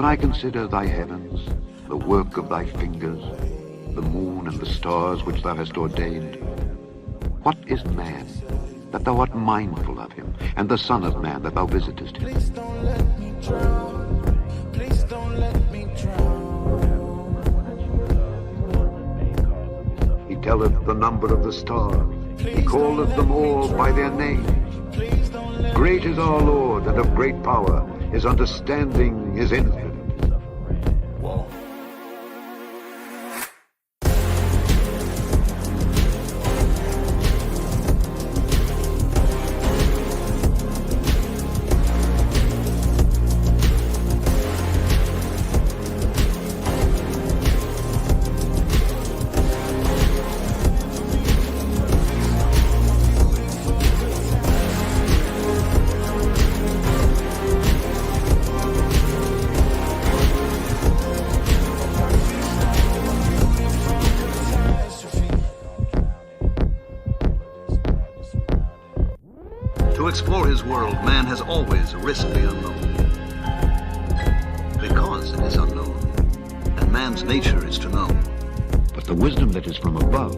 When I consider thy heavens, the work of thy fingers, the moon and the stars which thou hast ordained, what is man, that thou art mindful of him, and the Son of Man, that thou visitest him? Please don't let me drown. Please don't let me drown. He telleth the number of the stars. He calleth them all by their names. Great is our Lord, and of great power. His understanding is infinite. Whoa. To explore his world, man has always risked the unknown. Because it is unknown, and man's nature is to know. But the wisdom that is from above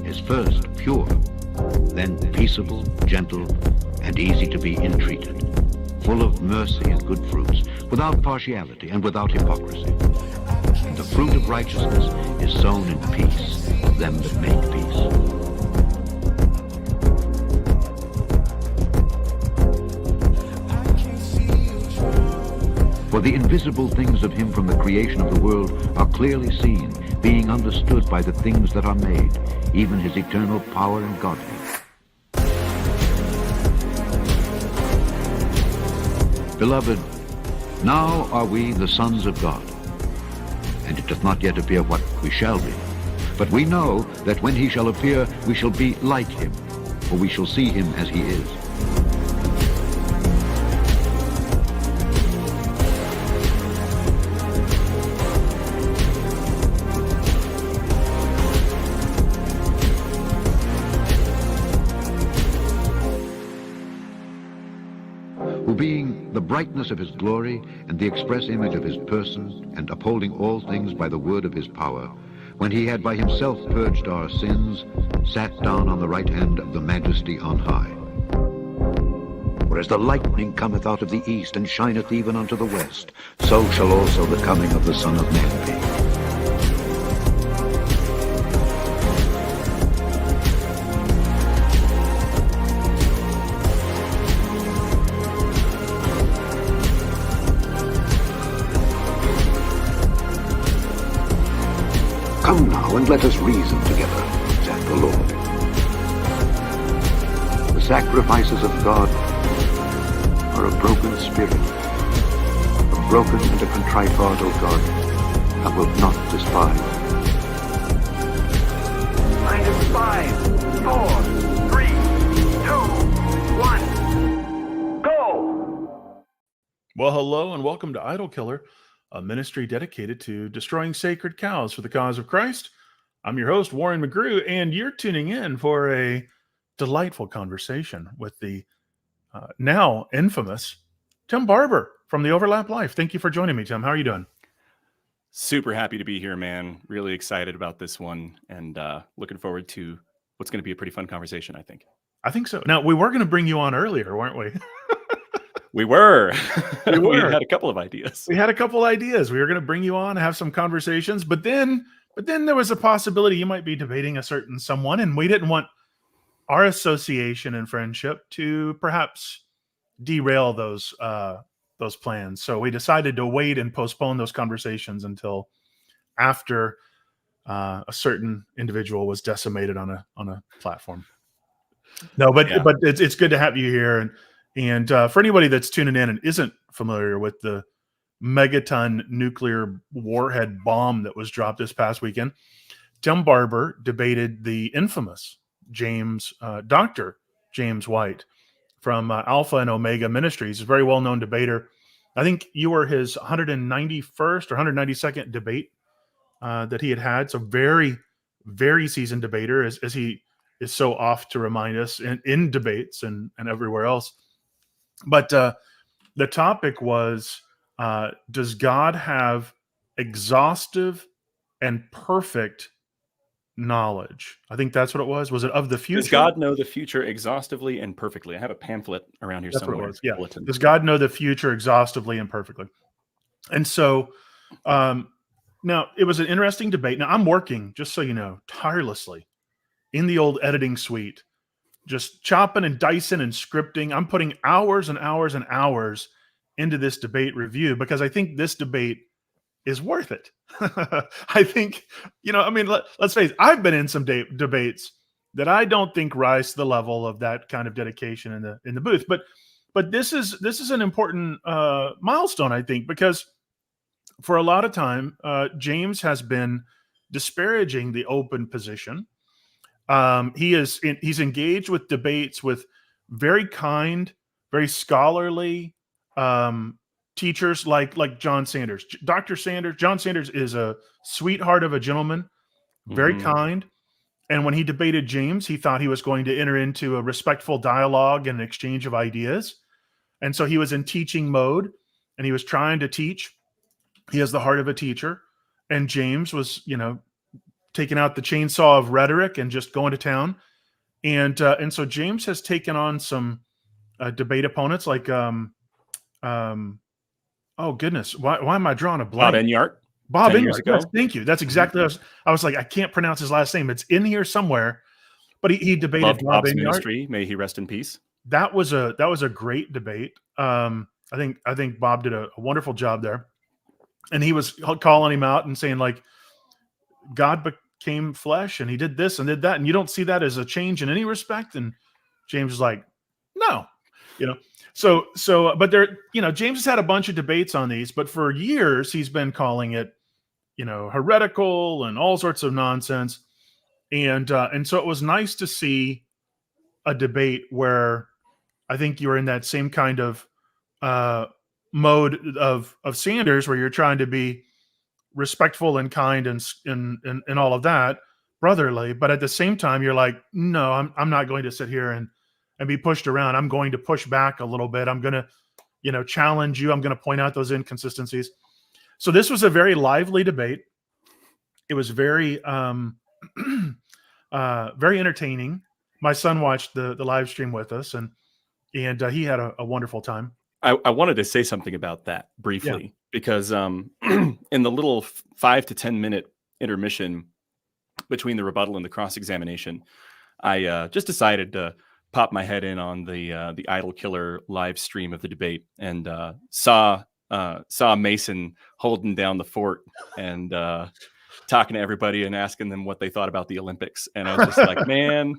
is first pure, then peaceable, gentle, and easy to be entreated, full of mercy and good fruits, without partiality and without hypocrisy. And the fruit of righteousness is sown in peace of them that make peace. For the invisible things of him from the creation of the world are clearly seen, being understood by the things that are made, even his eternal power and godhead. Beloved, now are we the sons of God, and it doth not yet appear what we shall be. But we know that when he shall appear, we shall be like him, for we shall see him as he is. Who being the brightness of his glory and the express image of his person, and upholding all things by the word of his power, when he had by himself purged our sins, sat down on the right hand of the majesty on high. For as the lightning cometh out of the east, and shineth even unto the west, so shall also the coming of the Son of Man be. Come now, and let us reason together, saith the Lord. The sacrifices of God are a broken spirit, a broken and a contrite heart, O God, thou wilt not despise. Minus 5, 4, 3, 2, 1, go! Well, hello and welcome to Idol Killer, a ministry dedicated to destroying sacred cows for the cause of Christ. I'm your host, Warren McGrew, and you're tuning in for a delightful conversation with the now infamous Tim Barber from The Overlap Life. Thank you for joining me, Tim. How are you doing? Super happy to be here, man. Really excited about this one, and looking forward to what's going to be a pretty fun conversation, I think. I think so. Now, we were going to bring you on earlier, weren't we? We were. We We were. had a couple of ideas. We had a couple ideas. We were going to bring you on, have some conversations, but then there was a possibility you might be debating a certain someone, and we didn't want our association and friendship to perhaps derail those plans. So we decided to wait and postpone those conversations until after a certain individual was decimated on a platform. No, but Yeah. but it's good to have you here, and for anybody that's tuning in and isn't familiar with the megaton nuclear warhead bomb that was dropped this past weekend, Tim Barber debated the infamous Dr. James White from Alpha and Omega Ministries, a very well-known debater. I think you were his 191st or 192nd debate that he had. So very, very seasoned debater, as he is so oft to remind us in debates and everywhere else. But the topic was does God have exhaustive and perfect knowledge? I think that's what it was. Was it of the future? Does God know the future exhaustively and perfectly? I have a pamphlet around here That's somewhere. what it was. Yeah. Bulletin. Does God know the future exhaustively and perfectly? And so now it was an interesting debate. Now I'm working, just so you know, tirelessly in the old editing suite, just chopping and dicing and scripting. I'm putting hours and hours and hours into this debate review because I think this debate is worth it. I think, I mean, let's face it, I've been in some debates that I don't think rise to the level of that kind of dedication in the booth. But this is an important milestone, I think, because for a lot of time, James has been disparaging the open position. He's engaged with debates with very kind, very scholarly teachers like John Sanders. Dr. Sanders, John Sanders is a sweetheart of a gentleman, very kind. And when he debated James, he thought he was going to enter into a respectful dialogue and exchange of ideas. And so he was in teaching mode and he was trying to teach. He has the heart of a teacher. And James was, taking out the chainsaw of rhetoric and just going to town. And so James has taken on some debate opponents like, oh goodness, why am I drawing a blank? Bob Enyart. Bob Years Enyart. ago. Yes, thank you. That's exactly what I was like, I can't pronounce his last name. It's in here somewhere. But he debated Loved Bob Bob's Enyart. ministry. May he rest in peace. That was a great debate. I think Bob did a wonderful job there. And he was calling him out and saying, like, God became flesh and he did this and did that. And you don't see that as a change in any respect. And James was like, no, but there, James has had a bunch of debates on these, but for years he's been calling it, heretical and all sorts of nonsense. And so it was nice to see a debate where I think you were in that same kind of mode of Sanders, where you're trying to be respectful and kind and all of that, brotherly, but at the same time you're like, no, I'm not going to sit here and be pushed around. I'm going to push back a little bit. I'm going to challenge you. I'm going to point out those inconsistencies. So this was a very lively debate. It was very very entertaining. My son watched the live stream with us and he had a wonderful time. I wanted to say something about that briefly, because in the little 5 to 10 minute intermission between the rebuttal and the cross-examination, I just decided to pop my head in on the Idol Killer live stream of the debate and saw Mason holding down the fort and talking to everybody and asking them what they thought about the Olympics. And I was just like, man,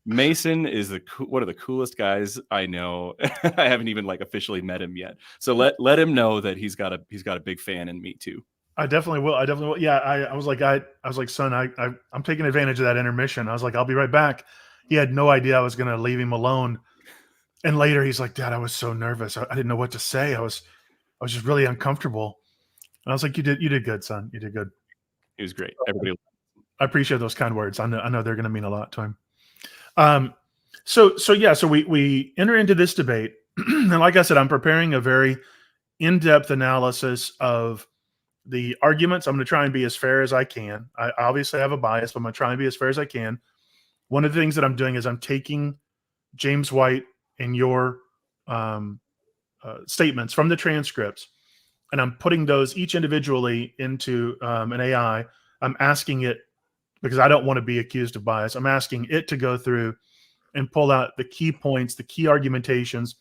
Mason is one of the coolest guys I know. I haven't even officially met him yet. So let him know that he's got a big fan in me too. I definitely will. Yeah. I was like, son, I'm taking advantage of that intermission. I was like, I'll be right back. He had no idea I was going to leave him alone. And later he's like, Dad, I was so nervous. I didn't know what to say. I was just really uncomfortable. And I was like, you did good, son. You did good. He was great. Everybody. I appreciate those kind words. I know they're going to mean a lot to him. So we enter into this debate. And like I said, I'm preparing a very in-depth analysis of the arguments. I'm going to try and be as fair as I can. I obviously have a bias, but I'm going to try and be as fair as I can. One of the things that I'm doing is I'm taking James White and your statements from the transcripts, and I'm putting those each individually into an AI. I'm asking it, because I don't want to be accused of bias, I'm asking it to go through and pull out the key points, the key argumentations,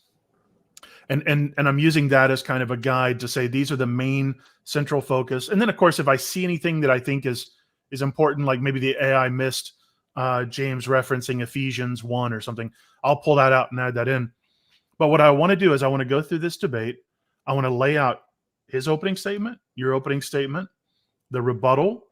and I'm using that as kind of a guide to say these are the main central focus. And then, of course, if I see anything that I think is important, like maybe the AI missed James referencing Ephesians 1 or something, I'll pull that out and add that in. But what I want to do is I want to go through this debate. I want to lay out his opening statement, your opening statement, the rebuttal,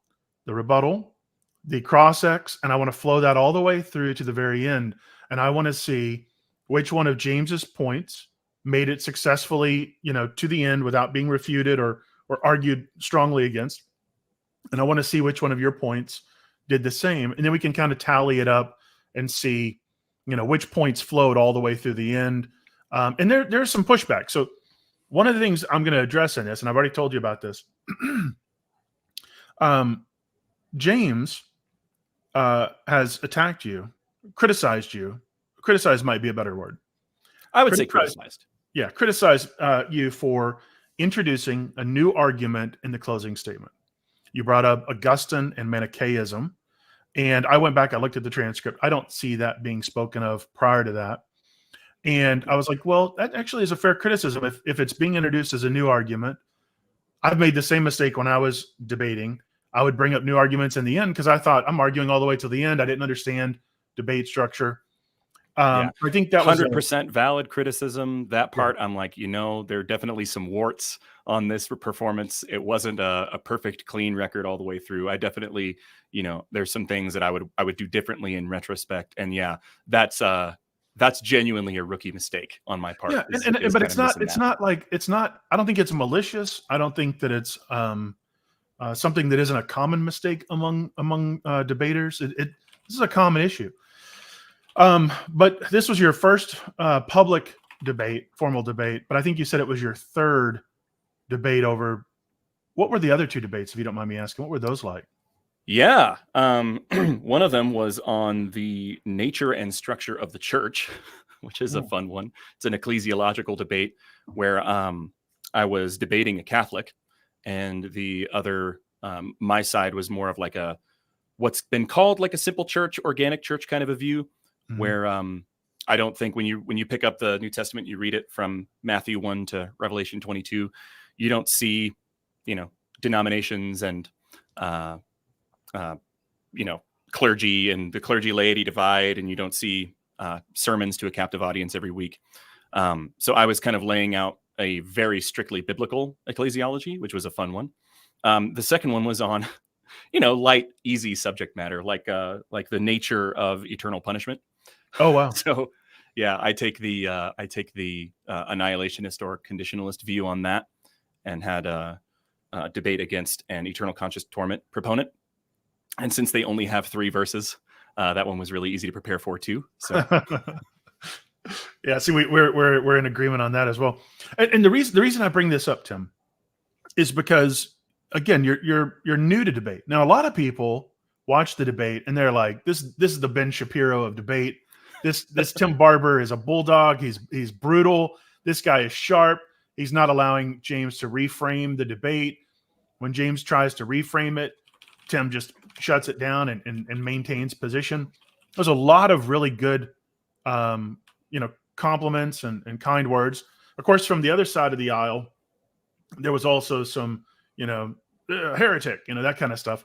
the cross-ex, and I want to flow that all the way through to the very end. And I want to see which one of James's points made it successfully, to the end without being refuted or argued strongly against. And I want to see which one of your points did the same. And then we can kind of tally it up and see, which points flowed all the way through the end. And there's some pushback. So one of the things I'm going to address in this, and I've already told you about this, James has attacked you, criticized you. Criticized might be a better word. I would say criticized. Yeah, criticized you for introducing a new argument in the closing statement. You brought up Augustine and Manichaeism, and I went back, I looked at the transcript. I don't see that being spoken of prior to that. And I was like, well, that actually is a fair criticism. If it's being introduced as a new argument, I've made the same mistake when I was debating. I would bring up new arguments in the end because I thought I'm arguing all the way to the end. I didn't understand debate structure. I think that 100% valid criticism. That part, I'm like, there are definitely some warts on this performance. It wasn't a perfect, clean record all the way through. I definitely, there's some things that I would do differently in retrospect. And that's genuinely a rookie mistake on my part. Yeah, but it's not. I don't think it's malicious. I don't think that it's something that isn't a common mistake among debaters. This is a common issue. But this was your first public debate, formal debate. But I think you said it was your third debate over. What were the other two debates, if you don't mind me asking? What were those like? Yeah. One of them was on the nature and structure of the church, which is a fun one. It's an ecclesiological debate where I was debating a Catholic, and the other, my side was more of like what's been called like a simple church, organic church kind of a view, where I don't think when you pick up the New Testament, you read it from Matthew 1 to Revelation 22, you don't see, denominations and clergy and the clergy laity divide, and you don't see sermons to a captive audience every week. So I was kind of laying out a very strictly biblical ecclesiology, which was a fun one. The second one was on, light, easy subject matter, like the nature of eternal punishment. Oh, wow. So yeah, I take the annihilationist or conditionalist view on that, and had a debate against an eternal conscious torment proponent. And since they only have 3 verses, that one was really easy to prepare for too. So yeah, see, we're in agreement on that as well. And the reason I bring this up, Tim, is because again, you're new to debate. Now, a lot of people watch the debate and they're like, this is the Ben Shapiro of debate. This Tim Barber is a bulldog. He's brutal. This guy is sharp. He's not allowing James to reframe the debate. When James tries to reframe it, Tim just shuts it down and maintains position. There's a lot of really good, compliments and kind words. Of course, from the other side of the aisle, there was also some, heretic, that kind of stuff.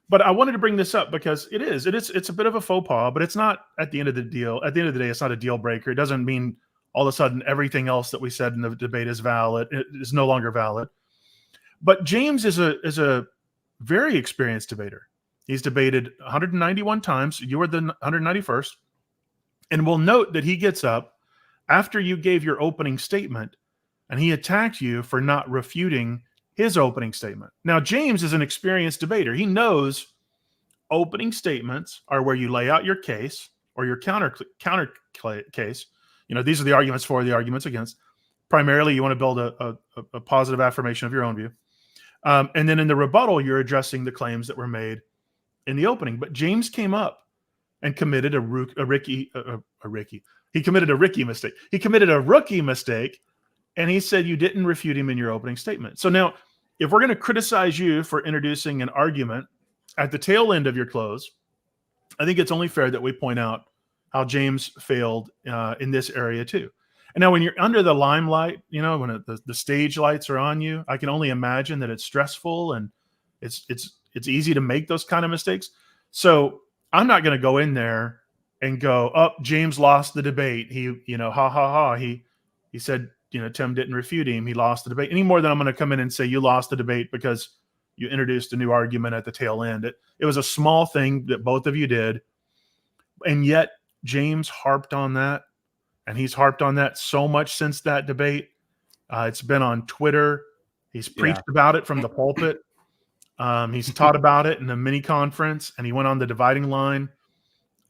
But I wanted to bring this up because it's a bit of a faux pas, but it's not at the end of the deal. At the end of the day, it's not a deal breaker. It doesn't mean all of a sudden everything else that we said in the debate is valid. It is no longer valid. But James is a very experienced debater. He's debated 191 times. You were the 191st. And we'll note that he gets up after you gave your opening statement, and he attacked you for not refuting his opening statement. Now, James is an experienced debater. He knows opening statements are where you lay out your case or your counter case. These are the arguments for, the arguments against. Primarily, you want to build a positive affirmation of your own view. And then in the rebuttal, you're addressing the claims that were made in the opening. But James came up and committed a rookie mistake. He committed a rookie mistake, and he said you didn't refute him in your opening statement. So now, if we're going to criticize you for introducing an argument at the tail end of your close, I think it's only fair that we point out how James failed in this area too. And now when you're under the limelight, when the stage lights are on you, I can only imagine that it's stressful and it's easy to make those kind of mistakes. So I'm not going to go in there and go, oh, James lost the debate. He, ha ha ha. He said, Tim didn't refute him. He lost the debate. Any more than I'm going to come in and say you lost the debate because you introduced a new argument at the tail end. It was a small thing that both of you did. And yet James harped on that. And he's harped on that so much since that debate. It's been on Twitter. He's preached about it from the pulpit. He's taught about it in a mini conference, and he went on the dividing line.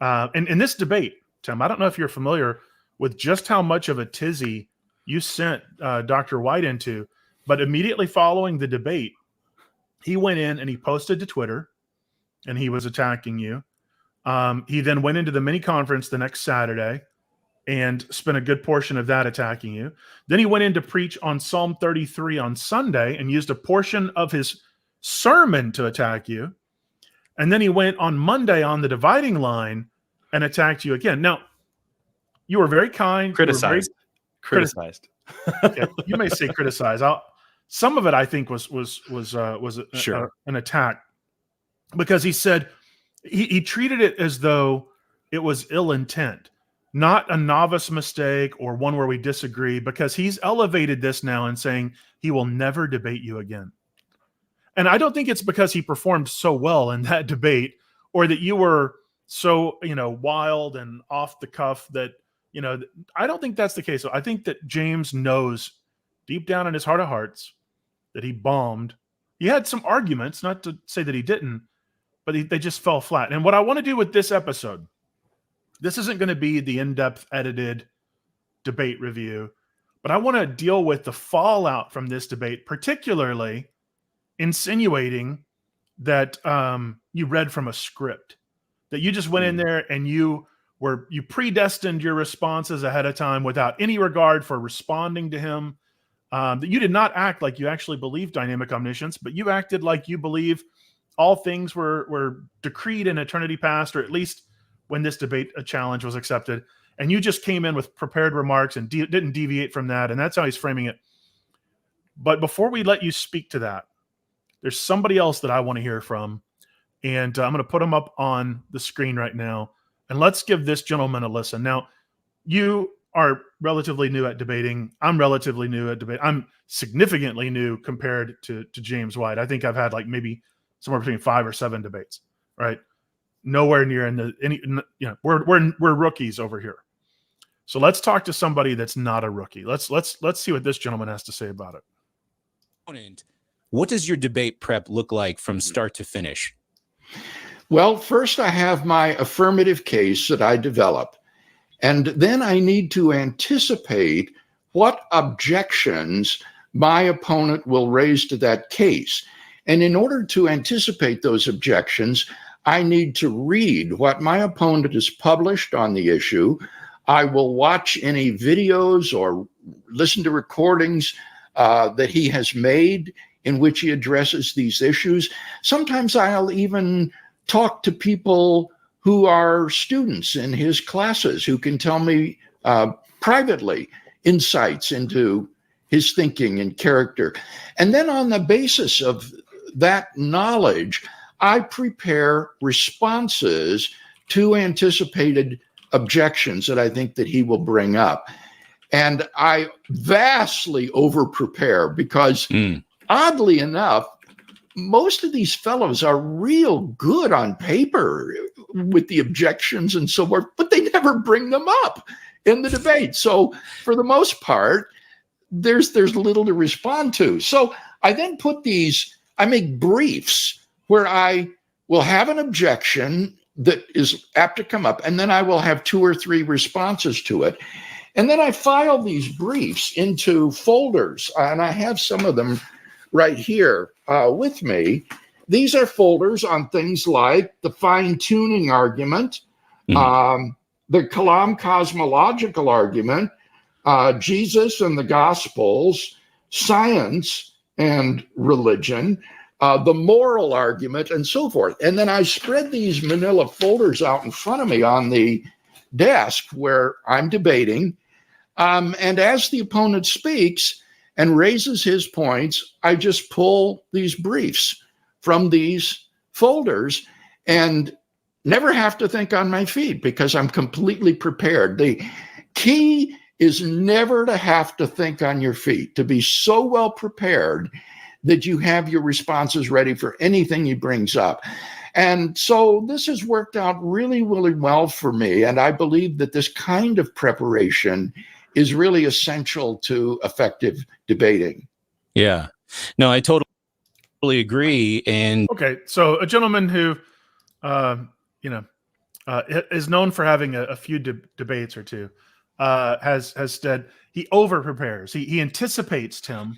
And in this debate, Tim, I don't know if you're familiar with just how much of a tizzy you sent Dr. White into. But immediately following the debate, he went in and he posted to Twitter, and he was attacking you. He then went into the mini conference the next Saturday and spent a good portion of that attacking you. Then he went in to preach on Psalm 33 on Sunday and used a portion of his sermon to attack you. And then he went on Monday on the dividing line and attacked you again. Now, you were very kind. Criticized. Okay, you may say criticized. Some of it I think was Sure. An attack, because he said he treated it as though it was ill intent, not a novice mistake or one where we disagree, because he's elevated this now and saying he will never debate you again. And I don't think it's because he performed so well in that debate, or that you were so, wild and off the cuff that, I don't think that's the case. I think that James knows deep down in his heart of hearts that he bombed. He had some arguments, not to say that he didn't, but they just fell flat. And what I want to do with this episode, this isn't going to be the in-depth edited debate review, but I want to deal with the fallout from this debate, particularly insinuating that you read from a script, that you just went in there and you predestined your responses ahead of time without any regard for responding to him. That you did not act like you actually believe dynamic omniscience, but you acted like you believe all things were decreed in eternity past, or at least when this debate challenge was accepted. And you just came in with prepared remarks and didn't deviate from that. And that's how he's framing it. But before we let you speak to that, there's somebody else that I want to hear from. And I'm going to put him up on the screen right now. And let's give this gentleman a listen. Now, you are relatively new at debating. I'm relatively new at debate. I'm significantly new compared to James White. I think I've had like maybe somewhere between 5 or 7 debates, right? Nowhere near we're rookies over here. So let's talk to somebody that's not a rookie. Let's see what this gentleman has to say about it. What does your debate prep look like from start to finish? Well, first I have my affirmative case that I develop, and then I need to anticipate what objections my opponent will raise to that case. And in order to anticipate those objections, I need to read what my opponent has published on the issue. I will watch any videos or listen to recordings that he has made in which he addresses these issues. Sometimes I'll even talk to people who are students in his classes who can tell me privately insights into his thinking and character. And then on the basis of that knowledge, I prepare responses to anticipated objections that I think that he will bring up. And I vastly over-prepare because oddly enough, most of these fellows are real good on paper with the objections and so forth, but they never bring them up in the debate. So for the most part, there's little to respond to. So I then I make briefs where I will have an objection that is apt to come up, and then I will have 2 or 3 responses to it. And then I file these briefs into folders, and I have some of them right here with me. These are folders on things like the fine-tuning argument, the Kalam cosmological argument, Jesus and the Gospels, science and religion, the moral argument, and so forth. And then I spread these manila folders out in front of me on the desk where I'm debating. And as the opponent speaks and raises his points, I just pull these briefs from these folders and never have to think on my feet because I'm completely prepared. The key is never to have to think on your feet, to be so well prepared that you have your responses ready for anything he brings up. And so this has worked out really, really well for me. And I believe that this kind of preparation is really essential to effective debating. Yeah, no, I totally agree. And okay, so a gentleman who, is known for having a few debates or two. has said he over prepares. He anticipates, Tim,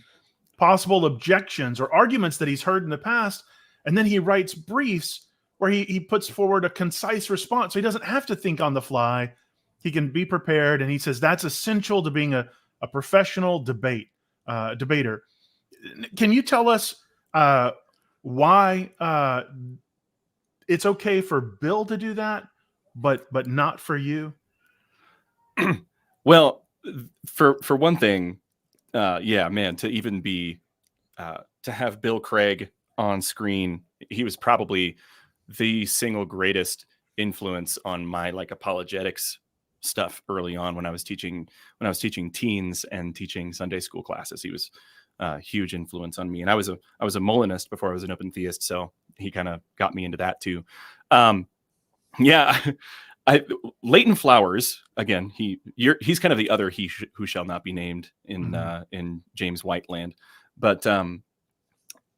possible objections or arguments that he's heard in the past, and then he writes briefs where he puts forward a concise response, so he doesn't have to think on the fly. He can be prepared, and he says that's essential to being a professional debater. Can you tell us why it's okay for Bill to do that, but not for you? Well, for one thing, yeah, man, to even be to have Bill Craig on screen, he was probably the single greatest influence on my like apologetics stuff early on when I was teaching teens and teaching Sunday school classes. He was a huge influence on me, and I was a Molinist before I was an open theist, so he kind of got me into that too. Yeah. Leighton Flowers, again, he's kind of the other who shall not be named in James White land, but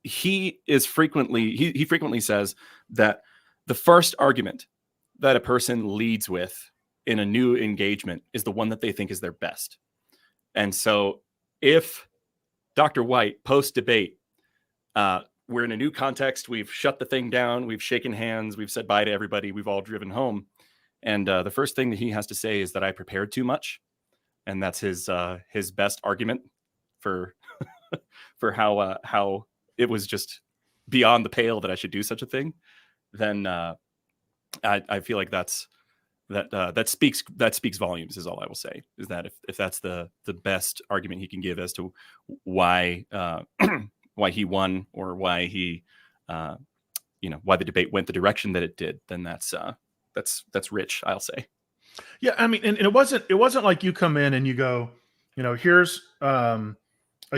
he frequently says that the first argument that a person leads with in a new engagement is the one that they think is their best. And so if Dr. White post debate, we're in a new context, we've shut the thing down, we've shaken hands, we've said bye to everybody, we've all driven home. And the first thing that he has to say is that I prepared too much, and that's his best argument for for how it was just beyond the pale that I should do such a thing. Then I feel like that speaks volumes. Is all I will say. Is that if that's the best argument he can give as to why why he won or why he why the debate went the direction that it did, then that's rich, I'll say. Yeah, I mean, and it wasn't like you come in and you go, here's a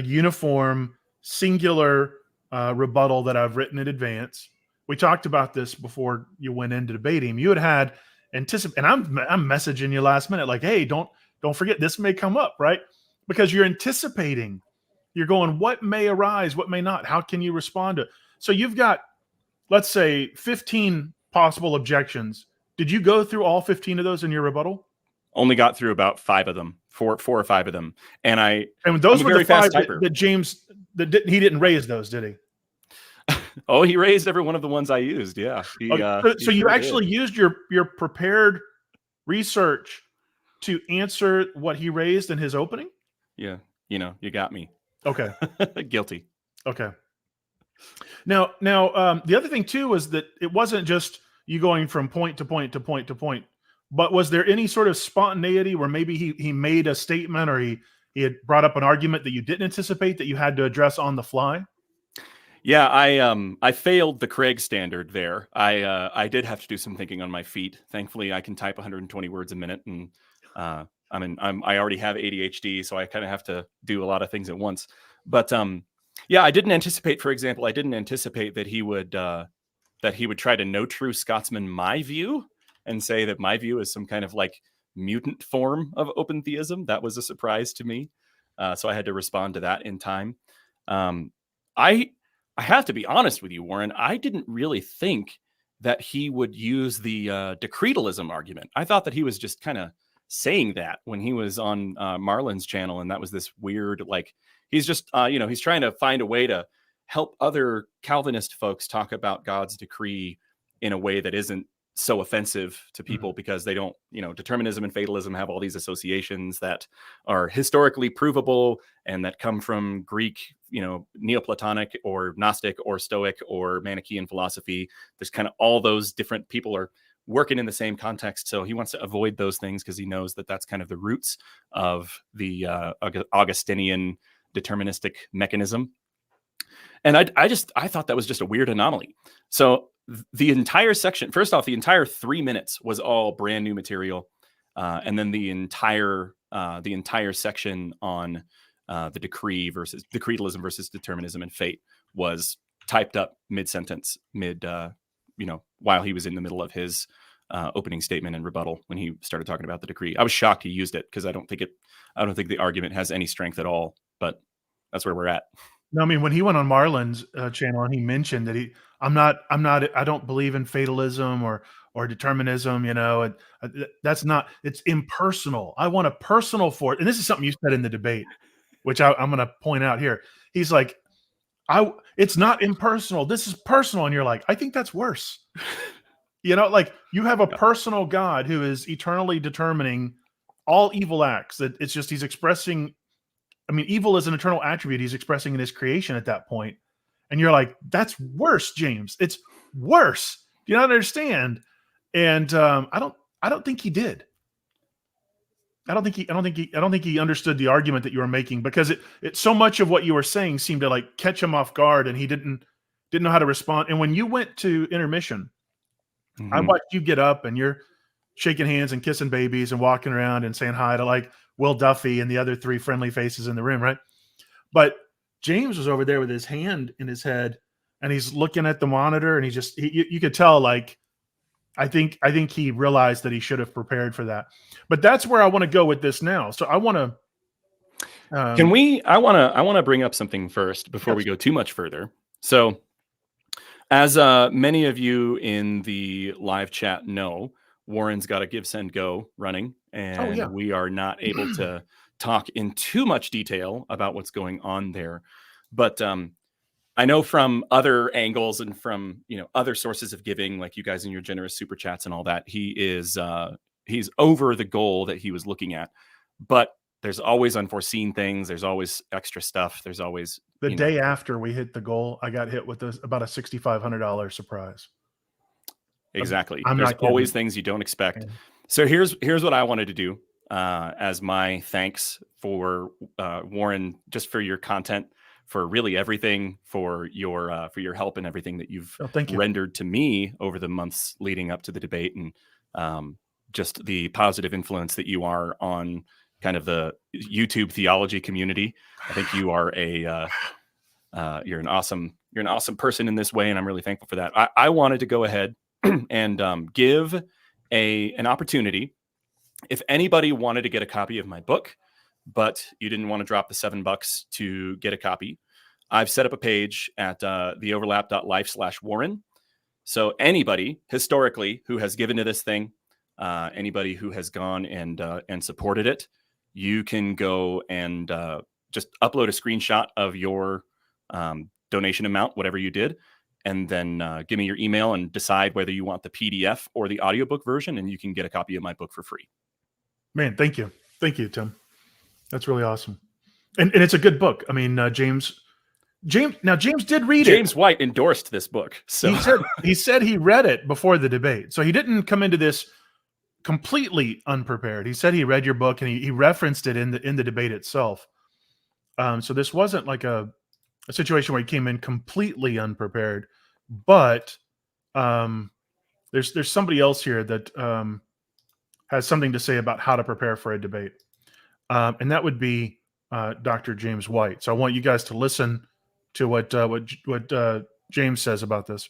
uniform, singular rebuttal that I've written in advance. We talked about this before you went into debating. You had anticipate, and I'm messaging you last minute, like, hey, don't forget this may come up, right? Because you're anticipating. You're going, what may arise, what may not? How can you respond to it? So you've got, let's say, 15 possible objections. Did you go through all 15 of those in your rebuttal? Only got through about 5 of them, four or 5 of them, and those were the 5 that James he didn't raise those, did he? Oh, he raised every one of the ones I used. Yeah. So you actually used your prepared research to answer what he raised in his opening? Yeah. You got me. Okay. Guilty. Okay. Now, the other thing too was that it wasn't just you going from point to point to point to point, but was there any sort of spontaneity where maybe he made a statement or he had brought up an argument that you didn't anticipate that you had to address on the fly? Yeah, I failed the Craig standard there. I did have to do some thinking on my feet. Thankfully, I can type 120 words a minute, and I already have ADHD, so I kind of have to do a lot of things at once. But yeah, I didn't anticipate, for example, that he would try to no true Scotsman my view and say that my view is some kind of like mutant form of open theism. That was a surprise to me. So I had to respond to that in time. I have to be honest with you, Warren. I didn't really think that he would use the decretalism argument. I thought that he was just kind of saying that when he was on Marlin's channel, and that was this weird, like, he's just, he's trying to find a way to help other Calvinist folks talk about God's decree in a way that isn't so offensive to people, because they don't, determinism and fatalism have all these associations that are historically provable and that come from Greek, Neoplatonic or Gnostic or Stoic or Manichaean philosophy. There's kind of all those different people are working in the same context. So he wants to avoid those things because he knows that that's kind of the roots of the Augustinian deterministic mechanism. And I thought that was just a weird anomaly. So the entire section, first off, the entire 3 minutes was all brand new material. And then the entire section on the decretalism versus determinism and fate was typed up mid-sentence, while he was in the middle of his opening statement and rebuttal when he started talking about the decree. I was shocked he used it because I don't think the argument has any strength at all, but that's where we're at. No, I mean, when he went on Marlin's channel and he mentioned that I don't believe in fatalism or or determinism, and that's not, it's impersonal. I want a personal force. And this is something you said in the debate, which I'm going to point out here. He's like, it's not impersonal. This is personal. And you're like, I think that's worse. Like you have a personal God who is eternally determining all evil acts. That it's just, he's expressing, evil is an eternal attribute he's expressing in his creation at that point. And you're like, that's worse, James. It's worse. Do you not understand? And I don't think he did. I don't think he understood the argument that you were making, because it so much of what you were saying seemed to like catch him off guard, and he didn't know how to respond. And when you went to intermission, I watched you get up and you're shaking hands and kissing babies and walking around and saying hi to like Will Duffy and the other three friendly faces in the room, right? But James was over there with his hand in his head, and he's looking at the monitor, and you could tell, like, I think he realized that he should have prepared for that. But that's where I want to go with this now. So I want to. I want to bring up something first before we go too much further. So, as many of you in the live chat know, Warren's got a Give, Send, Go running, and we are not able to talk in too much detail about what's going on there. But I know from other angles and from other sources of giving, like you guys in your generous super chats and all that, he's over the goal that he was looking at. But there's always unforeseen things. There's always extra stuff. There's always the day after we hit the goal, I got hit with about a $6,500 surprise. Exactly. There's always things you don't expect. Yeah. So here's what I wanted to do as my thanks for Warren, just for your content, for really everything, for your help and everything that you've rendered to me over the months leading up to the debate, and just the positive influence that you are on kind of the YouTube theology community. I think you are you're an awesome person in this way, and I'm really thankful for that. I wanted to go ahead and give an opportunity. If anybody wanted to get a copy of my book, but you didn't want to drop the $7 to get a copy, I've set up a page at theoverlap.life/Warren. So anybody historically who has given to this thing, anybody who has gone and supported it, you can go and just upload a screenshot of your donation amount, whatever you did, and then give me your email and decide whether you want the PDF or the audiobook version, and you can get a copy of my book for free. Man, thank you, Tim. That's really awesome, and it's a good book. James did read it. James White endorsed this book, so he said he read it before the debate, so he didn't come into this completely unprepared. He said he read your book, and he referenced it in the debate itself. So this wasn't like a situation where he came in completely unprepared, but there's somebody else here that has something to say about how to prepare for a debate, and that would be Dr. James White. So I want you guys to listen to what James says about this.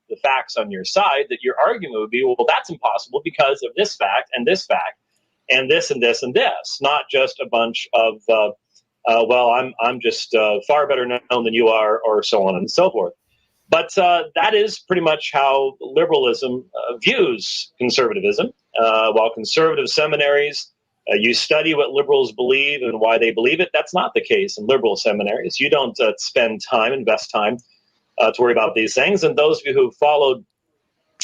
The facts on your side, that your argument would be, well, that's impossible because of this fact and this fact and this and this and this, not just a bunch of I'm just far better known than you are, or so on and so forth. But that is pretty much how liberalism views conservatism. While conservative seminaries, you study what liberals believe and why they believe it. That's not the case in liberal seminaries. You don't invest time to worry about these things. And those of you who followed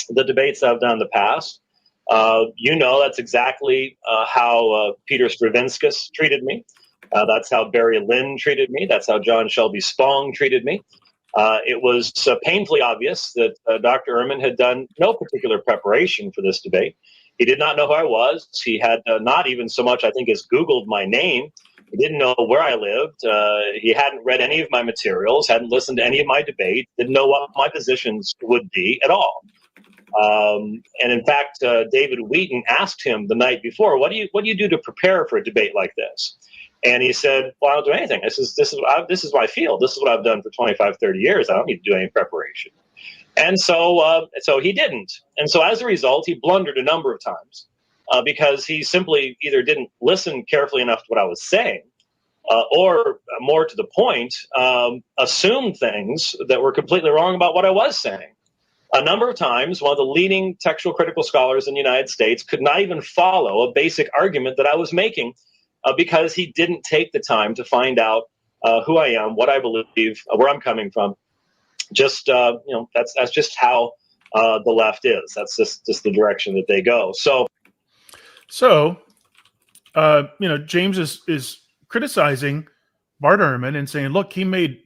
the debates I've done in the past, that's exactly how Peter Stravinskas treated me. That's how Barry Lynn treated me. That's how John Shelby Spong treated me. It was painfully obvious that Dr. Ehrman had done no particular preparation for this debate. He did not know who I was. He had not even so much, I think, as Googled my name. He didn't know where I lived. He hadn't read any of my materials, hadn't listened to any of my debate, didn't know what my positions would be at all. And in fact, David Wheaton asked him the night before, what do you do to prepare for a debate like this? And he said, well, I don't do anything. This is my field. This is what I've done for 25, 30 years. I don't need to do any preparation. And so he didn't. And so as a result, he blundered a number of times because he simply either didn't listen carefully enough to what I was saying or, more to the point, assumed things that were completely wrong about what I was saying. A number of times, one of the leading textual critical scholars in the United States could not even follow a basic argument that I was making because he didn't take the time to find out who I am, what I believe, where I'm coming from. Just that's just how the left is. That's just the direction that they go. So James is criticizing Bart Ehrman and saying, look, he made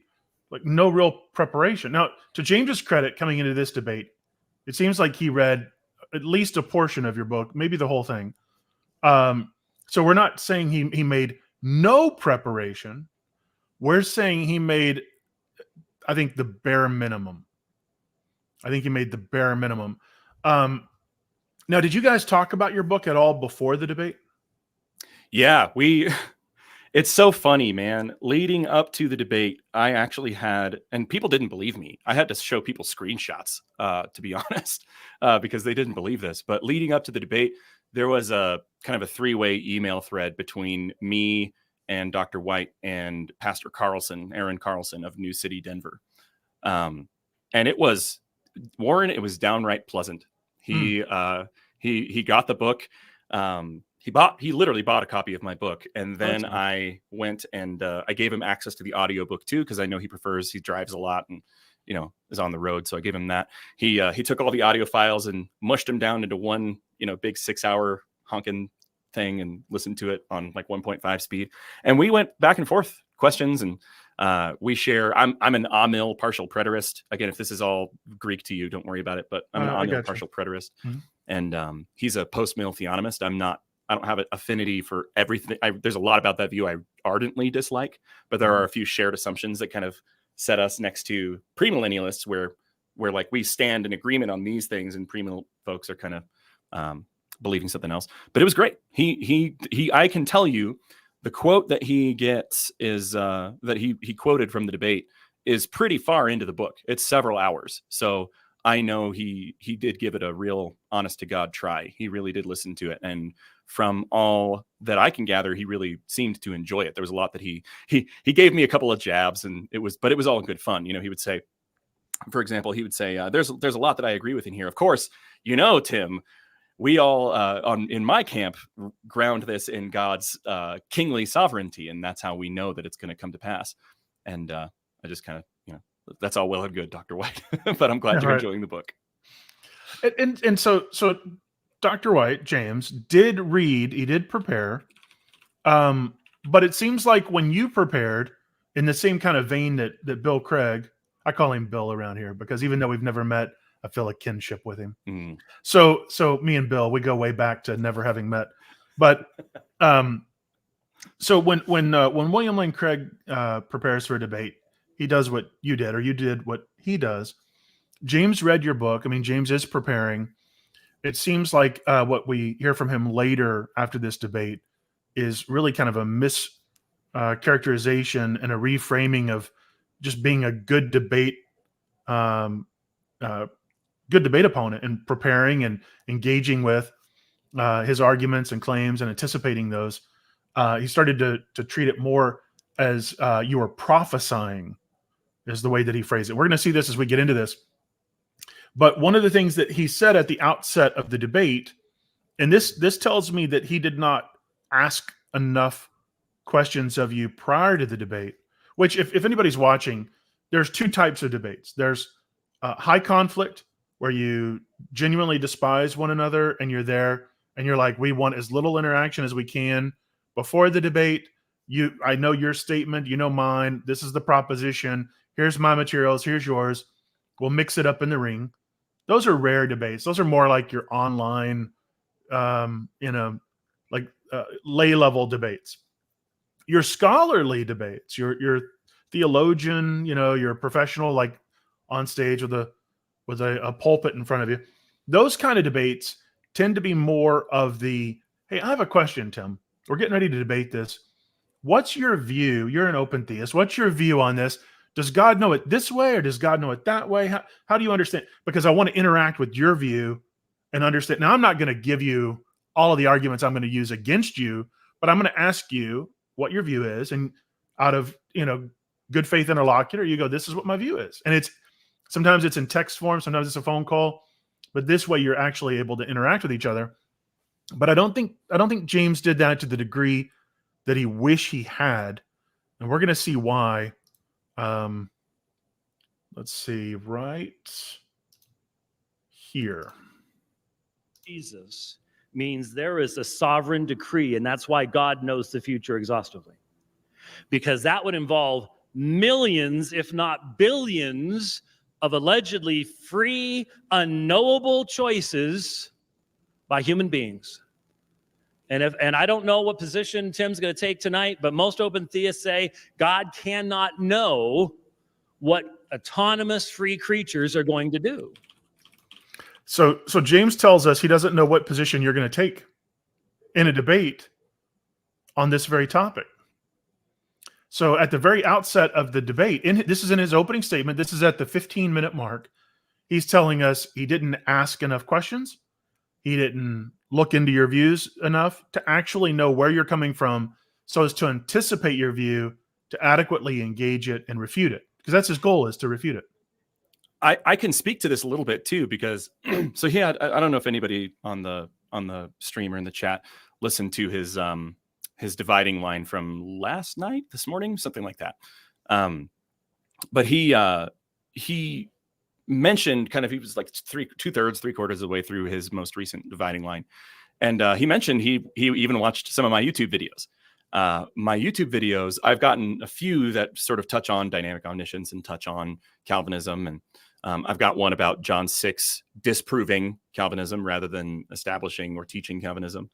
like no real preparation. Now, to James's credit, coming into this debate, it seems like he read at least a portion of your book, maybe the whole thing. So we're not saying he made no preparation. We're saying he made, I think, the bare minimum. I think he made the bare minimum. Now, did you guys talk about your book at all before the debate? Yeah, it's so funny, man. Leading up to the debate, I actually had, and people didn't believe me. I had to show people screenshots, to be honest, because they didn't believe this. But leading up to the debate, there was a kind of a three-way email thread between me and Dr. White and Pastor Carlson, Aaron Carlson of New City, Denver. And it was, Warren, it was downright pleasant. He got the book. He literally bought a copy of my book, and then I went and I gave him access to the audiobook too, because I know he drives a lot and is on the road, so I gave him that. He took all the audio files and mushed them down into one big 6-hour honking thing and listened to it on like 1.5 speed, and we went back and forth questions, and we share. I'm an amil partial preterist. Again, if this is all Greek to you, don't worry about it, but I'm an amil partial preterist. Mm-hmm. And he's a post-mill theonomist. I don't have an affinity for everything. There's a lot about that view I ardently dislike, but there are a few shared assumptions that kind of set us next to premillennialists where like we stand in agreement on these things, and premill folks are kind of believing something else. But it was great. I can tell you the quote that he gets is that he quoted from the debate is pretty far into the book. It's several hours. So I know he did give it a real honest to God try. He really did listen to it. And from all that I can gather, he really seemed to enjoy it. There was a lot that he gave me a couple of jabs, and it was all in good fun. He would say, for example, there's a lot that I agree with in here. Of course, Tim, we all in my camp ground this in God's kingly sovereignty, and that's how we know that it's going to come to pass. And I just kind of, that's all well and good, Dr. White, but I'm glad you're enjoying the book. And so Dr. White, James, did read, he did prepare, but it seems like when you prepared, in the same kind of vein that Bill Craig, I call him Bill around here because even though we've never met, I feel a kinship with him. Mm. So me and Bill, we go way back to never having met. But so when William Lane Craig prepares for a debate, he does what you did, or you did what he does. James read your book. I mean, James is preparing. It seems like what we hear from him later after this debate is really kind of a mischaracterization and a reframing of just being a good debate opponent and preparing and engaging with his arguments and claims and anticipating those. He started to treat it more as you were prophesying, is the way that he phrased it. We're going to see this as we get into this. But one of the things that he said at the outset of the debate, and this tells me that he did not ask enough questions of you prior to the debate, which if anybody's watching, there's two types of debates. There's high conflict, where you genuinely despise one another and you're there and you're like, we want as little interaction as we can before the debate. I know your statement, you know mine. This is the proposition. Here's my materials. Here's yours. We'll mix it up in the ring. Those are rare debates. Those are more like your online, lay level debates. Your scholarly debates, your theologian, your professional, like on stage with a pulpit in front of you. Those kind of debates tend to be more of the, hey, I have a question, Tim. We're getting ready to debate this. What's your view? You're an open theist. What's your view on this? Does God know it this way or does God know it that way? How do you understand? Because I want to interact with your view and understand. Now, I'm not going to give you all of the arguments I'm going to use against you, but I'm going to ask you what your view is. And out of, good faith interlocutor, you go, this is what my view is. And Sometimes it's in text form, sometimes it's a phone call, but this way you're actually able to interact with each other. But I don't think James did that to the degree that he wish he had, and we're going to see why. Let's see, right here. Jesus means there is a sovereign decree, and that's why God knows the future exhaustively. Because that would involve millions, if not billions, of allegedly free, unknowable choices by human beings. And I don't know what position Tim's going to take tonight, but most open theists say God cannot know what autonomous free creatures are going to do. So James tells us he doesn't know what position you're going to take in a debate on this very topic. So at the very outset of the debate, this is in his opening statement, this is at the 15-minute mark, he's telling us he didn't ask enough questions. He didn't look into your views enough to actually know where you're coming from so as to anticipate your view, to adequately engage it and refute it. Because that's his goal, is to refute it. I can speak to this a little bit too, because so he had, I don't know if anybody on the stream or in the chat listened to his dividing line from last night, this morning, something like that. But he mentioned kind of, he was like 2/3, 3/4 of the way through his most recent dividing line. And he mentioned he even watched some of my YouTube videos. My YouTube videos, I've gotten a few that sort of touch on dynamic omniscience and touch on Calvinism. And I've got one about John 6 disproving Calvinism rather than establishing or teaching Calvinism,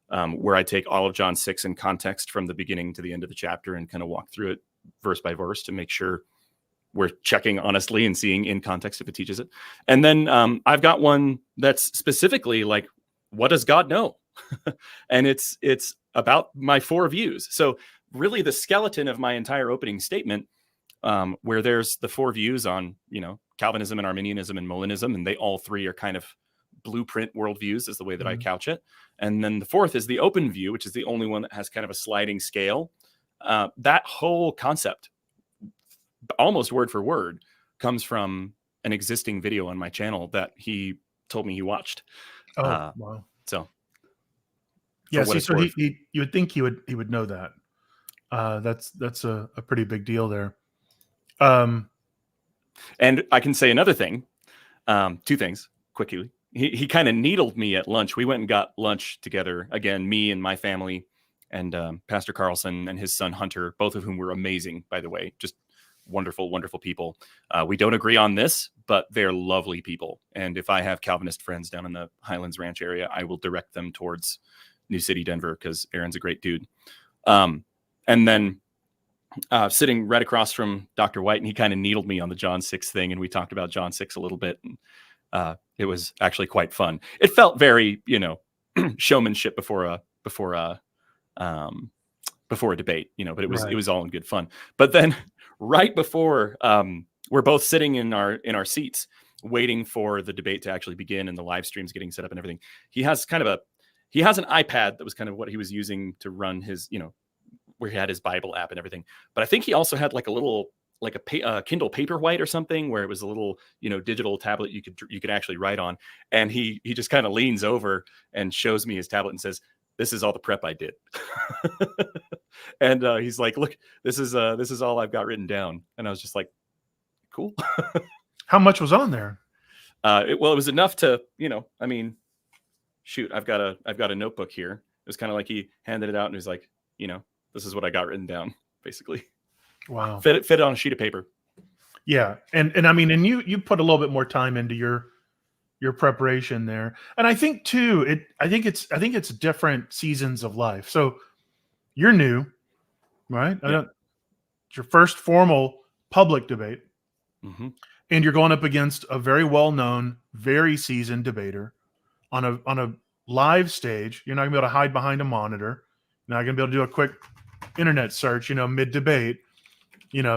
where I take all of John 6 in context from the beginning to the end of the chapter and kind of walk through it verse by verse to make sure we're checking honestly and seeing in context if it teaches it. And then I've got one that's specifically like, what does God know? And it's about my 4 views. So really the skeleton of my entire opening statement, where there's the 4 views on, Calvinism and Arminianism and Molinism, and they all 3 are kind of blueprint worldviews is the way that I couch it. And then the 4th is the open view, which is the only one that has kind of a sliding scale. That whole concept, almost word for word, comes from an existing video on my channel that he told me he watched. Oh, wow. So yeah, so you would think he would know that. That's a pretty big deal there. And I can say another thing, 2 things quickly. He kind of needled me at lunch. We went and got lunch together again, me and my family, and Pastor Carlson and his son Hunter, both of whom were amazing, by the way, just wonderful, wonderful people. We don't agree on this, but they're lovely people. And if I have Calvinist friends down in the Highlands Ranch area, I will direct them towards New City, Denver, because Aaron's a great dude. And then sitting right across from Dr. White, and he kind of needled me on the John 6 thing, and we talked about John 6 a little bit, and it was actually quite fun. It felt very, showmanship before a debate, but it was all in good fun. But then right before, we're both sitting in our seats waiting for the debate to actually begin and the live streams getting set up and everything. He has an iPad that was kind of what he was using to run his, where he had his Bible app and everything. But I think he also had like a Kindle Paperwhite or something, where it was a little, digital tablet you could actually write on. And he just kind of leans over and shows me his tablet and says, "This is all the prep I did." And he's like, "Look, this is all I've got written down." And I was just like, "Cool." How much was on there? It was enough to, shoot, I've got a notebook here. It was kind of like he handed it out and he was like, "This is what I got written down," basically. Wow. Fit it on a sheet of paper. Yeah. And I mean, and you put a little bit more time into your preparation there. And I think too, I think it's different seasons of life. So you're new, right? Yeah. It's your first formal public debate. Mm-hmm. And you're going up against a very well-known, very seasoned debater on a live stage. You're not gonna be able to hide behind a monitor. You're not gonna be able to do a quick internet search, mid-debate.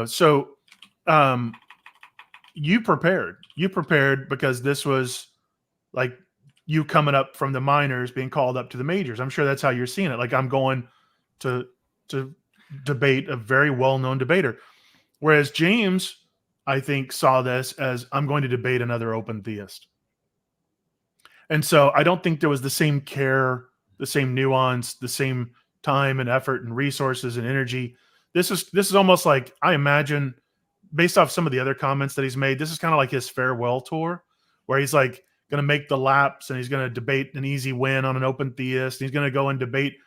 So you prepared because this was like you coming up from the minors being called up to the majors. I'm sure that's how you're seeing it. Like, I'm going to debate a very well-known debater. Whereas James I think, saw this as, I'm going to debate another open theist. And so I don't think there was the same care, the same nuance, the same time and effort and resources and energy. This is almost like, I imagine, based off some of the other comments that he's made, this is kind of like his farewell tour, where he's like going to make the laps and he's going to debate an easy win on an open theist. He's going to go and debate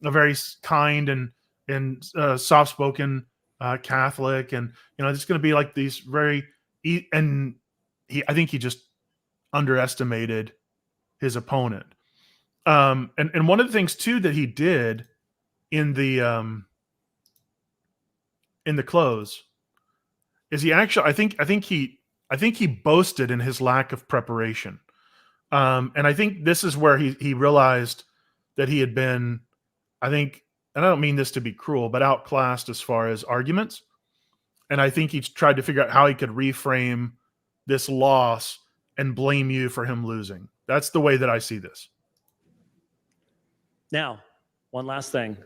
a very kind and soft-spoken Catholic, and it's going to be like these very I think he just underestimated his opponent. And one of the things too that he did in the close is he actually, I think he boasted in his lack of preparation. And I think this is where he realized that he had been, I think, and I don't mean this to be cruel, but outclassed as far as arguments. And I think he tried to figure out how he could reframe this loss and blame you for him losing. That's the way that I see this. Now, one last thing.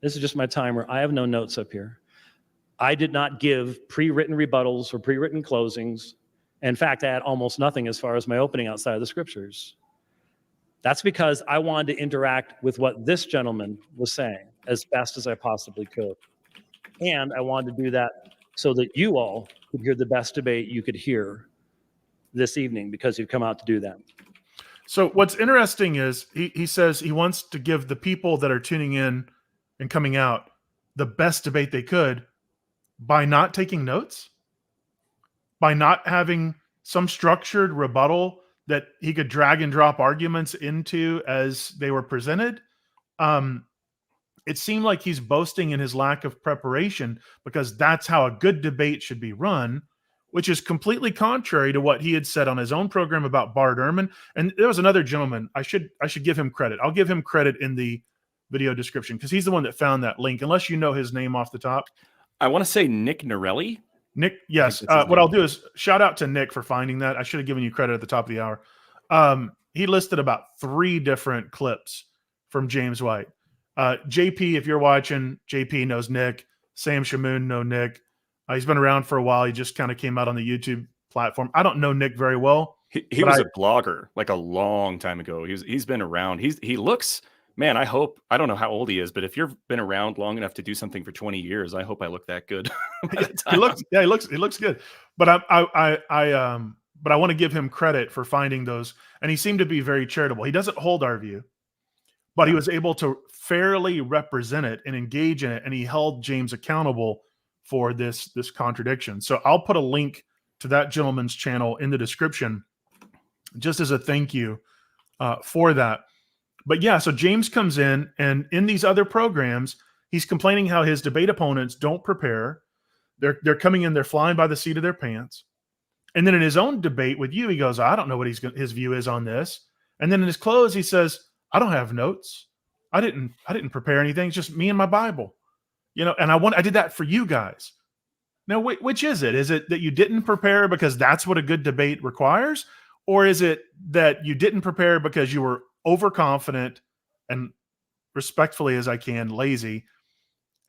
This is just my timer. I have no notes up here. I did not give pre-written rebuttals or pre-written closings. In fact, I had almost nothing as far as my opening outside of the scriptures. That's because I wanted to interact with what this gentleman was saying as best as I possibly could. And I wanted to do that so that you all could hear the best debate you could hear this evening, because you've come out to do that. So what's interesting is he says he wants to give the people that are tuning in and coming out the best debate they could by not taking notes, by not having some structured rebuttal that he could drag and drop arguments into as they were presented. It seemed like he's boasting in his lack of preparation, because that's how a good debate should be run, which is completely contrary to what he had said on his own program about Bart Ehrman. And there was another gentleman, I should give him credit. I'll give him credit in the video description, because he's the one that found that link, unless you know his name off the top. I want to say Nick Norelli. Nick, yes. What I'll do is shout out to Nick for finding that. I should have given you credit at the top of the hour. He listed about 3 different clips from James White. JP, if you're watching, JP knows Nick. Sam Shamoon know Nick. He's been around for a while. He just kind of came out on the YouTube platform. I don't know Nick very well. He was a blogger like a long time ago. He's been around. He looks, man, I don't know how old he is, but if you've been around long enough to do something for 20 years, I hope I look that good. He looks good. But I want to give him credit for finding those, and he seemed to be very charitable. He doesn't hold our view, but he was able to fairly represent it and engage in it, and he held James accountable for this contradiction. So I'll put a link to that gentleman's channel in the description, just as a thank you for that. But yeah, so James comes in, and in these other programs, he's complaining how his debate opponents don't prepare. They're coming in, they're flying by the seat of their pants. And then in his own debate with you, he goes, I don't know what his view is on this. And then in his close, he says, I don't have notes. I didn't prepare anything. It's just me and my Bible, and I did that for you guys. Now, which is it? Is it that you didn't prepare because that's what a good debate requires? Or is it that you didn't prepare because you were overconfident and, respectfully as I can, lazy,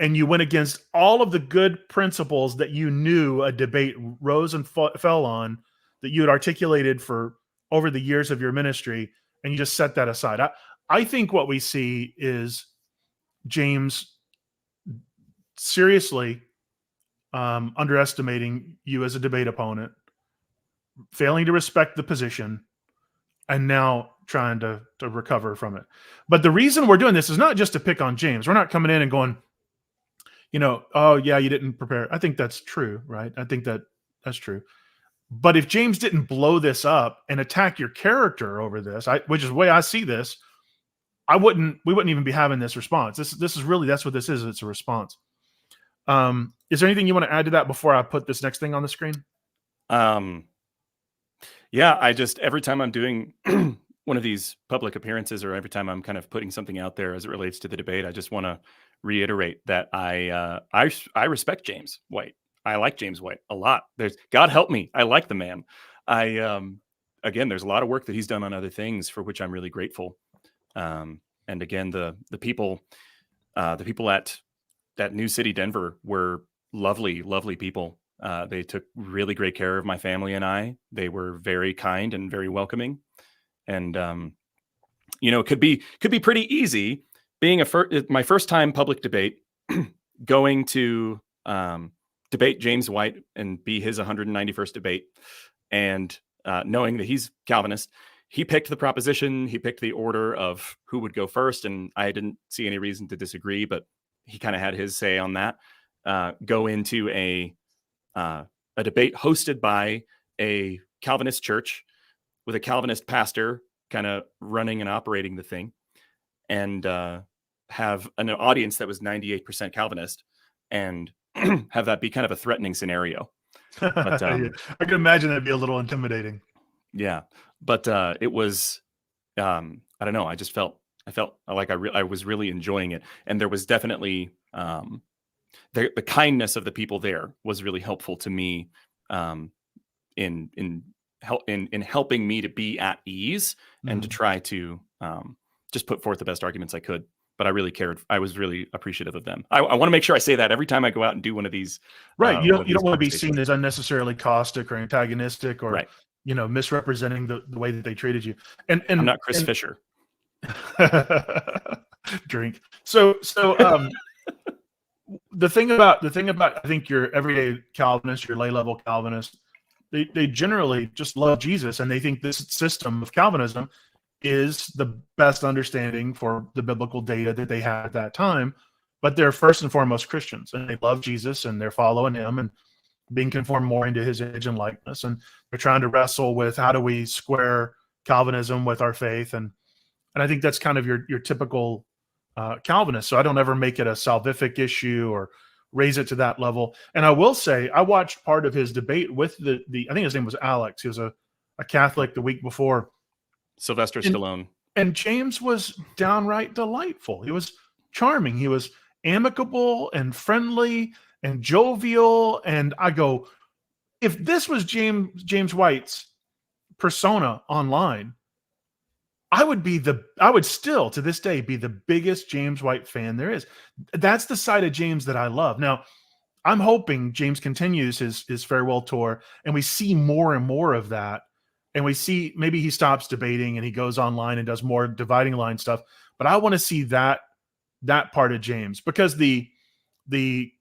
and you went against all of the good principles that you knew a debate rose and fell on, that you had articulated for over the years of your ministry, and you just set that aside? I think what we see is James seriously underestimating you as a debate opponent, failing to respect the position, and now trying to recover from it. But the reason we're doing this is not just to pick on James. We're not coming in and going, oh yeah, you didn't prepare. I think that's true, right? I think that's true. But if James didn't blow this up and attack your character over this, which is the way I see this, we wouldn't even be having this response. This is really, that's what this is. It's a response. Is there anything you want to add to that before I put this next thing on the screen? Yeah, every time I'm doing one of these public appearances, or every time I'm kind of putting something out there as it relates to the debate, I just want to reiterate that I respect James White. I like James White a lot. God help me, I like the man. Again, there's a lot of work that he's done on other things for which I'm really grateful. And again, the people at that New City, Denver, were lovely, lovely people. They took really great care of my family and I. They were very kind and very welcoming. And, it could be pretty easy being my first time public debate, going to debate James White and be his 191st debate, and knowing that he's Calvinist. He picked the proposition, he picked the order of who would go first, and I didn't see any reason to disagree, but he kind of had his say on that. Go into a debate hosted by a Calvinist church with a Calvinist pastor kind of running and operating the thing, and have an audience that was 98% Calvinist, and have that be kind of a threatening scenario. But, I can imagine that'd be a little intimidating. Yeah, but it was, I don't know. I felt like I was really enjoying it, and there was definitely the kindness of the people there was really helpful to me in helping me to be at ease and to try to just put forth the best arguments I could. But I really cared. I was really appreciative of them. I want to make sure I say that every time I go out and do one of these. Right. You don't want to be seen as unnecessarily caustic or antagonistic or, right. Misrepresenting the way that they treated you. And I'm not Chris Fisher. Drink. So the thing about I think your everyday Calvinist, your lay level Calvinist, they generally just love Jesus, and they think this system of Calvinism is the best understanding for the biblical data that they had at that time. But they're first and foremost Christians, and they love Jesus, and they're following him and being conformed more into his image and likeness. And they're trying to wrestle with how do we square Calvinism with our faith. And I think that's kind of your typical Calvinist. So I don't ever make it a salvific issue or raise it to that level. And I will say, I watched part of his debate with the I think his name was Alex. He was a Catholic the week before. Sylvester Stallone. And James was downright delightful. He was charming. He was amicable and friendly and jovial. And I go, if this was James White's persona online, I would still to this day be the biggest James White fan there is. That's the side of James that I love. Now, I'm hoping James continues his farewell tour and we see more and more of that. And we see maybe he stops debating and he goes online and does more dividing line stuff. But I want to see that part of James, because the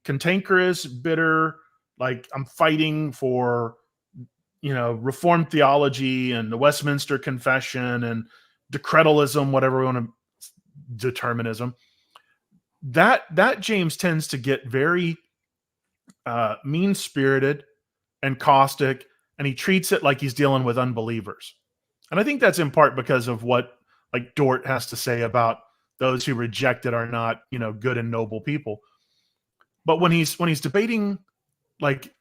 cantankerous, bitter, like I'm fighting for, Reformed theology and the Westminster Confession and decretalism, whatever we want to, determinism. That James tends to get very mean-spirited and caustic, and he treats it like he's dealing with unbelievers. And I think that's in part because of what like Dort has to say about those who reject it are not, good and noble people. But when he's debating like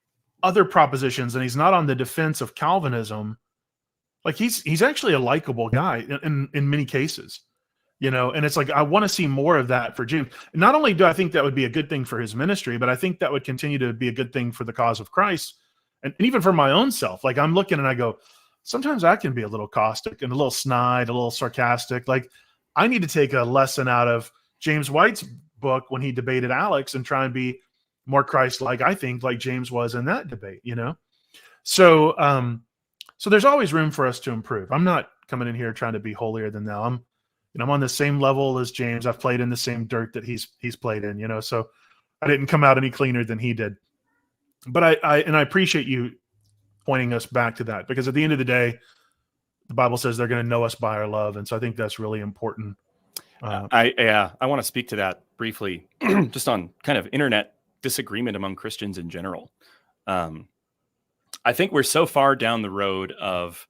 other propositions and he's not on the defense of Calvinism, like he's actually a likable guy in many cases, and it's like, I want to see more of that for James. Not only do I think that would be a good thing for his ministry, but I think that would continue to be a good thing for the cause of Christ. And even for my own self, like I'm looking and I go, sometimes I can be a little caustic and a little snide, a little sarcastic. Like I need to take a lesson out of James White's book when he debated Alex and try and be more Christ-like, I think, like James was in that debate, So, so there's always room for us to improve. I'm not coming in here trying to be holier than thou. I'm on the same level as James. I've played in the same dirt that he's played in, so I didn't come out any cleaner than he did. But I appreciate you pointing us back to that, because at the end of the day, the Bible says they're going to know us by our love. And so I think that's really important. I want to speak to that briefly, just on kind of internet disagreement among Christians in general. I think we're so far down the road of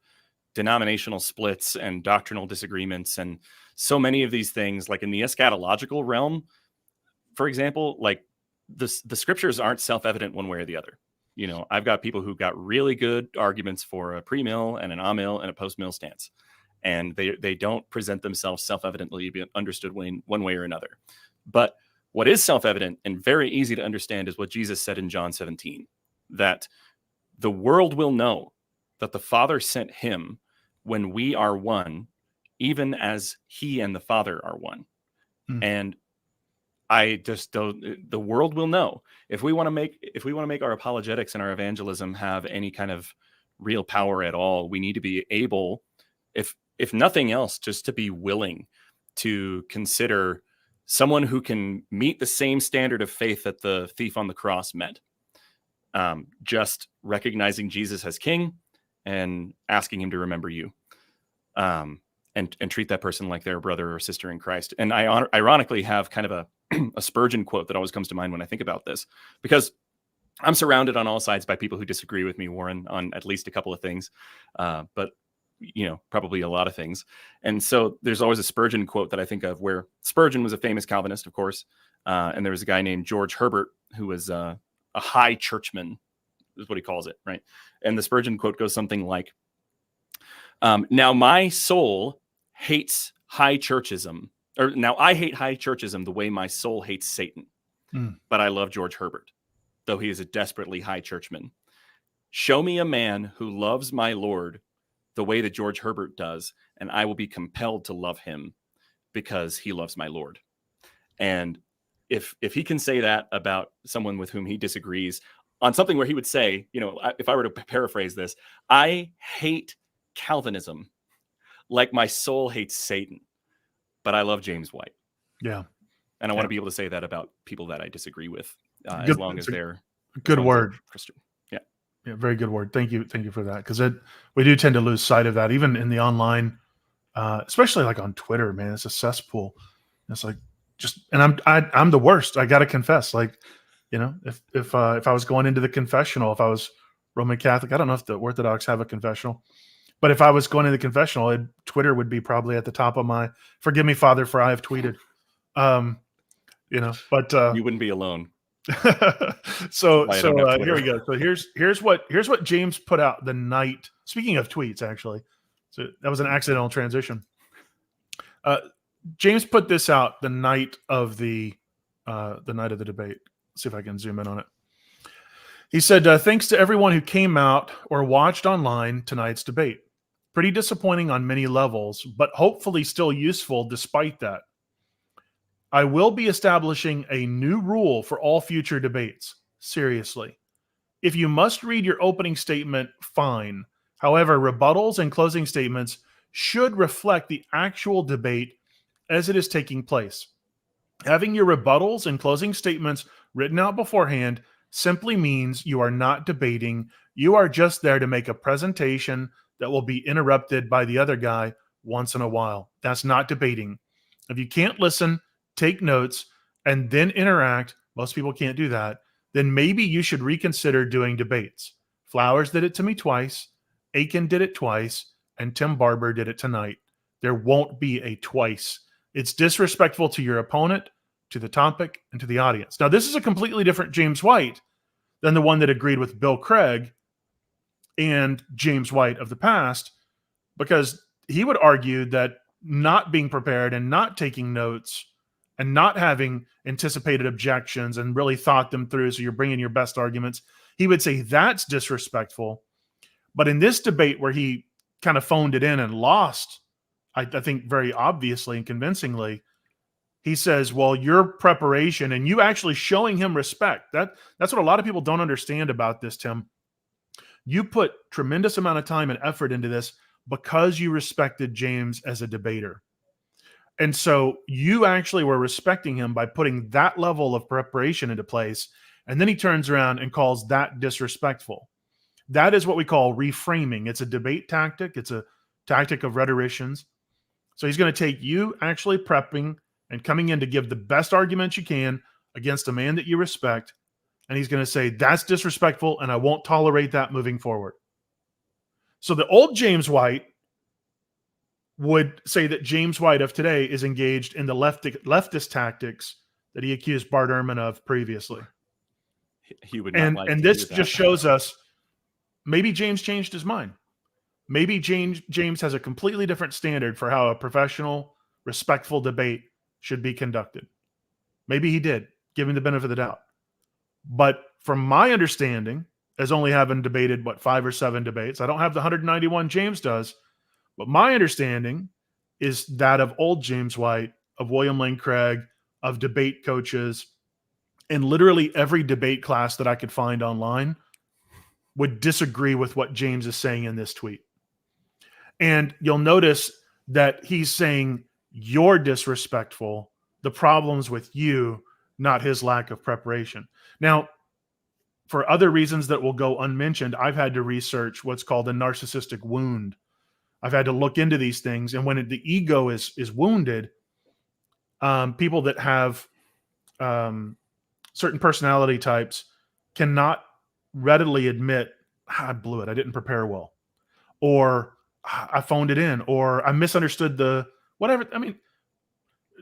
denominational splits and doctrinal disagreements, and so many of these things, like in the eschatological realm, for example, like the scriptures aren't self-evident one way or the other. I've got people who got really good arguments for a pre-mill and an amill and a post-mill stance, and they don't present themselves self-evidently be understood one way or another. But what is self-evident and very easy to understand is what Jesus said in John 17, that the world will know that the Father sent him when we are one, even as he and the Father are one. And I just don't. The world will know if we want to make our apologetics and our evangelism have any kind of real power at all. We need to be able, if nothing else, just to be willing to consider someone who can meet the same standard of faith that the thief on the cross met. Just recognizing Jesus as King and asking him to remember you, and treat that person like their brother or sister in Christ. And I ironically have kind of a Spurgeon quote that always comes to mind when I think about this, because I'm surrounded on all sides by people who disagree with me, Warren, on at least a couple of things, but probably a lot of things. And so there's always a Spurgeon quote that I think of, where Spurgeon was a famous Calvinist, of course, and there was a guy named George Herbert who was a high churchman, is what he calls it, right? And the Spurgeon quote goes something like, "Now my soul hates high churchism, or now I hate high churchism the way my soul hates Satan, but I love George Herbert, though he is a desperately high churchman. Show me a man who loves my Lord the way that George Herbert does, and I will be compelled to love him because he loves my Lord." And if he can say that about someone with whom he disagrees on something where he would say, if I were to paraphrase this, I hate Calvinism like my soul hates Satan, but I love James White. Yeah. And I want to be able to say that about people that I disagree with, as long as they're good word. Christian. Yeah, very good word. Thank you for that, because we do tend to lose sight of that, even in the online, especially like on Twitter. Man, it's a cesspool. It's like and I'm the worst. I got to confess. Like, if I was going into the confessional, if I was Roman Catholic, I don't know if the Orthodox have a confessional, but if I was going into the confessional, Twitter would be probably at the top of my. Forgive me, Father, for I have tweeted. But you wouldn't be alone. So here we go. So here's what James put out the night. Speaking of tweets, actually, so that was an accidental transition. James put this out the night of the debate. Let's see if I can zoom in on it. He said, "Thanks to everyone who came out or watched online tonight's debate. Pretty disappointing on many levels, but hopefully still useful despite that. I will be establishing a new rule for all future debates. Seriously. If you must read your opening statement, fine. However, rebuttals and closing statements should reflect the actual debate as it is taking place. Having your rebuttals and closing statements written out beforehand simply means you are not debating. You are just there to make a presentation that will be interrupted by the other guy once in a while. That's not debating. If you can't listen, take notes, and then interact, most people can't do that, then maybe you should reconsider doing debates. Flowers did it to me twice, Aiken did it twice, and Tim Barber did it tonight. There won't be a twice. It's disrespectful to your opponent, to the topic, and to the audience." Now, this is a completely different James White than the one that agreed with Bill Craig and James White of the past, because he would argue that not being prepared and not taking notes and not having anticipated objections and really thought them through, so you're bringing your best arguments, he would say that's disrespectful. But in this debate where he kind of phoned it in and lost, I think very obviously and convincingly, he says, well, your preparation and you actually showing him respect, that's what a lot of people don't understand about this, Tim. You put tremendous amount of time and effort into this because you respected James as a debater. And so you actually were respecting him by putting that level of preparation into place. And then he turns around and calls that disrespectful. That is what we call reframing. It's a debate tactic. It's a tactic of rhetoricians. So he's going to take you actually prepping and coming in to give the best arguments you can against a man that you respect. And he's going to say, that's disrespectful, and I won't tolerate that moving forward. So the old James White would say that James White of today is engaged in the leftist tactics that he accused Bart Ehrman of previously. He would not and this just shows us maybe James changed his mind. Maybe James has a completely different standard for how a professional, respectful debate should be conducted. Maybe he did, give him the benefit of the doubt. But from my understanding, as only having debated, 5 or 7 debates, I don't have the 191 James does, but my understanding is that of old James White, of William Lane Craig, of debate coaches in literally every debate class that I could find online would disagree with what James is saying in this tweet. And you'll notice that he's saying you're disrespectful, the problem's with you, not his lack of preparation. Now, for other reasons that will go unmentioned, I've had to research what's called a narcissistic wound. I've had to look into these things. And when the ego is wounded, people that have certain personality types cannot readily admit, I blew it, I didn't prepare well, or I phoned it in, or I misunderstood the whatever. I mean,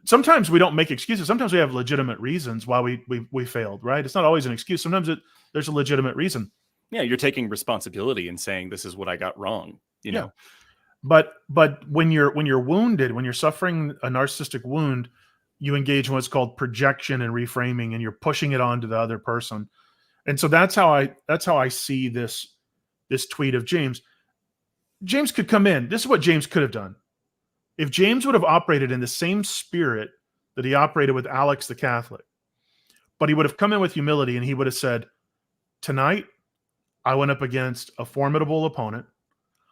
sometimes we don't make excuses. Sometimes we have legitimate reasons why we failed, right? It's not always an excuse. Sometimes there's a legitimate reason. Yeah, you're taking responsibility and saying, this is what I got wrong, you know? But when you're wounded, when you're suffering a narcissistic wound, you engage in what's called projection and reframing, and you're pushing it onto the other person. And so that's how I see this tweet of James. James could come in. This is what James could have done. If James would have operated in the same spirit that he operated with Alex the Catholic, but he would have come in with humility and he would have said, tonight, I went up against a formidable opponent.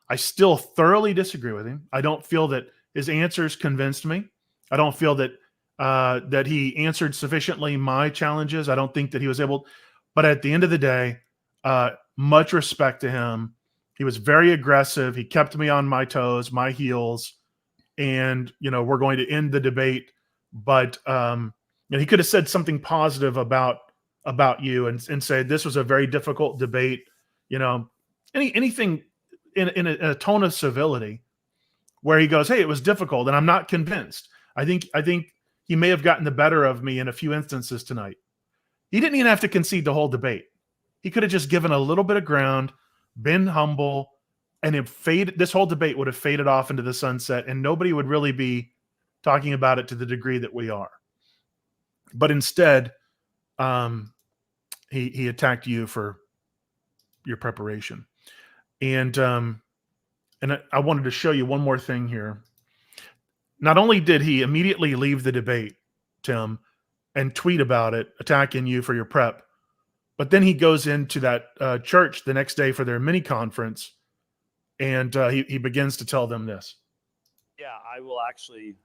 I still thoroughly disagree with him. I don't feel that his answers convinced me. I don't feel that that he answered sufficiently my challenges. I don't think that he was able, but at the end of the day, much respect to him. He was very aggressive. He kept me on my toes, my heels, and we're going to end the debate. But he could have said something positive about you and say this was a very difficult debate. Anything in a tone of civility, where he goes, "Hey, it was difficult, and I'm not convinced. I think he may have gotten the better of me in a few instances tonight." He didn't even have to concede the whole debate. He could have just given a little bit of ground, been humble, and this whole debate would have faded off into the sunset, and nobody would really be talking about it to the degree that we are. But instead, he attacked you for your preparation. And I wanted to show you one more thing here. Not only did he immediately leave the debate, Tim, and tweet about it, attacking you for your prep, but then he goes into that church the next day for their mini conference, and he begins to tell them this. Yeah, I will actually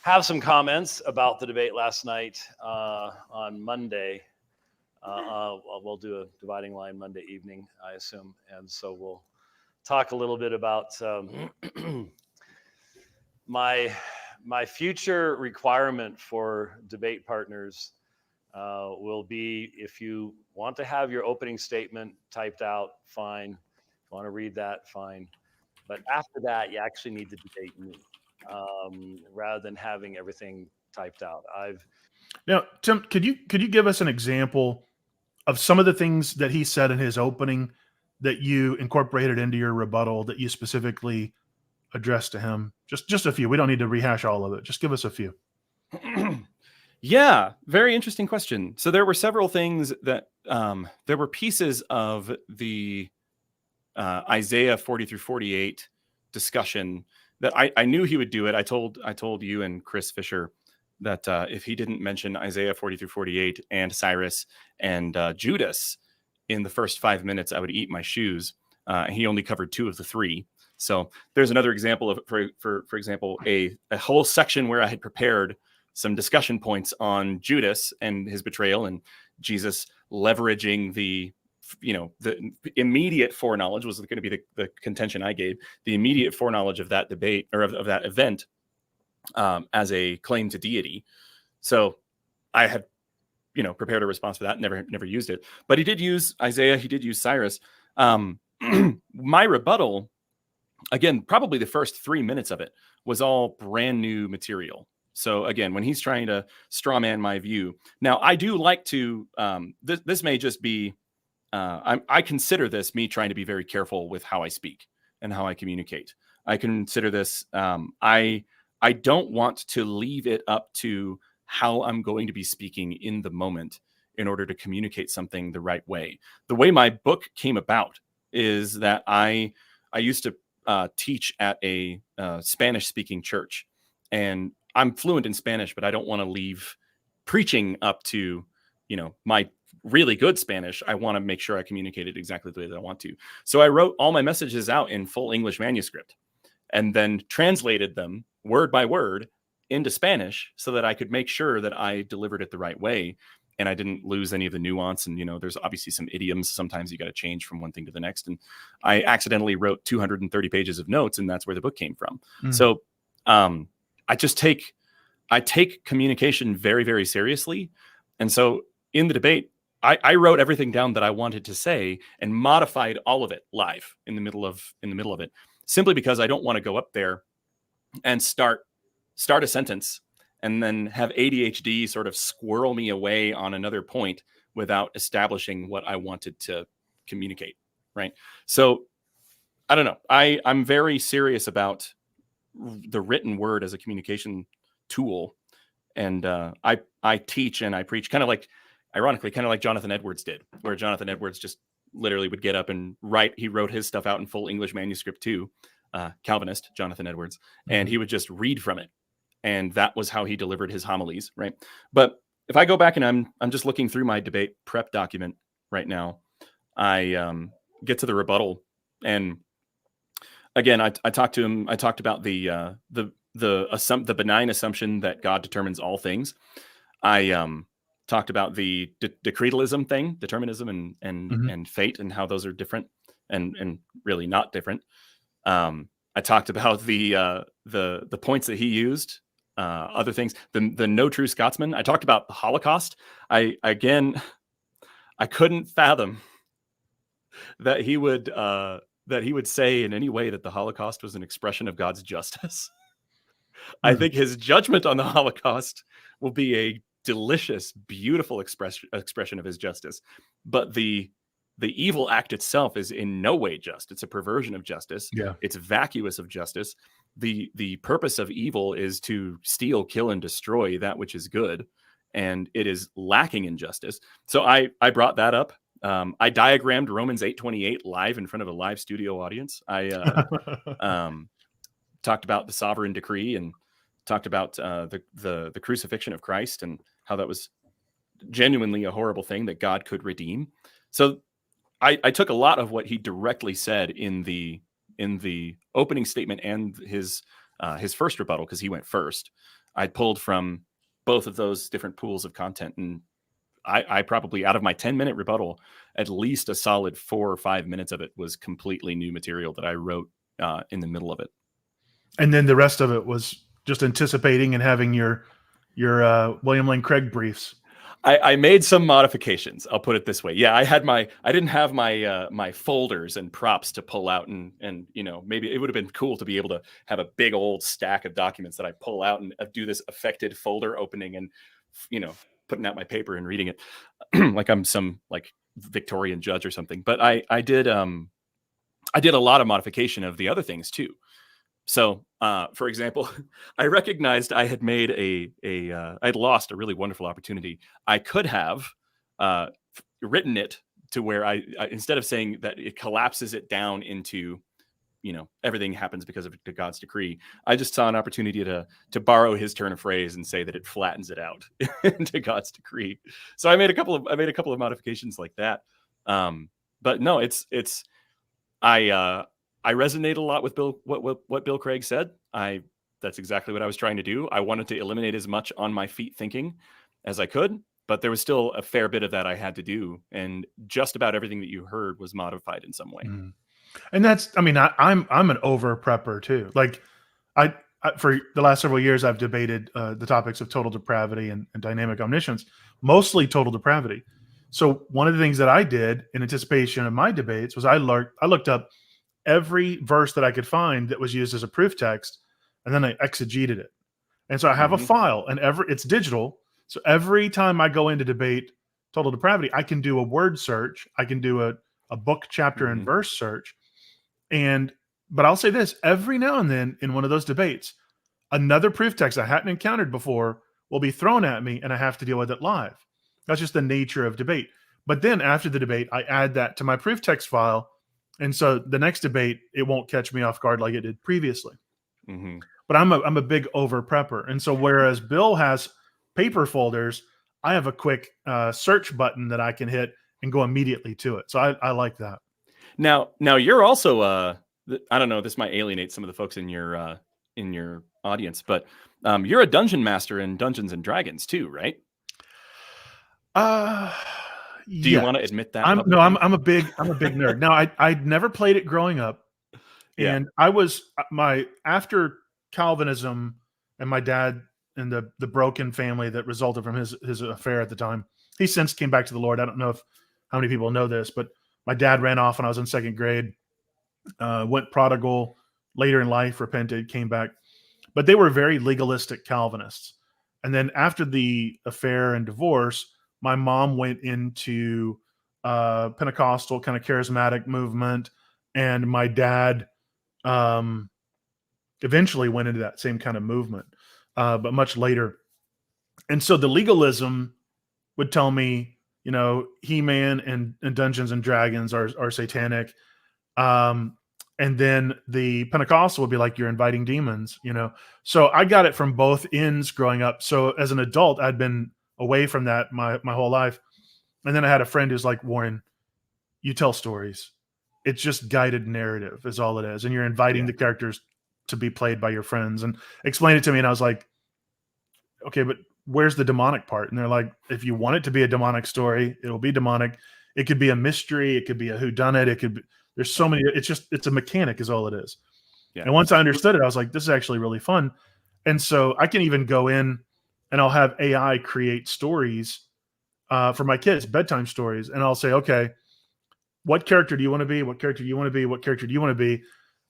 have some comments about the debate last night on Monday. We'll do a dividing line Monday evening, I assume. And so we'll talk a little bit about my future requirement for debate partners will be, if you want to have your opening statement typed out, fine. If you want to read that, fine. But after that, you actually need to debate me rather than having everything typed out. Now, Tim, could you give us an example of some of the things that he said in his opening that you incorporated into your rebuttal that you specifically addressed to him? Just a few. We don't need to rehash all of it. Just give us a few. Yeah, very interesting question. So there were several things that there were pieces of the Isaiah 40 through 48 discussion that I knew he would do it. I told you and Chris Fisher that if he didn't mention Isaiah 40 through 48 and Cyrus and Judas in the first 5 minutes, I would eat my shoes. He only covered 2 of the 3. So there's another example of, for example, a whole section where I had prepared some discussion points on Judas and his betrayal, and Jesus leveraging the immediate foreknowledge was going to be the contention I gave, the immediate foreknowledge of that debate or of that event as a claim to deity. So I had, prepared a response for that, never used it. But he did use Isaiah. He did use Cyrus. My rebuttal, again, probably the first 3 minutes of it was all brand new material. So again, when he's trying to straw man my view, now I do like to, this may just be, I consider this me trying to be very careful with how I speak and how I communicate. I consider this, I don't want to leave it up to how I'm going to be speaking in the moment in order to communicate something the right way. The way my book came about is that I used to teach at a Spanish-speaking church, and I'm fluent in Spanish, but I don't want to leave preaching up to, my really good Spanish, I want to make sure I communicate it exactly the way that I want to. So I wrote all my messages out in full English manuscript and then translated them word by word into Spanish so that I could make sure that I delivered it the right way and I didn't lose any of the nuance. And, there's obviously some idioms. Sometimes you got to change from one thing to the next. And I accidentally wrote 230 pages of notes, and that's where the book came from. So I take communication very, very seriously. And so in the debate, I wrote everything down that I wanted to say and modified all of it live in the middle of it, simply because I don't want to go up there and start a sentence and then have ADHD sort of squirrel me away on another point without establishing what I wanted to communicate. Right. So I don't know. I'm very serious about the written word as a communication tool. And I teach and I preach ironically, kind of like Jonathan Edwards did, where Jonathan Edwards just literally would get up and write. He wrote his stuff out in full English manuscript too, Calvinist Jonathan Edwards, and he would just read from it. And that was how he delivered his homilies, right? But if I go back and I'm just looking through my debate prep document right now, I get to the rebuttal, and again, I talked to him. I talked about the benign assumption that God determines all things. I talked about the decretalism thing, determinism and fate, and how those are different and really not different. I talked about the points that he used, other things, the no true Scotsman. I talked about the Holocaust. I couldn't fathom that he would say in any way that the Holocaust was an expression of God's justice. I think his judgment on the Holocaust will be a delicious, beautiful expression of his justice. But the evil act itself is in no way just. It's a perversion of justice. Yeah. It's vacuous of justice. The purpose of evil is to steal, kill, and destroy that which is good. And it is lacking in justice. So I brought that up. I diagrammed Romans 8:28 live in front of a live studio audience. I talked about the sovereign decree and talked about the crucifixion of Christ and how that was genuinely a horrible thing that God could redeem. So I took a lot of what he directly said in the opening statement and his first rebuttal, because he went first. I pulled from both of those different pools of content, and I probably, out of my 10-minute rebuttal, at least a solid 4 or 5 minutes of it was completely new material that I wrote in the middle of it. And then the rest of it was just anticipating and having your William Lane Craig briefs. I made some modifications. I'll put it this way. Yeah, I didn't have my folders and props to pull out, and maybe it would have been cool to be able to have a big old stack of documents that I pull out and do this affected folder opening and putting out my paper and reading it like I'm some Victorian judge or something. But I did a lot of modification of the other things too. So, for example, I recognized I had made I'd lost a really wonderful opportunity. I could have written it to where I instead of saying that it collapses it down into, everything happens because of God's decree, I just saw an opportunity to borrow his turn of phrase and say that it flattens it out into God's decree. So I made a couple of modifications like that. But no, I resonate a lot with what Bill Craig said. That's exactly what I was trying to do. I wanted to eliminate as much on my feet thinking as I could, but there was still a fair bit of that I had to do. And just about everything that you heard was modified in some way. Mm. And I'm an over prepper too. Like I for the last several years, I've debated the topics of total depravity and dynamic omniscience, mostly total depravity. So one of the things that I did in anticipation of my debates was I looked up every verse that I could find that was used as a proof text, and then I exegeted it. And so I have a file, and it's digital. So every time I go in to debate total depravity, I can do a word search. I can do a book, chapter, and verse search. But I'll say this, every now and then in one of those debates, another proof text I hadn't encountered before will be thrown at me, and I have to deal with it live. That's just the nature of debate. But then after the debate, I add that to my proof text file. And so the next debate, it won't catch me off guard like it did previously. Mm-hmm. But I'm a big over prepper. And so whereas Bill has paper folders, I have a quick search button that I can hit and go immediately to it. So I like that. Now you're also I don't know, this might alienate some of the folks in your audience, but you're a dungeon master in Dungeons and Dragons too, right? Do you want to admit that? I'm a big nerd. Now I'd never played it growing up, and I was after Calvinism and my dad and the broken family that resulted from his affair at the time. He since came back to the Lord. I don't know how many people know this, but my dad ran off when I was in second grade, went prodigal later in life, repented, came back. But they were very legalistic Calvinists. And then after the affair and divorce, my mom went into Pentecostal kind of charismatic movement, and my dad eventually went into that same kind of movement, but much later. And so the legalism would tell me, He-Man and Dungeons and Dragons are satanic. And then the Pentecostal would be like, you're inviting demons, So I got it from both ends growing up. So as an adult, I'd been away from that my whole life. And then I had a friend who's like, Warren, you tell stories. It's just guided narrative is all it is. And you're inviting the characters to be played by your friends, and explain it to me. And I was like, okay, but where's the demonic part? And they're like, if you want it to be a demonic story, it'll be demonic. It could be a mystery. It could be a whodunit. It could be, there's so many, it's a mechanic is all it is. Yeah. And once I understood it, I was like, this is actually really fun. And so I can even go in and I'll have AI create stories for my kids, bedtime stories. And I'll say, okay, what character do you want to be? What character do you want to be? What character do you want to be?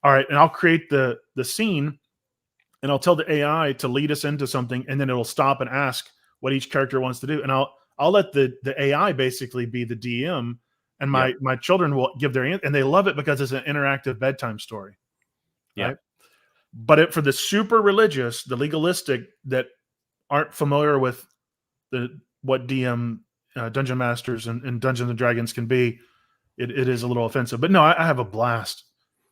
All right. And I'll create the scene, and I'll tell the AI to lead us into something. And then it'll stop and ask what each character wants to do. And I'll let the AI basically be the DM, and my children will give their answer, and they love it because it's an interactive bedtime story. Yeah. Right? But for the super religious, the legalistic that aren't familiar with what DM dungeon masters and Dungeons and Dragons can be, it is a little offensive. But no, I have a blast.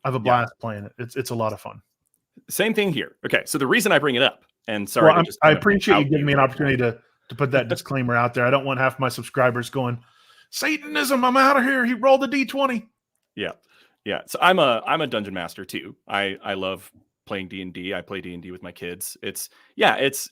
I have a blast playing it. It's a lot of fun. Same thing here. Okay, so the reason I bring it up, and sorry, I appreciate you giving me an opportunity to put that disclaimer out there. I don't want half my subscribers going, Satanism, I'm out of here. He rolled a D20. Yeah. So I'm a dungeon master too. I love playing D&D. I play D&D with my kids. It's guided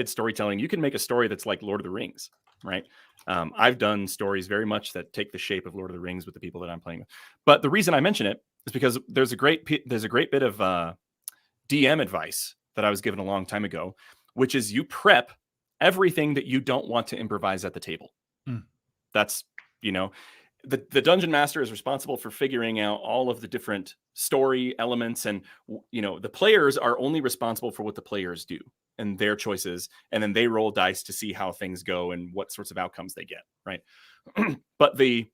storytelling. You can make a story that's like Lord of the Rings, right? I've done stories very much that take the shape of Lord of the Rings with the people that I'm playing with. But the reason I mention it is because there's a great bit of DM advice that I was given a long time ago, which is you prep everything that you don't want to improvise at the table. That's, the dungeon master is responsible for figuring out all of the different story elements, and the players are only responsible for what the players do and their choices, and then they roll dice to see how things go and what sorts of outcomes they get, right? But the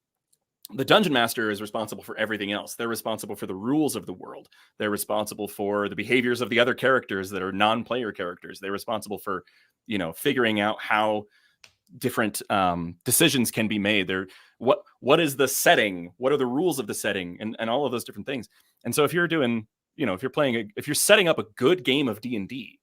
dungeon master is responsible for everything else. They're responsible for the rules of the world. They're responsible for the behaviors of the other characters that are non-player characters. They're responsible for figuring out how different decisions can be made. What is the setting? What are the rules of the setting? And all of those different things. And so if you're doing, if you're setting up a good game of D&D,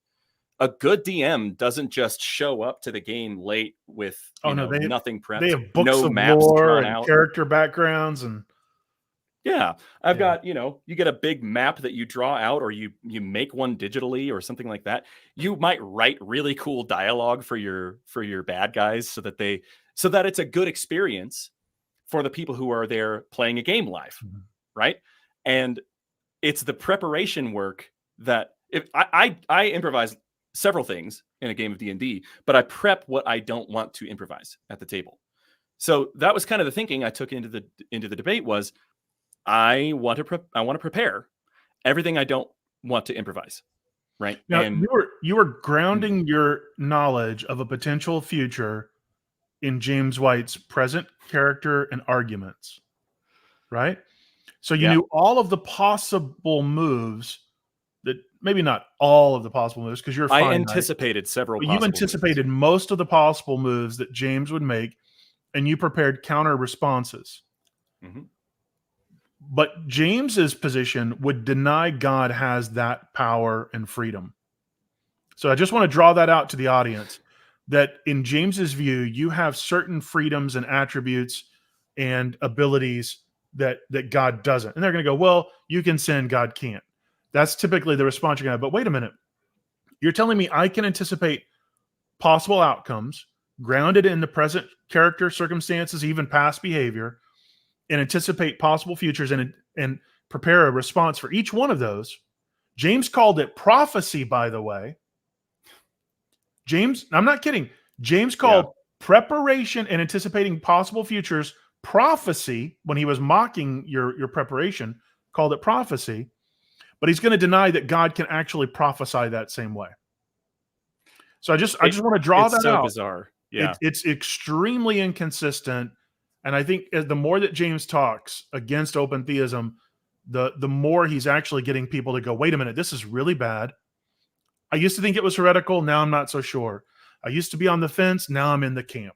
a good DM doesn't just show up to the game late with nothing prepped. They have books no of maps lore drawn and out. character backgrounds, and I've got, you get a big map that you draw out, or you make one digitally or something like that. You might write really cool dialogue for your bad guys so that it's a good experience for the people who are there playing a game live, right? And it's the preparation work that if I improvise several things in a game of D&D, but I prep what I don't want to improvise at the table. So that was kind of the thinking I took into the debate was I want to prepare everything I don't want to improvise, right? Now, and you were grounding your knowledge of a potential future in James White's present character and arguments, right? So you knew all of the possible moves that maybe not all of the possible moves because you're finite. I anticipated several. But you anticipated most of the possible moves that James would make, and you prepared counter responses. Mm-hmm. But James's position would deny God has that power and freedom. So I just want to draw that out to the audience. that in James's view, you have certain freedoms and attributes and abilities that God doesn't. And they're going to go, well, you can sin, God can't. That's typically the response you're going to have. But wait a minute. You're telling me I can anticipate possible outcomes grounded in the present character, circumstances, even past behavior, and anticipate possible futures and prepare a response for each one of those. James called it prophecy, by the way. James, I'm not kidding. James called preparation and anticipating possible futures prophecy when he was mocking your preparation, called it prophecy. But he's going to deny that God can actually prophesy that same way. So I just want to draw that out. It's so bizarre. Yeah. It's extremely inconsistent. And I think the more that James talks against open theism, the more he's actually getting people to go, wait a minute, this is really bad. I used to think it was heretical. Now I'm not so sure. I used to be on the fence. Now I'm in the camp.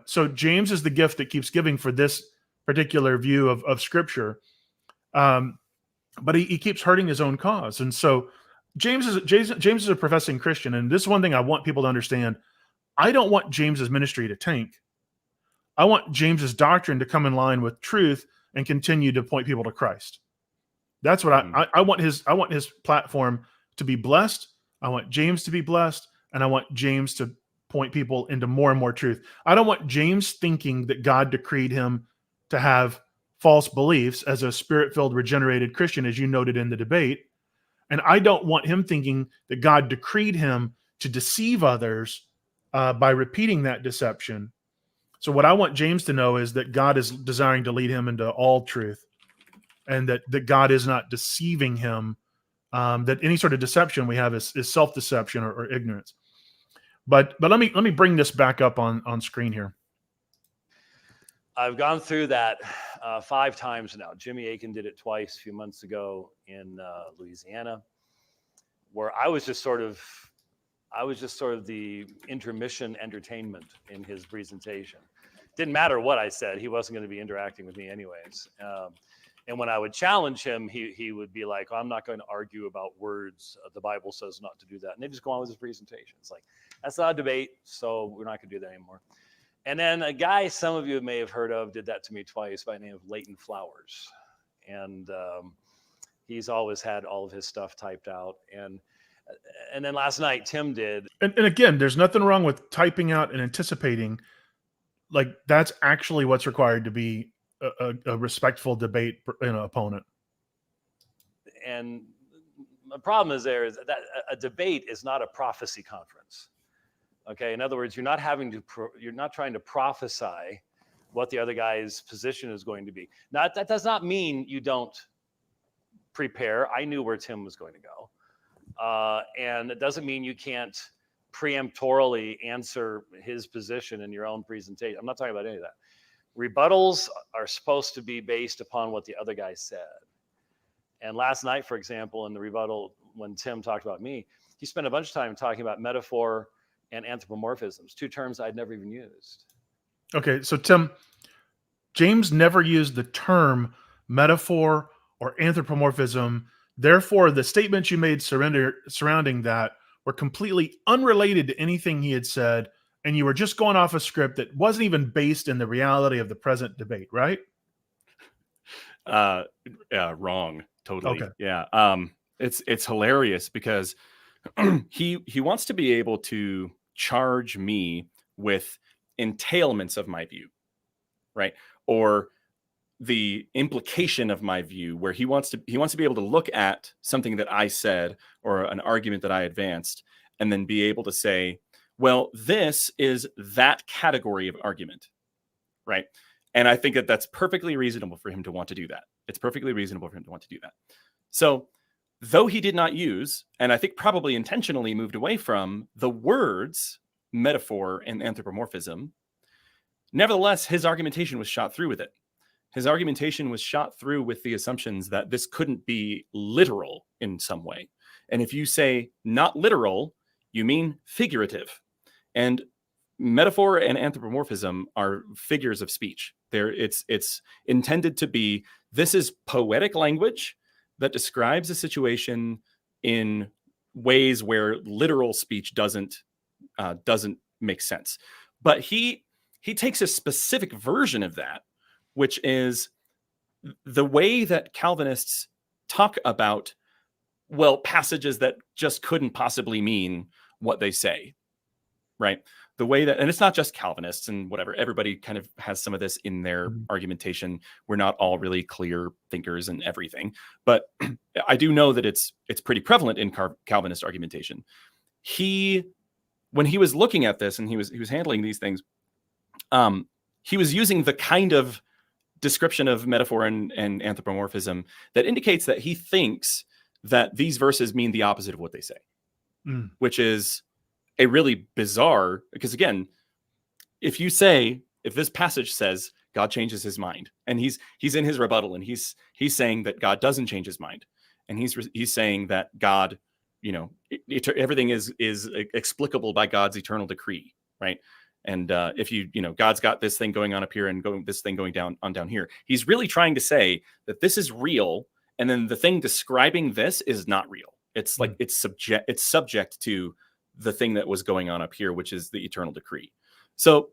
So James is the gift that keeps giving for this particular view of Scripture. But he keeps hurting his own cause. And so James is a professing Christian. And this is one thing I want people to understand. I don't want James's ministry to tank. I want James's doctrine to come in line with truth and continue to point people to Christ. That's what I want his platform to be blessed. I want James to be blessed. And I want James to point people into more and more truth. I don't want James thinking that God decreed him to have false beliefs as a spirit-filled, regenerated Christian, as you noted in the debate. And I don't want him thinking that God decreed him to deceive others by repeating that deception. So what I want James to know is that God is desiring to lead him into all truth, and that God is not deceiving him, that any sort of deception we have is self-deception or ignorance. But let me bring this back up on screen here. I've gone through that 5 times now. Jimmy Akin did it twice a few months ago in Louisiana, where I was just sort of the intermission entertainment in his presentation. Didn't matter what I said; he wasn't going to be interacting with me anyways. And when I would challenge him, he would be like, "I'm not going to argue about words. The Bible says not to do that." And they just go on with his presentation. It's like, that's not a debate, so we're not going to do that anymore. And then a guy some of you may have heard of did that to me twice by the name of Leighton Flowers. And he's always had all of his stuff typed out. And then last night, Tim did. And again, there's nothing wrong with typing out and anticipating. Like, that's actually what's required to be a respectful debate in an opponent. And the problem is that a debate is not a prophecy conference. Okay, in other words, you're not trying to prophesy what the other guy's position is going to be. Now, that does not mean you don't prepare. I knew where Tim was going to go. And it doesn't mean you can't preemptorily answer his position in your own presentation. I'm not talking about any of that. Rebuttals are supposed to be based upon what the other guy said. And last night, for example, in the rebuttal, when Tim talked about me, he spent a bunch of time talking about metaphor and anthropomorphisms, 2 terms I'd never even used. Okay, so Tim, James never used the term metaphor or anthropomorphism. Therefore, the statements you made surrounding that were completely unrelated to anything he had said, and you were just going off a script that wasn't even based in the reality of the present debate, right? Wrong. Totally. Okay. Yeah. It's hilarious because he wants to be able to charge me with entailments of my view, right? Or the implication of my view, where he wants to be able to look at something that I said or an argument that I advanced, and then be able to say, well, this is that category of argument, right? And I think that that's perfectly reasonable for him to want to do that. It's perfectly reasonable for him to want to do that. So though he did not use, and I think probably intentionally moved away from, the words metaphor and anthropomorphism, nevertheless, his argumentation was shot through with it. His argumentation was shot through with the assumptions that this couldn't be literal in some way. And if you say not literal, you mean figurative. And metaphor and anthropomorphism are figures of speech. It's intended to be, this is poetic language that describes a situation in ways where literal speech doesn't doesn't make sense. But he takes a specific version of that, which is the way that Calvinists talk about, well, passages that just couldn't possibly mean what they say, right? The way that, and it's not just Calvinists and whatever, everybody kind of has some of this in their argumentation. We're not all really clear thinkers and everything, but I do know that it's pretty prevalent in Calvinist argumentation. When he was looking at this and he was handling these things, he was using the kind of description of metaphor and anthropomorphism that indicates that he thinks that these verses mean the opposite of what they say, which is a really bizarre, because again, if this passage says God changes his mind, and he's in his rebuttal and he's saying that God doesn't change his mind, and he's saying that God, everything is explicable by God's eternal decree, right? And if God's got this thing going on up here and this thing going down here, he's really trying to say that this is real, and then the thing describing this is not real. It's like it's subject to the thing that was going on up here, which is the eternal decree. So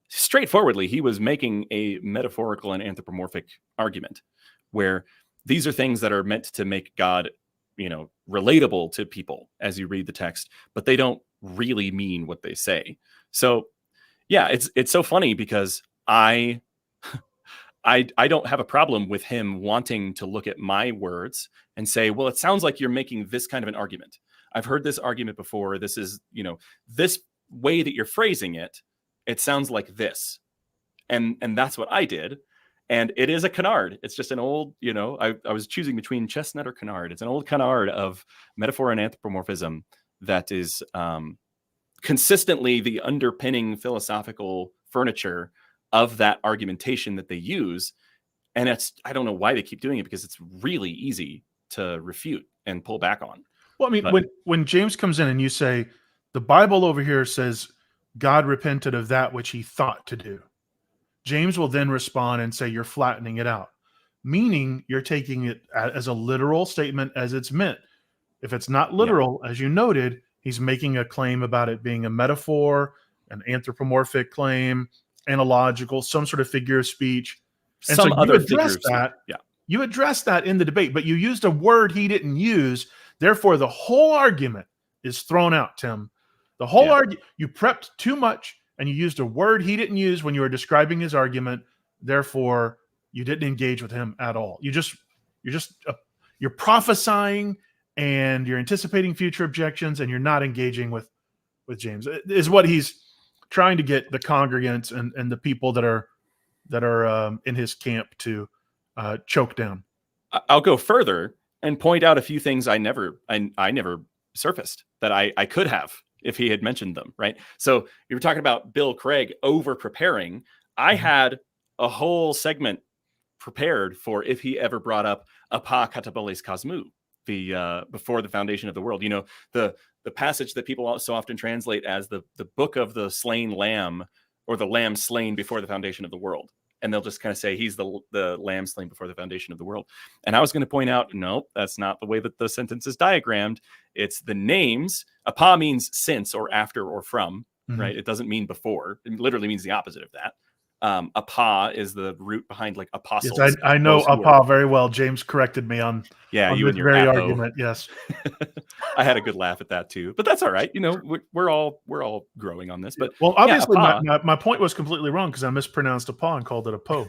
straightforwardly, he was making a metaphorical and anthropomorphic argument where these are things that are meant to make God, relatable to people as you read the text, but they don't really mean what they say. So yeah, it's so funny because I don't have a problem with him wanting to look at my words and say, well, it sounds like you're making this kind of an argument. I've heard this argument before. This is, this way that you're phrasing it, it sounds like this. And that's what I did. And it is a canard. It's just an old, I was choosing between chestnut or canard. It's an old canard of metaphor and anthropomorphism that is consistently the underpinning philosophical furniture of that argumentation that they use. And I don't know why they keep doing it, because it's really easy to refute and pull back on. Well, I mean, when James comes in and you say, the Bible over here says God repented of that which he thought to do, James will then respond and say, you're flattening it out, meaning you're taking it as a literal statement as it's meant. If it's not literal, as you noted, he's making a claim about it being a metaphor, an anthropomorphic claim, analogical, some sort of figure of speech. And some so other figure of speech. Yeah. You addressed that in the debate, but you used a word he didn't use. Therefore, the whole argument is thrown out, Tim. The whole argument, you prepped too much and you used a word he didn't use when you were describing his argument. Therefore, you didn't engage with him at all. You're prophesying and you're anticipating future objections, and you're not engaging with James. It is what he's trying to get the congregants and the people that are in his camp to choke down. I'll go further and point out a few things I never surfaced that I could have if he had mentioned them, right? So you were talking about Bill Craig over preparing. I had a whole segment prepared for if he ever brought up apa kataboles kosmou, the before the foundation of the world. The passage that people so often translate as the book of the slain lamb, or the lamb slain before the foundation of the world. And they'll just kind of say he's the lamb slain before the foundation of the world. And I was going to point out, no, that's not the way that the sentence is diagrammed. It's the names. Apa means since or after or from, right? It doesn't mean before. It literally means the opposite of that. Apa is the root behind like apostles. Yes, I know apa very well. James corrected me on you this and your very apo. argument. Yes, I had a good laugh at that too, but that's all right. We're all growing on this. But obviously, my point was completely wrong because I mispronounced apa and called it a po.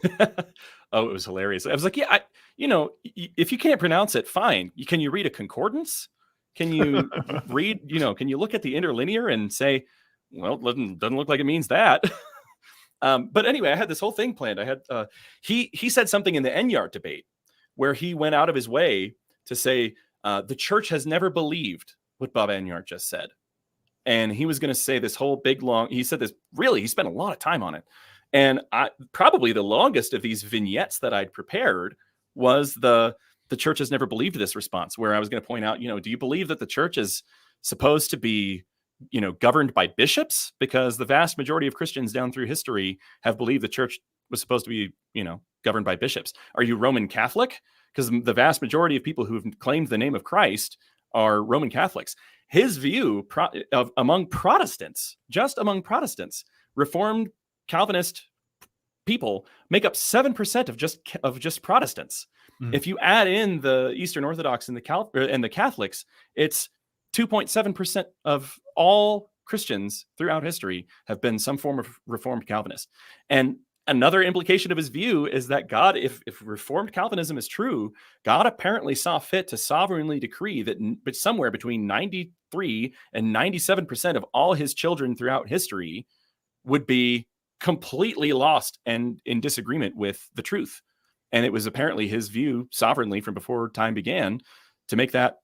Oh, it was hilarious. I was like, if you can't pronounce it, fine. Can you read a concordance? Can you read? Can you look at the interlinear and say, well, it doesn't look like it means that. But anyway, I had this whole thing planned. I had he said something in the Enyart debate where he went out of his way to say the church has never believed what Bob Enyart just said, and he was going to say this whole big long. He said this really. He spent a lot of time on it, and probably the longest of these vignettes that I'd prepared was the church has never believed this response, where I was going to point out, do you believe that the church is supposed to be governed by bishops? Because the vast majority of Christians down through history have believed the church was supposed to be, governed by bishops. Are you Roman Catholic? Because the vast majority of people who have claimed the name of Christ are Roman Catholics. His view among Protestants, just among Protestants, Reformed Calvinist people make up 7% of just Protestants. If you add in the Eastern Orthodox and the Catholics, it's 2.7% of all Christians throughout history have been some form of Reformed Calvinist. And another implication of his view is that God, if Reformed Calvinism is true, God apparently saw fit to sovereignly decree that somewhere between 93 and 97% of all his children throughout history would be completely lost and in disagreement with the truth. And it was apparently his view sovereignly from before time began to make that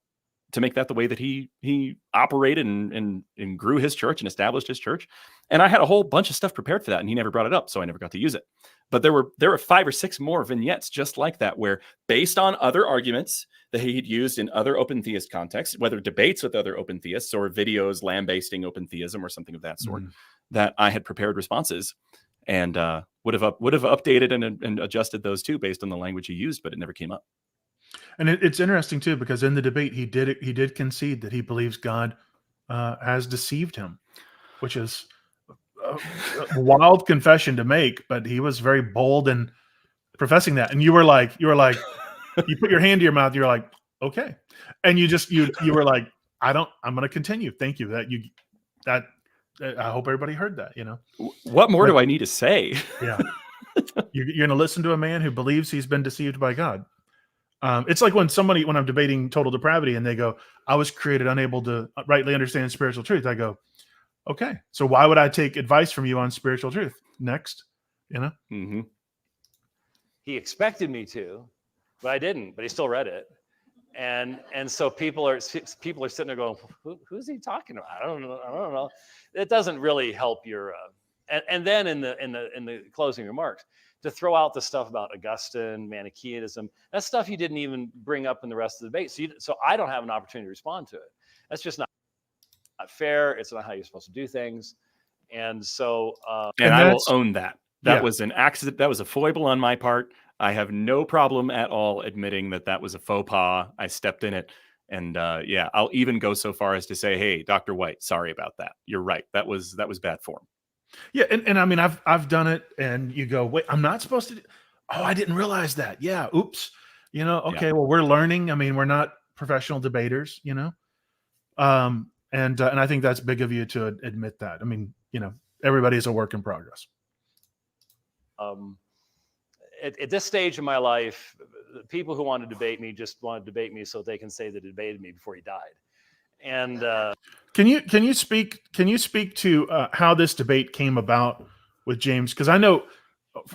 the way that he operated and grew his church and established his church. And I had a whole bunch of stuff prepared for that, and he never brought it up, so I never got to use it. But there were 5 or 6 more vignettes just like that, where based on other arguments that he'd used in other open theist contexts, whether debates with other open theists or videos lambasting open theism or something of that sort, that I had prepared responses and would have updated and adjusted those too based on the language he used, but it never came up. And it's interesting too, because in the debate he did concede that he believes God has deceived him, which is a wild confession to make, but he was very bold in professing that. And you were like, you put your hand to your mouth, you're like, okay, and you were like, I'm going to continue. Thank you. I hope everybody heard that. What more do I need to say? Yeah, you're going to listen to a man who believes he's been deceived by God. It's like when I'm debating total depravity and they go, I was created unable to rightly understand spiritual truth. I go, okay, so why would I take advice from you on spiritual truth? Next, He expected me to, but I didn't, but he still read it. And so people are sitting there going, who's he talking about? I don't know. It doesn't really help your, and then in the closing remarks, to throw out the stuff about Augustine, Manichaeism, that's stuff you didn't even bring up in the rest of the debate. So I don't have an opportunity to respond to it. That's just not fair. It's not how you're supposed to do things. And so, and I will own that. That was an accident. That was a foible on my part. I have no problem at all admitting that was a faux pas. I stepped in it. And I'll even go so far as to say, hey, Dr. White, sorry about that. You're right. That was bad form. Yeah, and I mean, I've done it, and you go, wait, I'm not supposed to. Oh, I didn't realize that. Yeah, oops. Okay, well, we're learning. I mean, we're not professional debaters, and I think that's big of you to admit that. I mean, everybody's a work in progress. At this stage in my life, the people who want to debate me just want to debate me so they can say they debated me before he died. And can you speak to how this debate came about with James? Because I know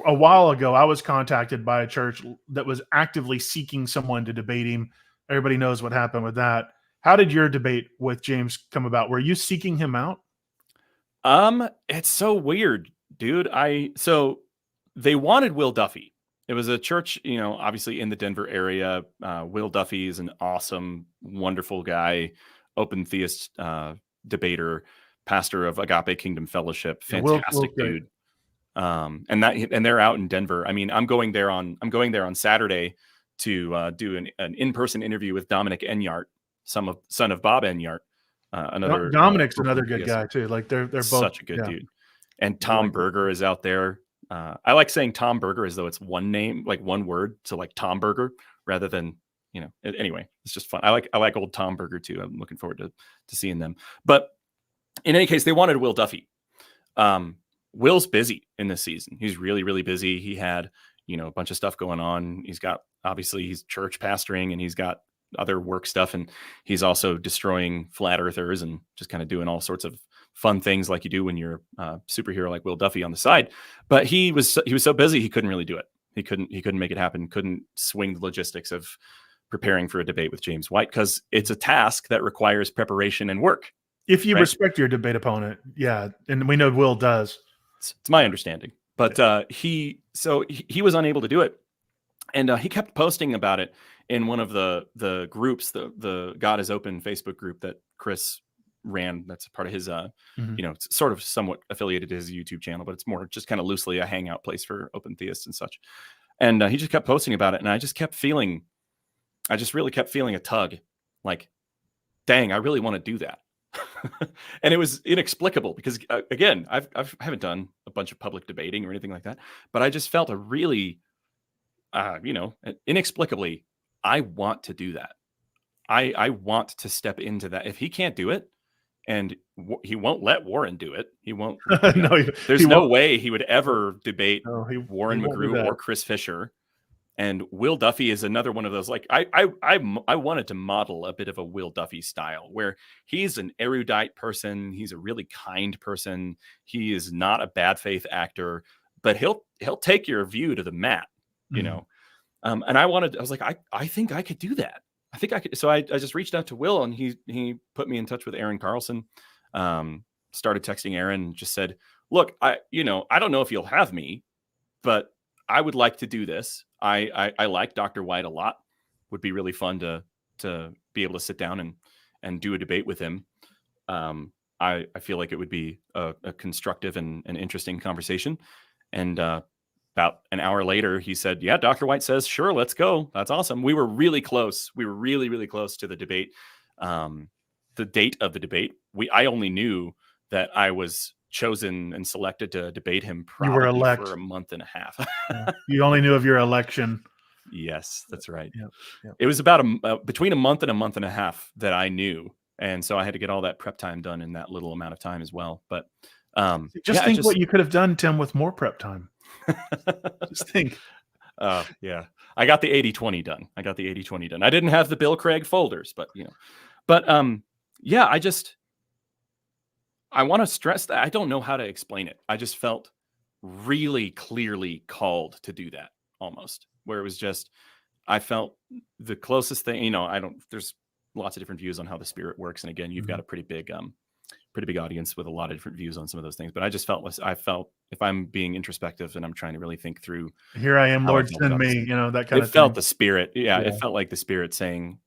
a while ago I was contacted by a church that was actively seeking someone to debate him. Everybody knows what happened with that. How did your debate with James come about? Were you seeking him out? It's so weird, dude. So they wanted Will Duffy. It was a church, obviously in the Denver area. Will Duffy is an awesome, wonderful guy. Open theist debater, pastor of Agape Kingdom Fellowship, fantastic dude. And they're out in Denver. I mean, I'm going there on Saturday to do an in-person interview with Dominic Enyart, son of Bob Enyart. Dominic's another good guy too. Like they're both such a good dude. And Tom Berger is out there. I like saying Tom Berger as though it's one name, like one word. So like Tom Berger rather than. Anyway, it's just fun. I like old Tom Berger too. I'm looking forward to seeing them. But in any case, they wanted Will Duffy. Will's busy in this season. He's really, really busy. He had, a bunch of stuff going on. He's church pastoring and he's got other work stuff. And he's also destroying flat earthers and just kind of doing all sorts of fun things like you do when you're a superhero like Will Duffy on the side. But he was so busy, he couldn't really do it. He couldn't make it happen. Couldn't swing the logistics of preparing for a debate with James White, because it's a task that requires preparation and work. If you respect your debate opponent, yeah, and we know Will does. It's my understanding, but he was unable to do it, and he kept posting about it in one of the groups, the God is Open Facebook group that Chris ran. That's a part of his, it's sort of somewhat affiliated to his YouTube channel, but it's more just kind of loosely a hangout place for open theists and such. And he just kept posting about it, and I just really kept feeling a tug, like, dang, I really want to do that. And it was inexplicable because, again, I haven't done a bunch of public debating or anything like that, but I just felt a really, inexplicably, I want to do that. I want to step into that. If he can't do it, and he won't let Warren do it, he won't. There's no way he would ever debate Warren McGrew or Chris Fisher. And Will Duffy is another one of those. Like I wanted to model a bit of a Will Duffy style, where he's an erudite person, he's a really kind person, he is not a bad faith actor, but he'll take your view to the mat, you know. And I was like, I think I could do that. I think I could. So I just reached out to Will, and he put me in touch with Aaron Carlson. Started texting Aaron and just said, look, I don't know if you'll have me, but I would like to do this. I like Dr. White a lot. Would be really fun to be able to sit down and do a debate with him. I feel like it would be a constructive and interesting conversation. And about an hour later, he said, yeah, Dr. White says, sure, let's go. That's awesome. We were really close. We were really, really close to the debate. The date of the debate, I only knew that I was chosen and selected to debate him probably for a month and a half. You only knew of your election. Yes, that's right. Yep. It was about between a month and a half that I knew. And so I had to get all that prep time done in that little amount of time as well. But think what you could have done, Tim, with more prep time. Just think. Yeah. I got the 80-20 done. I didn't have the Bill Craig folders, but I want to stress that I don't know how to explain it. I just felt really clearly called to do that, almost, where it was just, I felt the closest thing, there's lots of different views on how the Spirit works. And again, you've got a pretty big audience with a lot of different views on some of those things. But I felt if I'm being introspective and I'm trying to really think through, here I am, Lord, send me, that kind of thing. It felt the Spirit. Yeah, it felt like the Spirit saying,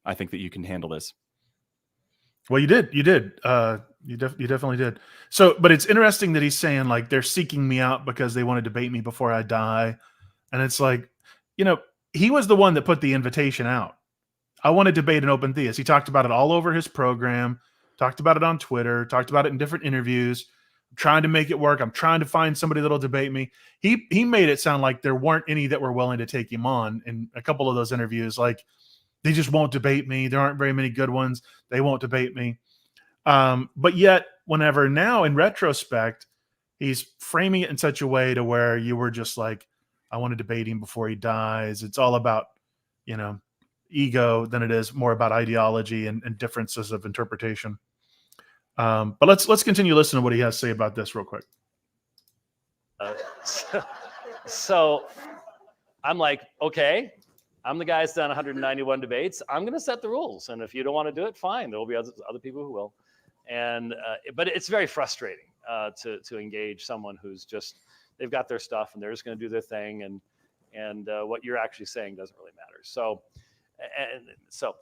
I think that you can handle this. Well, you did. You definitely did. So, but it's interesting that he's saying, like, they're seeking me out because they want to debate me before I die. And it's like, he was the one that put the invitation out. I want to debate an open theist. He talked about it all over his program, talked about it on Twitter, talked about it in different interviews. I'm trying to make it work. I'm trying to find somebody that'll debate me. He made it sound like there weren't any that were willing to take him on in a couple of those interviews. Like, they just won't debate me. There aren't very many good ones. They won't debate me. But yet, whenever now in retrospect, he's framing it in such a way to where you were just like, I want to debate him before he dies. It's all about, ego than it is more about ideology and differences of interpretation. But let's continue listening to what he has to say about this real quick. So I'm like, okay. I'm the guy that's done 191 debates. I'm going to set the rules. And if you don't want to do it, fine. There will be other people who will. And but it's very frustrating to engage someone who's just, they've got their stuff and they're just going to do their thing. And what you're actually saying doesn't really matter. So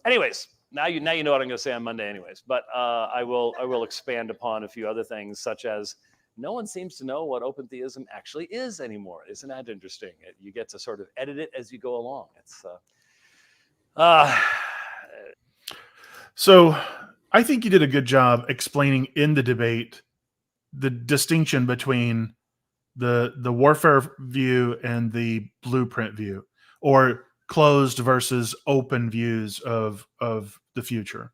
anyways, now you know what I'm going to say on Monday anyways. But I will expand upon a few other things, such as, no one seems to know what open theism actually is anymore. Isn't that interesting? You get to sort of edit it as you go along. It's So I think you did a good job explaining in the debate the distinction between the warfare view and the blueprint view, or closed versus open views of the future.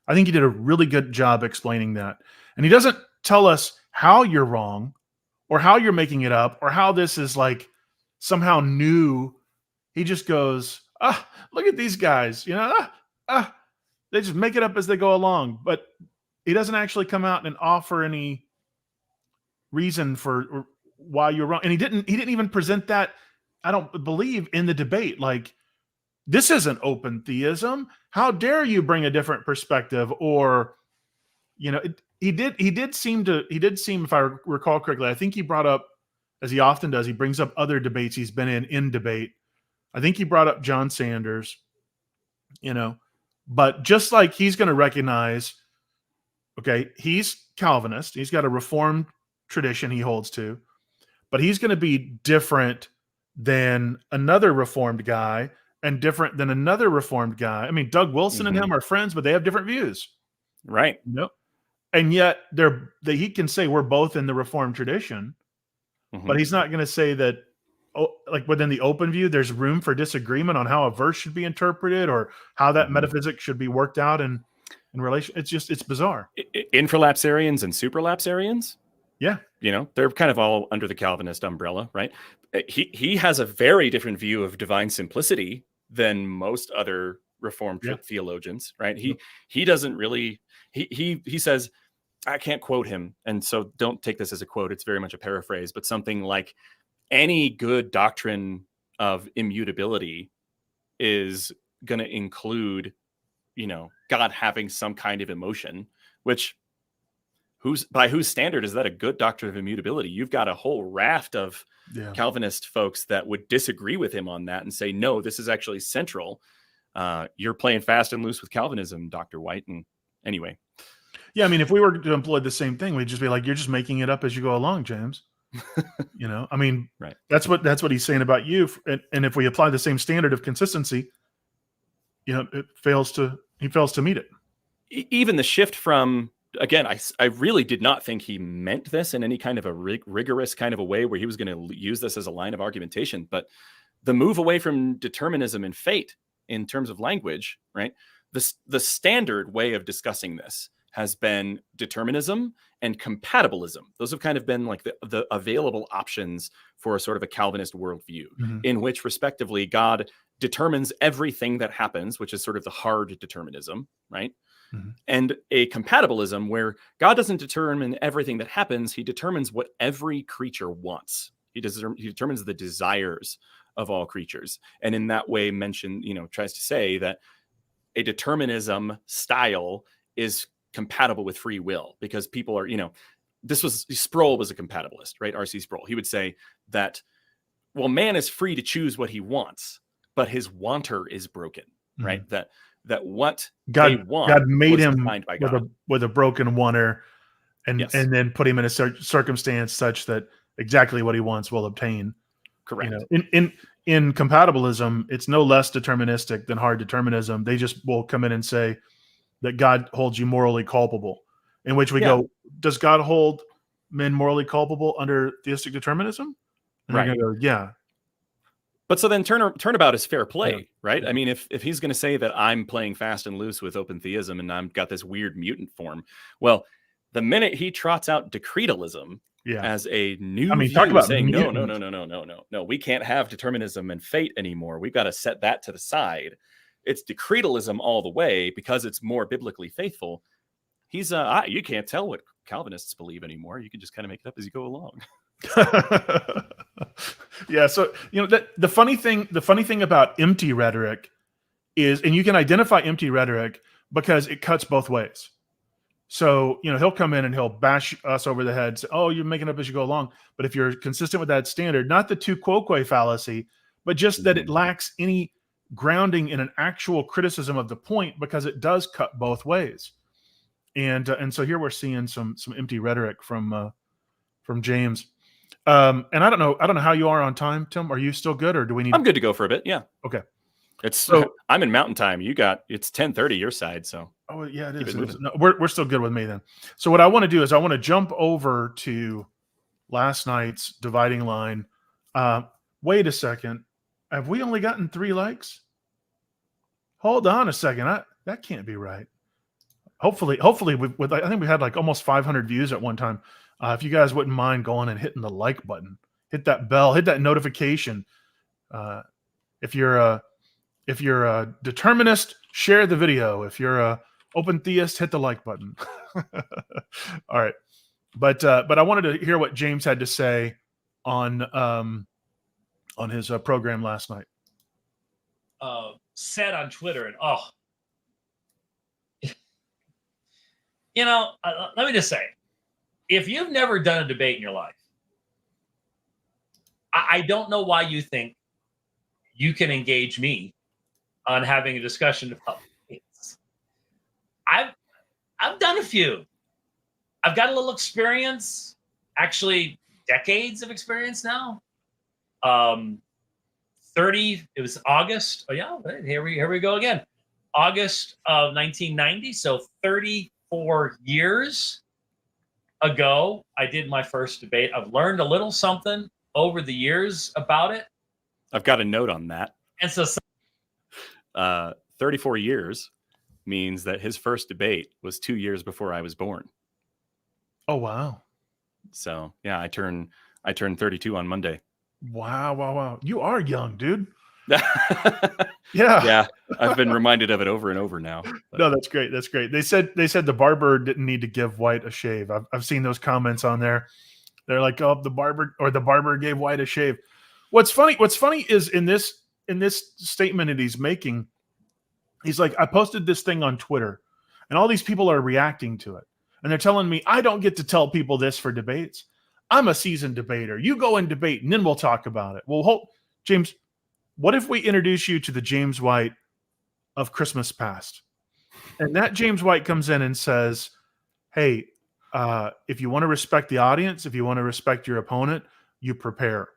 I think you did a really good job explaining that. And he doesn't tell us how you're wrong or how you're making it up or how this is like somehow new. He just goes, look at these guys, they just make it up as they go along. But he doesn't actually come out and offer any reason for why you're wrong. And he didn't even present that, I don't believe, in the debate. Like, this isn't open theism. How dare you bring a different perspective? Or, he did seem, if I recall correctly, I think he brought up, as he often does, he brings up other debates he's been in debate. I think he brought up John Sanders, but just like he's going to recognize, okay, he's Calvinist. He's got a Reformed tradition he holds to, but he's going to be different than another Reformed guy and different than another Reformed guy. I mean, Doug Wilson and him are friends, but they have different views. Right. And yet he can say we're both in the Reformed tradition, but he's not going to say that, like within the open view, there's room for disagreement on how a verse should be interpreted or how that metaphysics should be worked out in relation. It's bizarre. Infralapsarians and supralapsarians. Yeah. They're kind of all under the Calvinist umbrella, right? He has a very different view of divine simplicity than most other Reformed theologians, right? He doesn't really, he says, I can't quote him, and so don't take this as a quote, it's very much a paraphrase, but something like, any good doctrine of immutability is going to include, God having some kind of emotion, which by whose standard is that a good doctrine of immutability? You've got a whole raft of Calvinist folks that would disagree with him on that and say, no, this is actually central. You're playing fast and loose with Calvinism, Dr. White. And anyway. Yeah. I mean, if we were to employ the same thing, we'd just be like, you're just making it up as you go along, James. I mean, right. That's what he's saying about you. And if we apply the same standard of consistency, he fails to meet it. Even the shift from, again, I really did not think he meant this in any kind of a rigorous kind of a way where he was going to use this as a line of argumentation, but the move away from determinism and fate in terms of language, right? The standard way of discussing this has been determinism and compatibilism. Those have kind of been like the available options for a sort of a Calvinist worldview, in which respectively God determines everything that happens, which is sort of the hard determinism, right? And a compatibilism where God doesn't determine everything that happens. He determines what every creature wants. He determines the desires of all creatures. And in that way tries to say that a determinism style is compatible with free will, because people are, Sproul was a compatibilist, right? R.C. Sproul. He would say that, well, man is free to choose what he wants, but his wanter is broken, right? That what God made him by God. with a broken wanter, and then put him in a circumstance such that exactly what he wants will obtain. Correct. In compatibilism, it's no less deterministic than hard determinism. They just will come in and say that God holds you morally culpable, in which we go, does God hold men morally culpable under theistic determinism? And right. Go, yeah. But so then turnabout is fair play, right? I mean, if he's going to say that I'm playing fast and loose with open theism and I've got this weird mutant form, well, the minute he trots out decretalism as a new view, talk about saying, no, we can't have determinism and fate anymore. We've got to set that to the side. It's decretalism all the way because it's more biblically faithful. He's you can't tell what Calvinists believe anymore. You can just kind of make it up as you go along. Yeah. So, the funny thing about empty rhetoric is, and you can identify empty rhetoric because it cuts both ways. So, he'll come in and he'll bash us over the head, say, oh, you're making up as you go along. But if you're consistent with that standard, not the tu quoque fallacy, but just that it lacks any grounding in an actual criticism of the point, because it does cut both ways. And so here we're seeing some empty rhetoric from James. And I don't know how you are on time, Tim. Are you still good, or do we need? I'm good to go for a bit. Yeah. Okay. I'm in Mountain Time. It's 10:30 your side. So. Oh yeah, it is. No, we're still good with me then. So what I want to do is I want to jump over to last night's dividing line. Wait a second. Have we only gotten 3 likes? Hold on a second. That can't be right. Hopefully, I think we had like almost 500 views at one time. If you guys wouldn't mind going and hitting the like button, hit that bell, hit that notification. If you're a determinist, share the video. If you're a open theist, hit the like button. All right, but I wanted to hear what James had to say on his program last night. Said on Twitter, and let me just say, if you've never done a debate in your life, I don't know why you think you can engage me on having a discussion about debates. I've done a few. I've got a little experience, actually decades of experience now. It was August. Oh yeah, here we go again. August of 1990. So 34 years ago, I did my first debate. I've learned a little something over the years about it. I've got a note on that. And so 34 years means that his first debate was 2 years before I was born. Oh, wow. So yeah, I turn 32 on Monday. Wow. You are young, dude. Yeah. Yeah. I've been reminded of it over and over now. But. No, that's great. That's great. They said the barber didn't need to give White a shave. I've seen those comments on there. They're like, oh, the barber gave White a shave. What's funny is in this statement that he's making, he's like, I posted this thing on Twitter and all these people are reacting to it. And they're telling me, I don't get to tell people this for debates. I'm a seasoned debater. You go and debate and then we'll talk about it. Well, James, what if we introduce you to the James White of Christmas past? And that James White comes in and says, hey, if you want to respect the audience, if you want to respect your opponent, you prepare.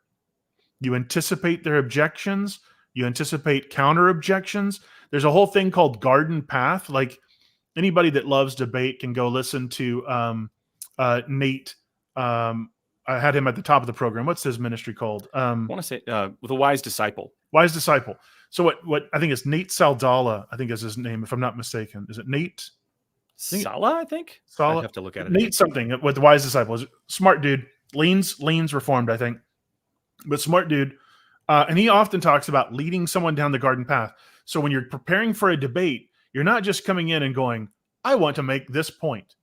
You anticipate their objections. You anticipate counter objections. There's a whole thing called garden path. Like anybody that loves debate can go listen to Nate. I had him at the top of the program. What's his ministry called? I want to say The Wise Disciple. Wise Disciple. So what I think it's Nate Saldala, I think is his name, if I'm not mistaken. Is it Nate? Sala, I think. Sala. I have to look at it. Nate something with the Wise Disciple. Smart dude. Leans Reformed, I think. But smart dude. And he often talks about leading someone down the garden path. So when you're preparing for a debate, you're not just coming in and going, I want to make this point.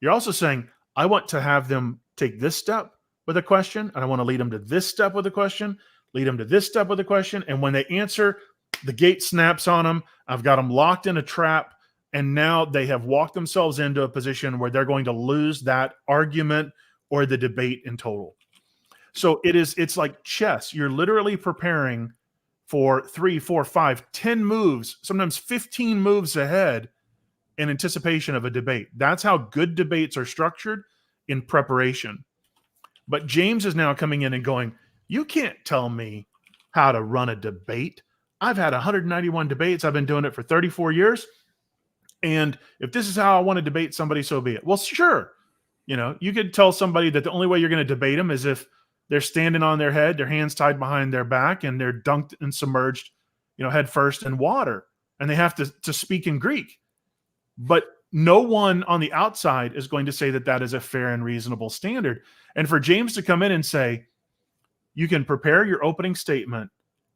You're also saying, I want to have them take this step with a question, and I want to lead them to this step with a question, lead them to this step with a question. And when they answer, the gate snaps on them. I've got them locked in a trap. And now they have walked themselves into a position where they're going to lose that argument or the debate in total. So it's like chess. You're literally preparing for 3, 4, 5, 10 moves, sometimes 15 moves ahead in anticipation of a debate. That's how good debates are structured, in preparation. But James is now coming in and going, you can't tell me how to run a debate. I've had 191 debates. I've been doing it for 34 years. And if this is how I want to debate somebody, so be it. Well, sure. You could tell somebody that the only way you're going to debate them is if they're standing on their head, their hands tied behind their back, and they're dunked and submerged, head first in water. And they have to speak in Greek. But no one on the outside is going to say that is a fair and reasonable standard. And for James to come in and say, you can prepare your opening statement,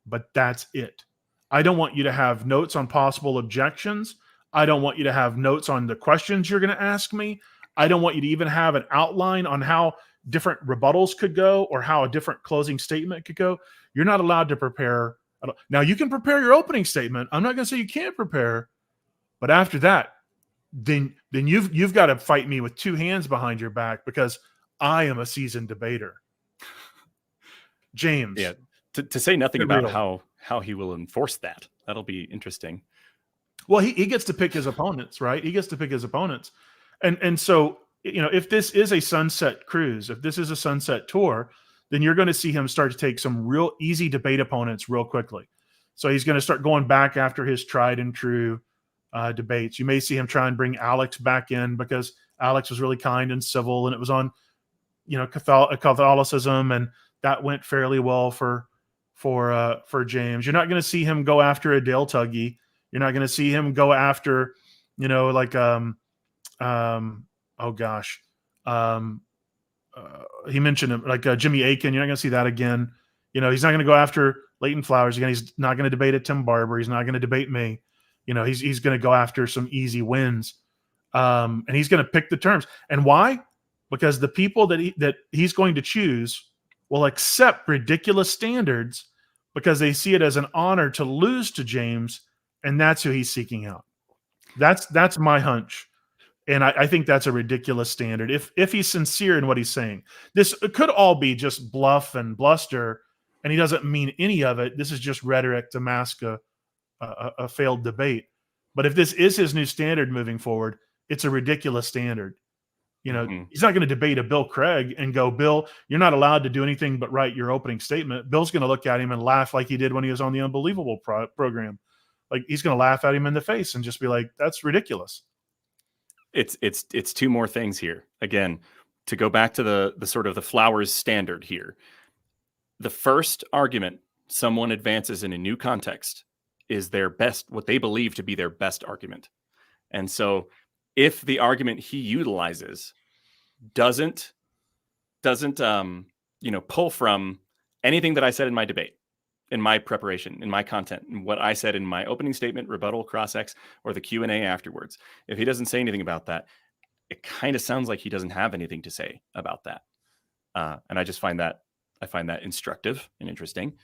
but that's it. I don't want you to have notes on possible objections. I don't want you to have notes on the questions you're going to ask me. I don't want you to even have an outline on how different rebuttals could go or how a different closing statement could go. You're not allowed to prepare. Now, you can prepare your opening statement. I'm not going to say you can't prepare. But after that, then you've got to fight me with two hands behind your back because I am a seasoned debater. James. Yeah. To say nothing about how he will enforce that. That'll be interesting. Well, he gets to pick his opponents, right? He gets to pick his opponents. And so, if this is a sunset cruise, if this is a sunset tour, then you're going to see him start to take some real easy debate opponents real quickly. So he's going to start going back after his tried and true debates. You may see him try and bring Alex back in because Alex was really kind and civil, and it was on, Catholicism, and that went fairly well for James. You're not going to see him go after a Dale Tuggy. You're not going to see him go after, he mentioned him like Jimmy Aiken. You're not going to see that again. He's not going to go after Leighton Flowers again. He's not going to debate at Tim Barber. He's not going to debate me. He's going to go after some easy wins, and he's going to pick the terms. And why? Because the people that he's going to choose will accept ridiculous standards because they see it as an honor to lose to James, and that's who he's seeking out. That's my hunch. And I think that's a ridiculous standard. If he's sincere in what he's saying, this could all be just bluff and bluster, and he doesn't mean any of it. This is just rhetoric to mask a failed debate. But if this is his new standard moving forward, it's a ridiculous standard. You know, he's not going to debate a Bill Craig and go, Bill, you're not allowed to do anything but write your opening statement. Bill's going to look at him and laugh like he did when he was on the Unbelievable program. Like he's going to laugh at him in the face and just be like, that's ridiculous. It's two more things here. Again, to go back to the sort of the Flowers standard here. The first argument someone advances in a new context is their best, what they believe to be their best argument. And so if the argument he utilizes doesn't pull from anything that I said in my debate, in my preparation, in my content, and what I said in my opening statement, rebuttal, cross-ex, or the Q&A afterwards, if he doesn't say anything about that, it kind of sounds like he doesn't have anything to say about that. And I just find that instructive and interesting.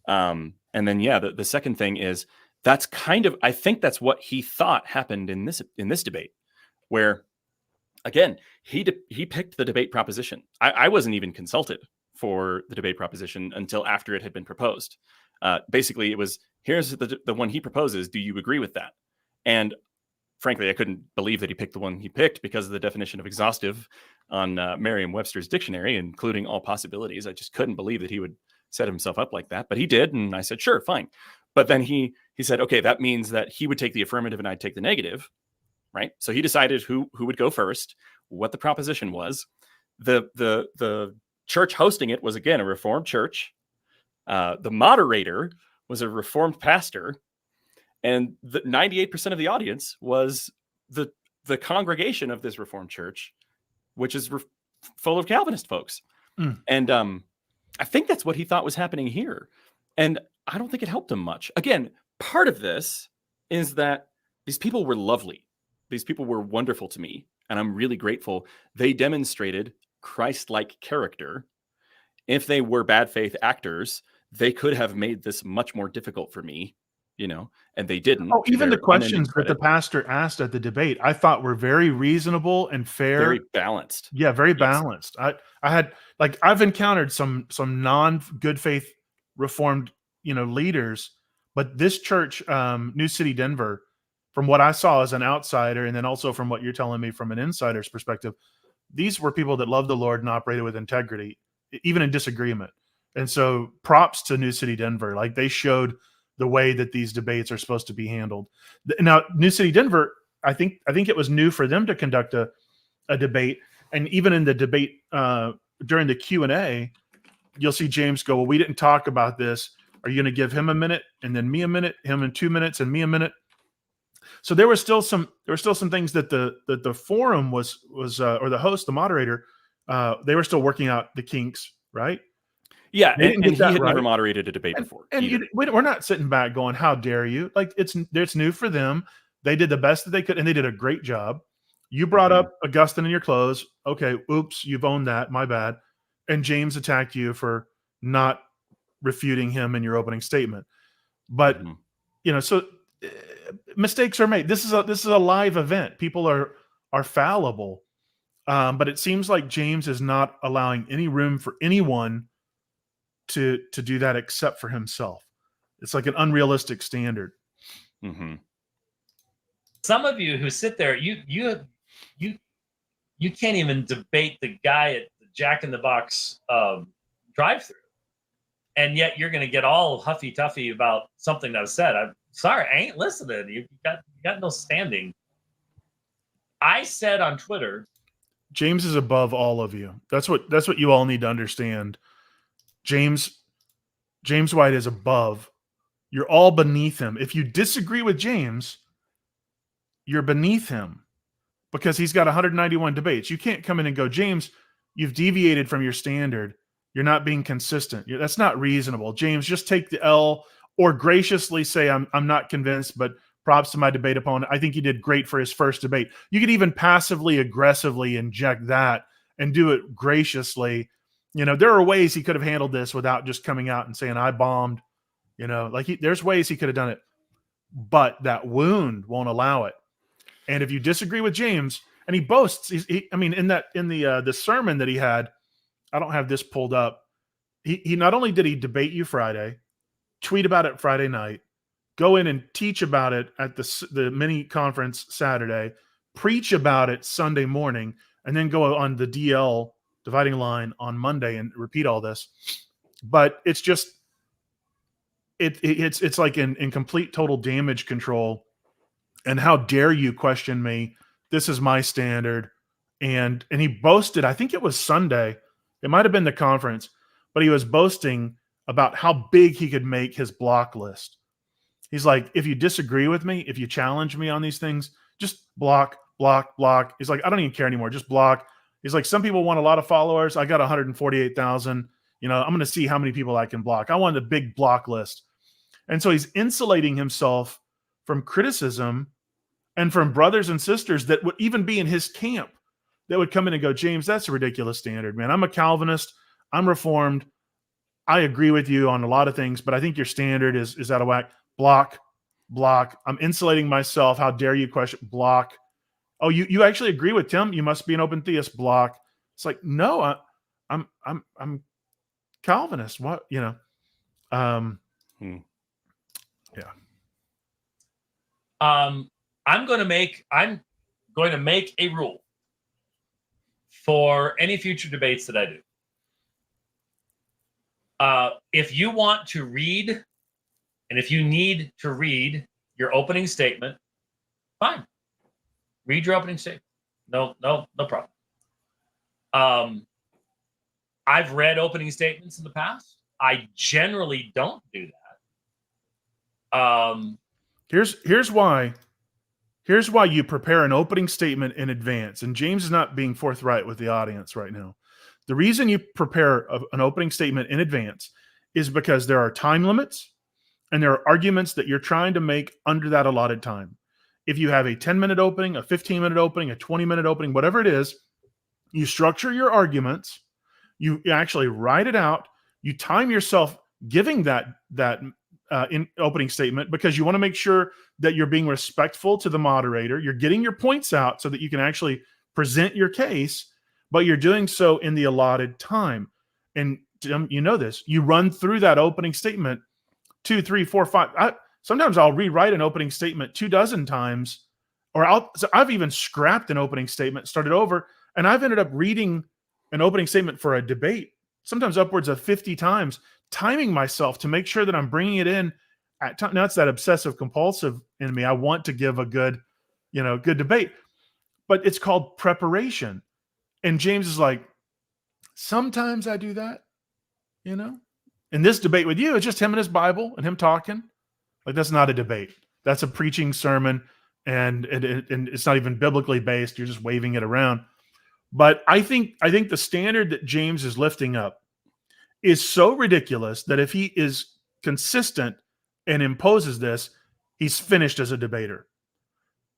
And then, the second thing is that's kind of, I think that's what he thought happened in this debate, where, again, he picked the debate proposition. I wasn't even consulted for the debate proposition until after it had been proposed. Basically, it was, here's the one he proposes. Do you agree with that? And frankly, I couldn't believe that he picked the one he picked because of the definition of exhaustive on Merriam-Webster's dictionary, including all possibilities. I just couldn't believe that he would set himself up like that, but he did. And I said, sure, fine. But then he said, okay, that means that he would take the affirmative and I'd take the negative, right? So he decided who would go first, what the proposition was. The church hosting it was, again, a Reformed church. The moderator was a Reformed pastor. And the 98% of the audience was the congregation of this Reformed church, which is full of Calvinist folks. And I think that's what he thought was happening here. And I don't think it helped him much. Again, part of this is that these people were lovely. These people were wonderful to me. And I'm really grateful. They demonstrated Christ-like character. If they were bad faith actors, they could have made this much more difficult for me. And they didn't. Oh, even the questions that the pastor asked at the debate, I thought were very reasonable and fair. Very balanced. Yeah, very balanced. I've encountered some non-good faith Reformed, leaders, but this church, New City, Denver, from what I saw as an outsider, and then also from what you're telling me from an insider's perspective, these were people that loved the Lord and operated with integrity, even in disagreement. And so props to New City, Denver. Like they showed the way that these debates are supposed to be handled. Now, New City, Denver, I think it was new for them to conduct a debate. And even in the debate during the Q&A, you'll see James go, well, we didn't talk about this. Are you going to give him a minute and then me a minute, him in 2 minutes and me a minute? So there were still some things that the forum was or the host, the moderator, they were still working out the kinks, right? Yeah, and he had never moderated a debate before. And we're not sitting back going, how dare you? Like it's new for them. They did the best that they could, and they did a great job. You brought up Augustine in your close. Okay, oops, you've owned that. My bad. And James attacked you for not refuting him in your opening statement. But so mistakes are made. This is a live event. People are fallible. But it seems like James is not allowing any room for anyone to do that except for himself. It's like an unrealistic standard. Some of you who sit there, you can't even debate the guy at the Jack in the Box drive-through, and yet you're going to get all huffy-tuffy about something that was said. I'm sorry, I ain't listening. You got no standing. I said on Twitter, James is above all of you. That's what you all need to understand. James White is above. You're all beneath him. If you disagree with James, you're beneath him because he's got 191 debates. You can't come in and go, James, you've deviated from your standard. You're not being consistent. That's not reasonable. James, just take the L or graciously say, I'm not convinced, but props to my debate opponent. I think he did great for his first debate. You could even passively aggressively inject that and do it graciously. There are ways he could have handled this without just coming out and saying, I bombed, there's ways he could have done it, but that wound won't allow it. And if you disagree with James, and he boasts, in the sermon that he had, I don't have this pulled up. He not only did he debate you Friday, tweet about it Friday night, go in and teach about it at the mini conference Saturday, preach about it Sunday morning, and then go on the DL dividing line on Monday and repeat all this. But it's just it's like in complete total damage control. And how dare you question me? This is my standard. And he boasted, I think it was Sunday, it might have been the conference, but he was boasting about how big he could make his block list. He's like, if you disagree with me, if you challenge me on these things, just block, block, block. He's like, I don't even care anymore. Just block. He's like, some people want a lot of followers. I got 148,000. I'm going to see how many people I can block. I want a big block list. And so he's insulating himself from criticism and from brothers and sisters that would even be in his camp that would come in and go, James, that's a ridiculous standard, man. I'm a Calvinist. I'm Reformed. I agree with you on a lot of things, but I think your standard is out of whack. Block, block. I'm insulating myself. How dare you question? Block. Oh, you actually agree with Tim? You must be an open theist. Block. It's like, no, I'm Calvinist. What, Yeah. I'm going to make a rule for any future debates that I do. If you want to read, and if you need to read your opening statement, fine. Read your opening statement. No problem. I've read opening statements in the past. I generally don't do that. Here's why you prepare an opening statement in advance. And James is not being forthright with the audience right now. The reason you prepare an opening statement in advance is because there are time limits and there are arguments that you're trying to make under that allotted time. If you have a 10-minute opening, a 15-minute opening, a 20-minute opening, whatever it is, you structure your arguments, you actually write it out, you time yourself giving that in opening statement because you want to make sure that you're being respectful to the moderator. You're getting your points out so that you can actually present your case, but you're doing so in the allotted time. And you know this. You run through that opening statement 2, 3, 4, 5. Sometimes I'll rewrite an opening statement 24 times, or I've even scrapped an opening statement, started over, and I've ended up reading an opening statement for a debate, sometimes upwards of 50 times, timing myself to make sure that I'm bringing it in at time. Now it's that obsessive compulsive in me. I want to give a good debate, but it's called preparation. And James is like, sometimes I do that, In this debate with you, it's just him and his Bible and him talking. Like, that's not a debate. That's a preaching sermon, and it's not even biblically based. You're just waving it around. But I think the standard that James is lifting up is so ridiculous that if he is consistent and imposes this, he's finished as a debater.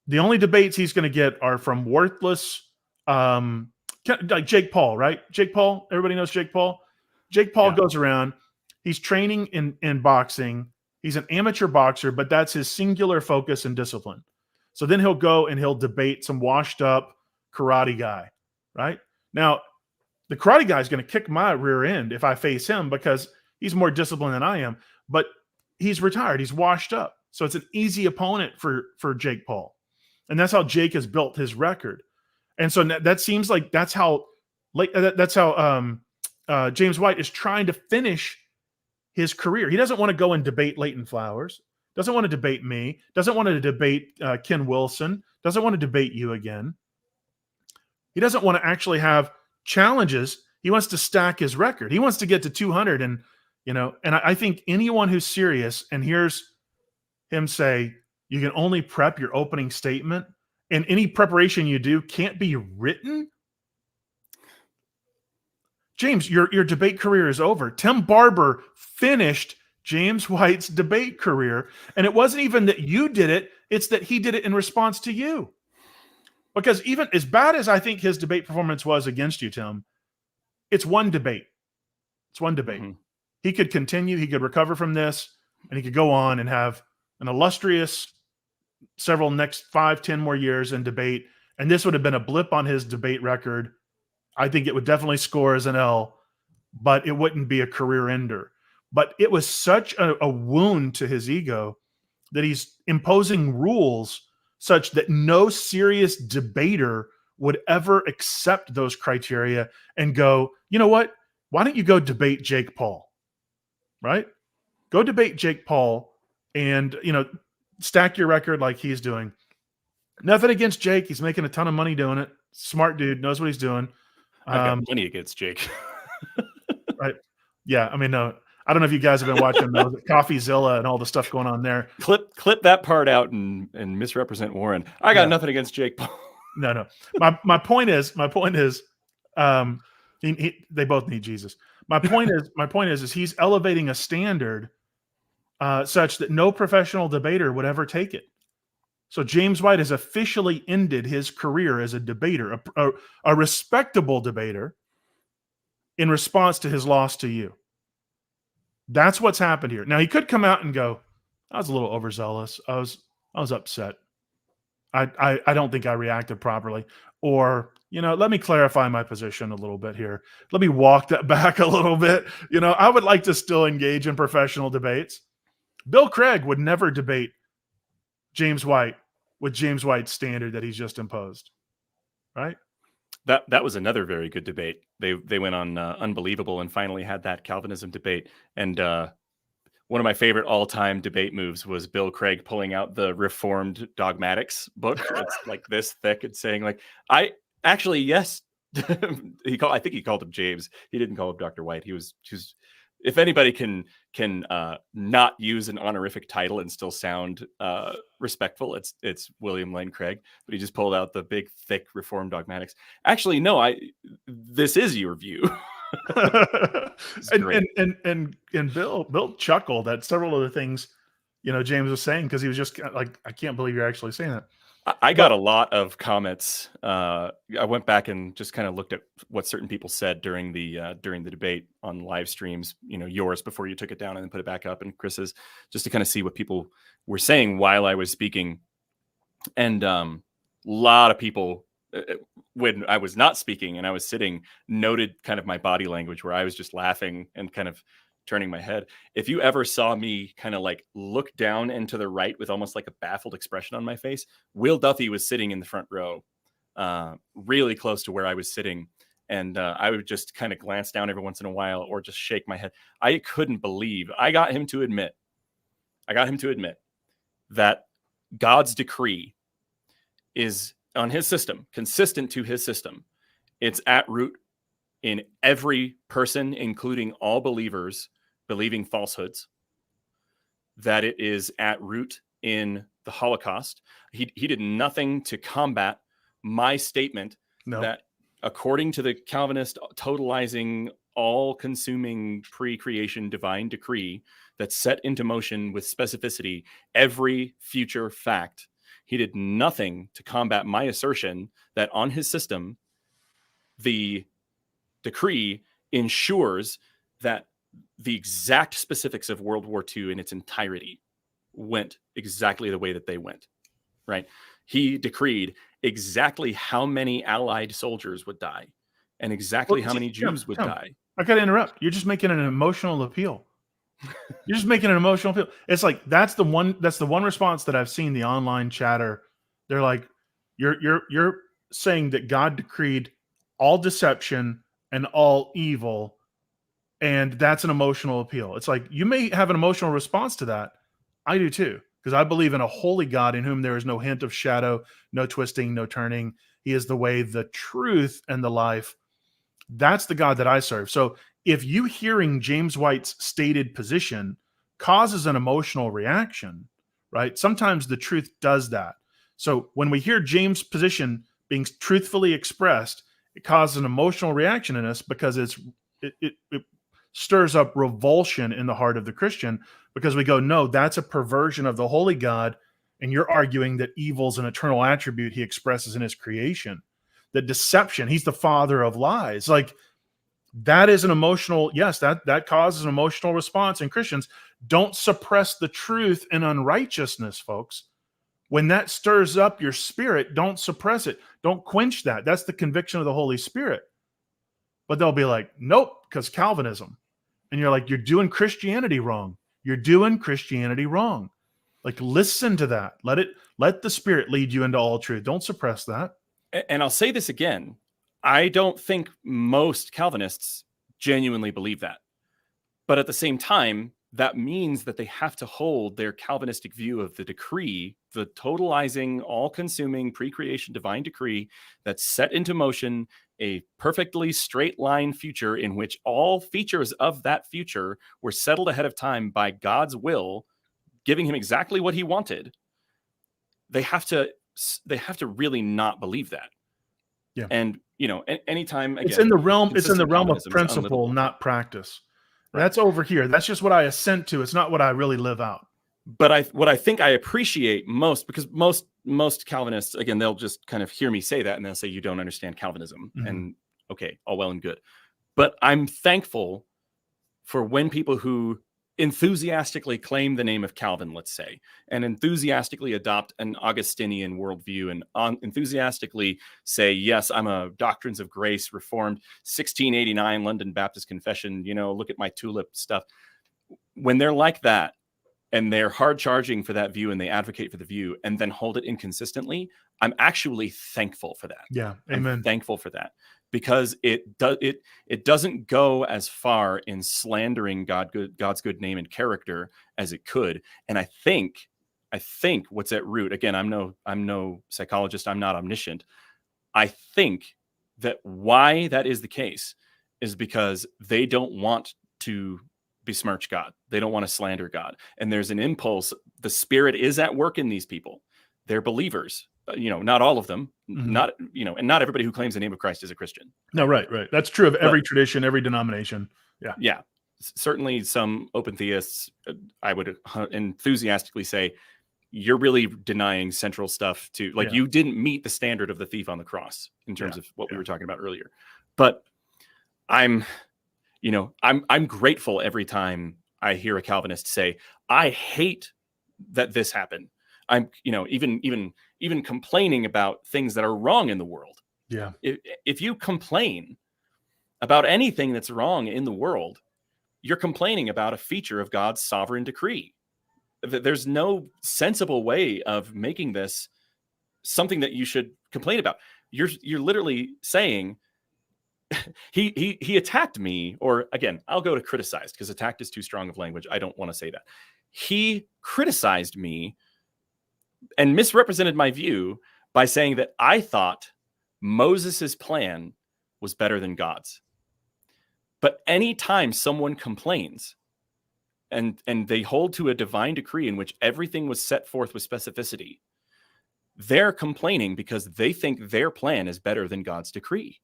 The only debates he's going to get are from worthless, like Jake Paul, right? Jake Paul, everybody knows Jake Paul. Jake Paul goes around. He's training in boxing. He's an amateur boxer, but that's his singular focus and discipline. So then he'll go and he'll debate some washed up karate guy, right? Now, the karate guy is going to kick my rear end if I face him because he's more disciplined than I am, but he's retired. He's washed up. So it's an easy opponent for Jake Paul. And that's how Jake has built his record. And so that seems like that's how James White is trying to finish his career. He doesn't want to go and debate Leighton Flowers, doesn't want to debate me, doesn't want to debate Ken Wilson, doesn't want to debate you again. He doesn't want to actually have challenges. He wants to stack his record. He wants to get to 200. And I think anyone who's serious and hears him say, you can only prep your opening statement and any preparation you do can't be written. James, your debate career is over. Tim Barber finished James White's debate career. And it wasn't even that you did it. It's that he did it in response to you. Because even as bad as I think his debate performance was against you, Tim, it's one debate. It's one debate. Mm-hmm. He could continue. He could recover from this, and he could go on and have an illustrious several next 5, 10 more years in debate. And this would have been a blip on his debate record. I think it would definitely score as an L, but it wouldn't be a career ender. But it was such a wound to his ego that he's imposing rules such that no serious debater would ever accept those criteria and go, you know what? Why don't you go debate Jake Paul? Right? Go debate Jake Paul and, stack your record like he's doing. Nothing against Jake. He's making a ton of money doing it. Smart dude, knows what he's doing. I've got plenty against Jake. Right. Yeah. I mean, I don't know if you guys have been watching CoffeeZilla and all the stuff going on there. Clip that part out and misrepresent Warren. I got nothing against Jake Paul. No. My point is, they both need Jesus. My point is he's elevating a standard such that no professional debater would ever take it. So James White has officially ended his career as a debater, a respectable debater, in response to his loss to you. That's what's happened here. Now he could come out and go, I was a little overzealous. I was upset. I don't think I reacted properly. Or, let me clarify my position a little bit here. Let me walk that back a little bit. I would like to still engage in professional debates. Bill Craig would never debate James White with James White's standard that he's just imposed. Right? That was another very good debate. They went on Unbelievable and finally had that Calvinism debate. And one of my favorite all-time debate moves was Bill Craig pulling out the Reformed Dogmatics book. It's like this thick and saying, like, yes. I think he called him James. He didn't call him Dr. White. He was if anybody can not use an honorific title and still sound respectful, it's William Lane Craig. But he just pulled out the big, thick Reformed Dogmatics. Actually, no, this is your view. and Bill chuckled at several of the things James was saying, because he was just like, I can't believe you're actually saying that. I got a lot of comments. I went back and just kind of looked at what certain people said during the debate on live streams, yours before you took it down and then put it back up, and Chris's, just to kind of see what people were saying while I was speaking. And a lot of people, when I was not speaking and I was sitting, noted kind of my body language, where I was just laughing and kind of turning my head. If you ever saw me kind of like look down and to the right with almost like a baffled expression on my face, Will Duffy was sitting in the front row, really close to where I was sitting. And I would just kind of glance down every once in a while or just shake my head. I couldn't believe I got him to admit that God's decree is on his system, consistent to his system. It's at root in every person, including all believers believing falsehoods, that it is at root in the Holocaust. He did nothing to combat my statement that, according to the Calvinist totalizing, all-consuming pre-creation divine decree that's set into motion with specificity every future fact, he did nothing to combat my assertion that on his system, the decree ensures that the exact specifics of World War II in its entirety went exactly the way that they went, right? He decreed exactly how many Allied soldiers would die and exactly how many Jews would die. I got to interrupt. You're just making an emotional appeal. You're just making an emotional appeal. It's like, that's the one response that I've seen the online chatter. They're like, you're saying that God decreed all deception and all evil, and that's an emotional appeal. It's like, you may have an emotional response to that. I do too, because I believe in a holy God in whom there is no hint of shadow, no twisting, no turning. He is the way, the truth, and the life. That's the God that I serve. So if you hearing James White's stated position causes an emotional reaction, right? Sometimes the truth does that. So when we hear James' position being truthfully expressed, it causes an emotional reaction in us, because it stirs up revulsion in the heart of the Christian, because we go, no, that's a perversion of the holy God, and you're arguing that evil's an eternal attribute he expresses in his creation. The deception, he's the father of lies. Like, that is an emotional, yes, that causes an emotional response in Christians. Don't suppress the truth in unrighteousness, folks. When that stirs up your spirit, don't suppress it. Don't quench that. That's the conviction of the Holy Spirit. But they'll be like, nope, because Calvinism. And you're like, you're doing Christianity wrong. You're doing Christianity wrong. Like, listen to that. Let the Spirit lead you into all truth. Don't suppress that. And I'll say this again, I don't think most Calvinists genuinely believe that. But at the same time, that means that they have to hold their Calvinistic view of the decree, the totalizing, all-consuming, pre-creation divine decree that's set into motion a perfectly straight line future in which all features of that future were settled ahead of time by God's will, giving him exactly what he wanted. They have to really not believe that. Yeah. And, you know, anytime again, it's in the realm of Calvinism is principle, unlivable. not practice. Right. That's over here. That's just what I assent to. It's not what I really live out. But what I think I appreciate most, because most Calvinists, again, they'll just kind of hear me say that and they'll say, you don't understand Calvinism. Mhm. And okay, all well and good. But I'm thankful for when people who enthusiastically claim the name of Calvin, let's say, and enthusiastically adopt an Augustinian worldview and enthusiastically say, yes, I'm a Doctrines of Grace, Reformed, 1689 London Baptist Confession, you know, look at my tulip stuff. When they're like that, and they're hard charging for that view and they advocate for the view and then hold it inconsistently, I'm actually thankful for that. Yeah. Amen. I'm thankful for that because it doesn't go as far in slandering God's good name and character as it could. And I think what's at root, again, I'm no psychologist, I'm not omniscient. I think that why that is the case is because they don't want to besmirch God. They don't want to slander God. And there's an impulse. The Spirit is at work in these people. They're believers. You know, not all of them, not, you know, and not everybody who claims the name of Christ is a Christian. No, right. That's true of every tradition, every denomination. Yeah. Yeah. Certainly some open theists, I would enthusiastically say, you're really denying central stuff to, like, you didn't meet the standard of the thief on the cross in terms of what we were talking about earlier. But I'm grateful every time I hear a Calvinist say, I hate that this happened. I'm, you know, even complaining about things that are wrong in the world. Yeah. If you complain about anything that's wrong in the world, you're complaining about a feature of God's sovereign decree. There's no sensible way of making this something that you should complain about. You're literally saying, he attacked me, or again, I'll go to criticized because attacked is too strong of language. I don't want to say that. He criticized me and misrepresented my view by saying that I thought Moses's plan was better than God's. But anytime someone complains and they hold to a divine decree in which everything was set forth with specificity, they're complaining because they think their plan is better than God's decree.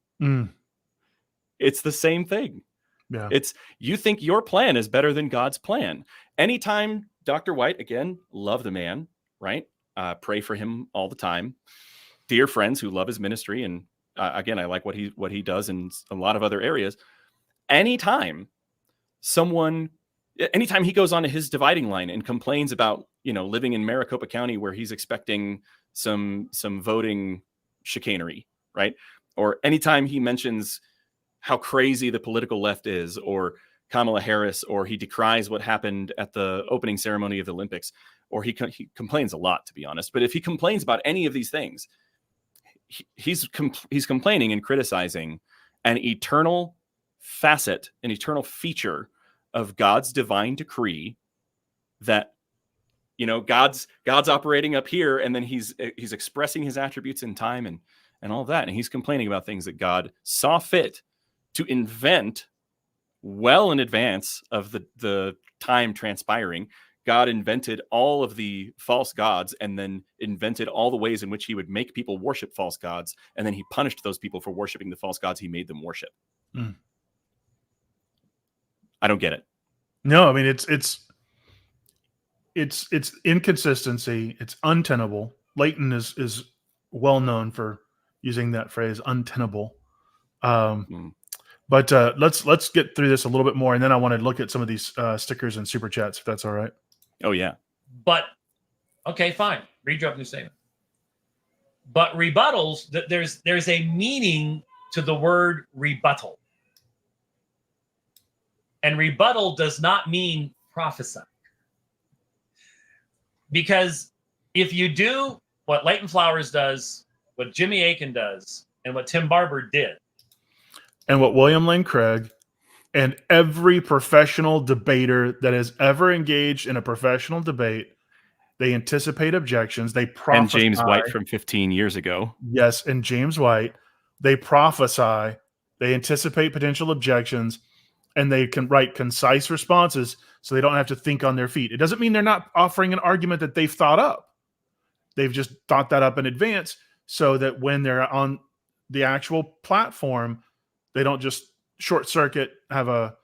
It's the same thing. Yeah. It's, you think your plan is better than God's plan. Anytime Dr. White, again, love the man, right? Pray for him all the time. Dear friends who love his ministry. And again, I like what he does in a lot of other areas. Anytime he goes onto his dividing line and complains about, you know, living in Maricopa County where he's expecting some voting chicanery, right? Or anytime he mentions how crazy the political left is, or Kamala Harris, or he decries what happened at the opening ceremony of the Olympics, or he complains a lot, to be honest. But if he complains about any of these things, he's complaining and criticizing an eternal facet, an eternal feature of God's divine decree that, you know, God's operating up here, and then he's expressing his attributes in time and all that. And he's complaining about things that God saw fit to invent well in advance of the time transpiring. God invented all of the false gods and then invented all the ways in which he would make people worship false gods. And then he punished those people for worshiping the false gods he made them worship. I don't get it. No, I mean, it's inconsistency. It's untenable. Leighton is well known for using that phrase, untenable. But let's get through this a little bit more, and then I want to look at some of these stickers and super chats, if that's all right. Oh yeah. But okay, fine. Read your opening statement. But rebuttals, there's a meaning to the word rebuttal, and rebuttal does not mean prophesy. Because if you do what Leighton Flowers does what Jimmy Akin does and what Tim Barber did. And what William Lane Craig and every professional debater that has ever engaged in a professional debate, they anticipate objections. They prophesy. And James White from 15 years ago. Yes, and James White. They prophesy. They anticipate potential objections, and they can write concise responses so they don't have to think on their feet. It doesn't mean they're not offering an argument that they've thought up. They've just thought that up in advance so that when they're on the actual platform, they don't just short circuit, have a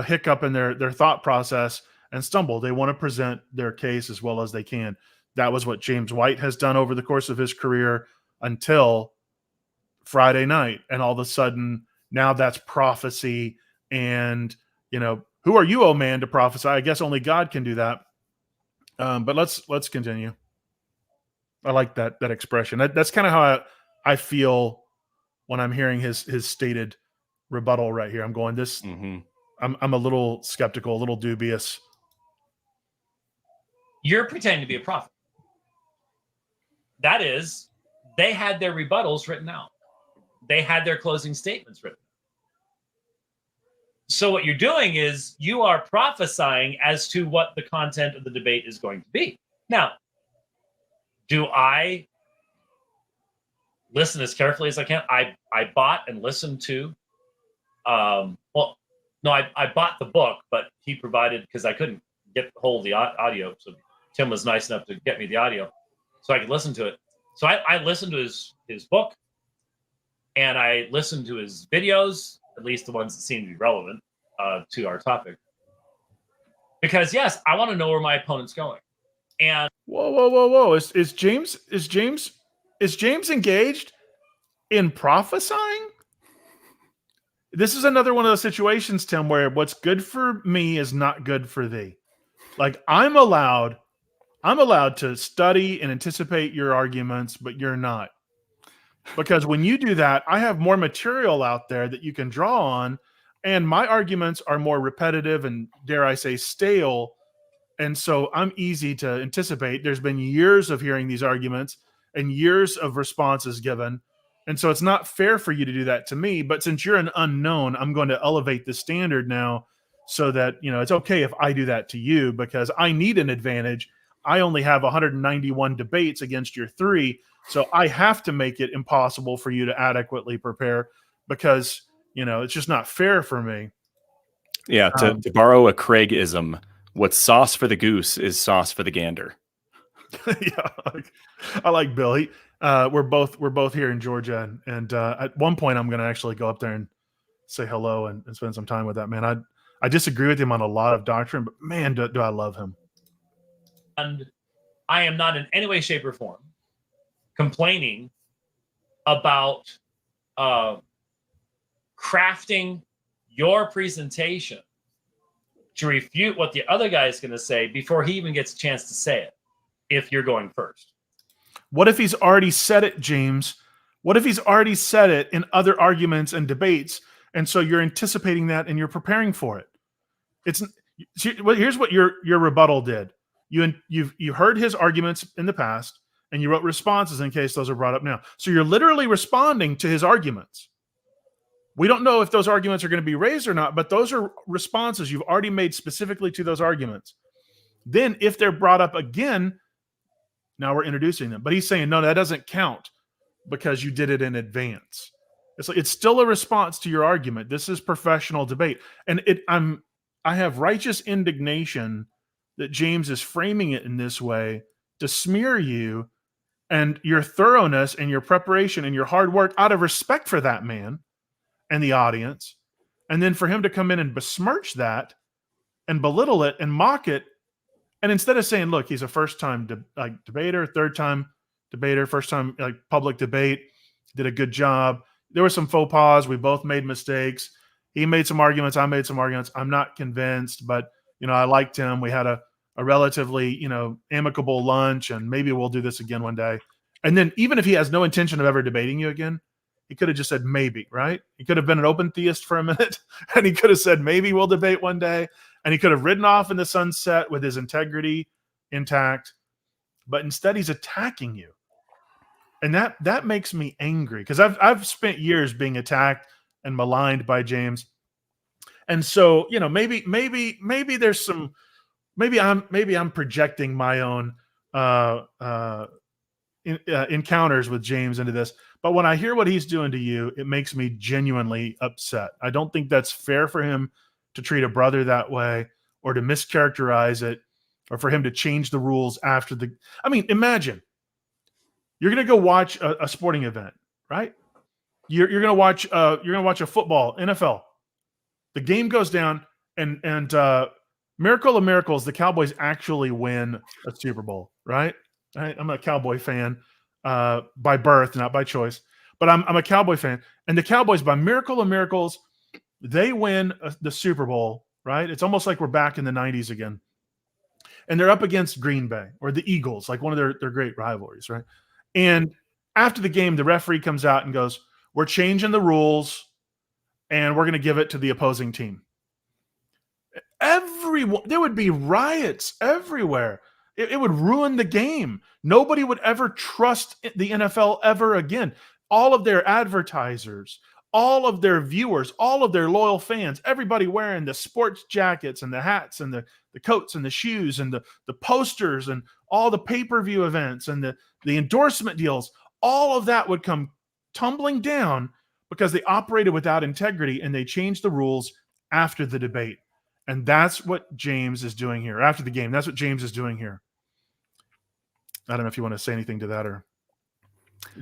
hiccup in their thought process and stumble. They want to present their case as well as they can. That was what James White has done over the course of his career until Friday night. And all of a sudden, now that's prophecy. And, who are you, oh man, to prophesy? I guess only God can do that. But let's continue. I like that expression. That's kind of how I feel when I'm hearing his stated rebuttal right here. I'm going this. Mm-hmm. I'm a little skeptical, a little dubious. You're pretending to be a prophet. That is, they had their rebuttals written out. They had their closing statements written. So what you're doing is you are prophesying as to what the content of the debate is going to be. Now, do I listen as carefully as I can? I bought and listened to, I bought the book, but he provided, because I couldn't get hold of the audio. So Tim was nice enough to get me the audio so I could listen to it. So I listened to his book, and I listened to his videos, at least the ones that seem to be relevant to our topic. Because yes, I want to know where my opponent's going. And whoa! Is James engaged in prophesying? This is another one of those situations, Tim, where what's good for me is not good for thee. Like I'm allowed to study and anticipate your arguments, but you're not. Because when you do that, I have more material out there that you can draw on, and my arguments are more repetitive and, dare I say, stale. And so I'm easy to anticipate. There's been years of hearing these arguments and years of responses given. And so it's not fair for you to do that to me. But since you're an unknown, I'm going to elevate the standard now so that, it's okay if I do that to you, because I need an advantage. I only have 191 debates against your 3. So I have to make it impossible for you to adequately prepare, because, it's just not fair for me. Yeah. To borrow a Craigism, what's sauce for the goose is sauce for the gander. Yeah, I like Bill. We're both here in Georgia, and at one point I'm going to actually go up there and say hello and spend some time with that man. I disagree with him on a lot of doctrine, but man, do I love him. And I am not in any way, shape, or form complaining about crafting your presentation to refute what the other guy is going to say before he even gets a chance to say it, if you're going first. What if he's already said it, James? What if he's already said it in other arguments and debates, and so you're anticipating that and you're preparing for it? Here's what your rebuttal did. You heard his arguments in the past, and you wrote responses in case those are brought up now. So you're literally responding to his arguments. We don't know if those arguments are going to be raised or not, but those are responses you've already made specifically to those arguments. Then if they're brought up again, now we're introducing them. But he's saying, no, that doesn't count because you did it in advance. It's still a response to your argument. This is professional debate. And I have righteous indignation that James is framing it in this way to smear you and your thoroughness and your preparation and your hard work out of respect for that man and the audience. And then for him to come in and besmirch that and belittle it and mock it. And instead of saying, look, he's a first-time debater, third-time debater, first-time public debate, did a good job. There were some faux pas. We both made mistakes. He made some arguments. I made some arguments. I'm not convinced, but, I liked him. We had a relatively, amicable lunch, and maybe we'll do this again one day. And then even if he has no intention of ever debating you again, he could have just said maybe, right? He could have been an open theist for a minute, and he could have said maybe we'll debate one day, and he could have ridden off in the sunset with his integrity intact. But instead, he's attacking you. And that makes me angry because I've spent years being attacked and maligned by James. And so, maybe there's some, maybe I'm projecting my own encounters with James into this. But when I hear what he's doing to you, it makes me genuinely upset. I don't think that's fair for him to treat a brother that way, or to mischaracterize it, or for him to change the rules after the. I mean, imagine you're going to go watch a sporting event, right? You're going to watch a football, NFL. The game goes down, and miracle of miracles, the Cowboys actually win a Super Bowl, right? I'm a Cowboy fan by birth, not by choice, but I'm a Cowboy fan. And the Cowboys, by miracle of miracles, they win the Super Bowl, right? It's almost like we're back in the 90s again. And they're up against Green Bay or the Eagles, like one of their great rivalries, right? And after the game, the referee comes out and goes, "We're changing the rules, and we're going to give it to the opposing team." There would be riots everywhere. It would ruin the game. Nobody would ever trust the NFL ever again. All of their advertisers, all of their viewers, all of their loyal fans, everybody wearing the sports jackets and the hats and the coats and the shoes and the posters and all the pay-per-view events and the endorsement deals, all of that would come tumbling down because they operated without integrity and they changed the rules after the debate. And that's what James is doing here. After the game, that's what James is doing here. I don't know if you want to say anything to that, or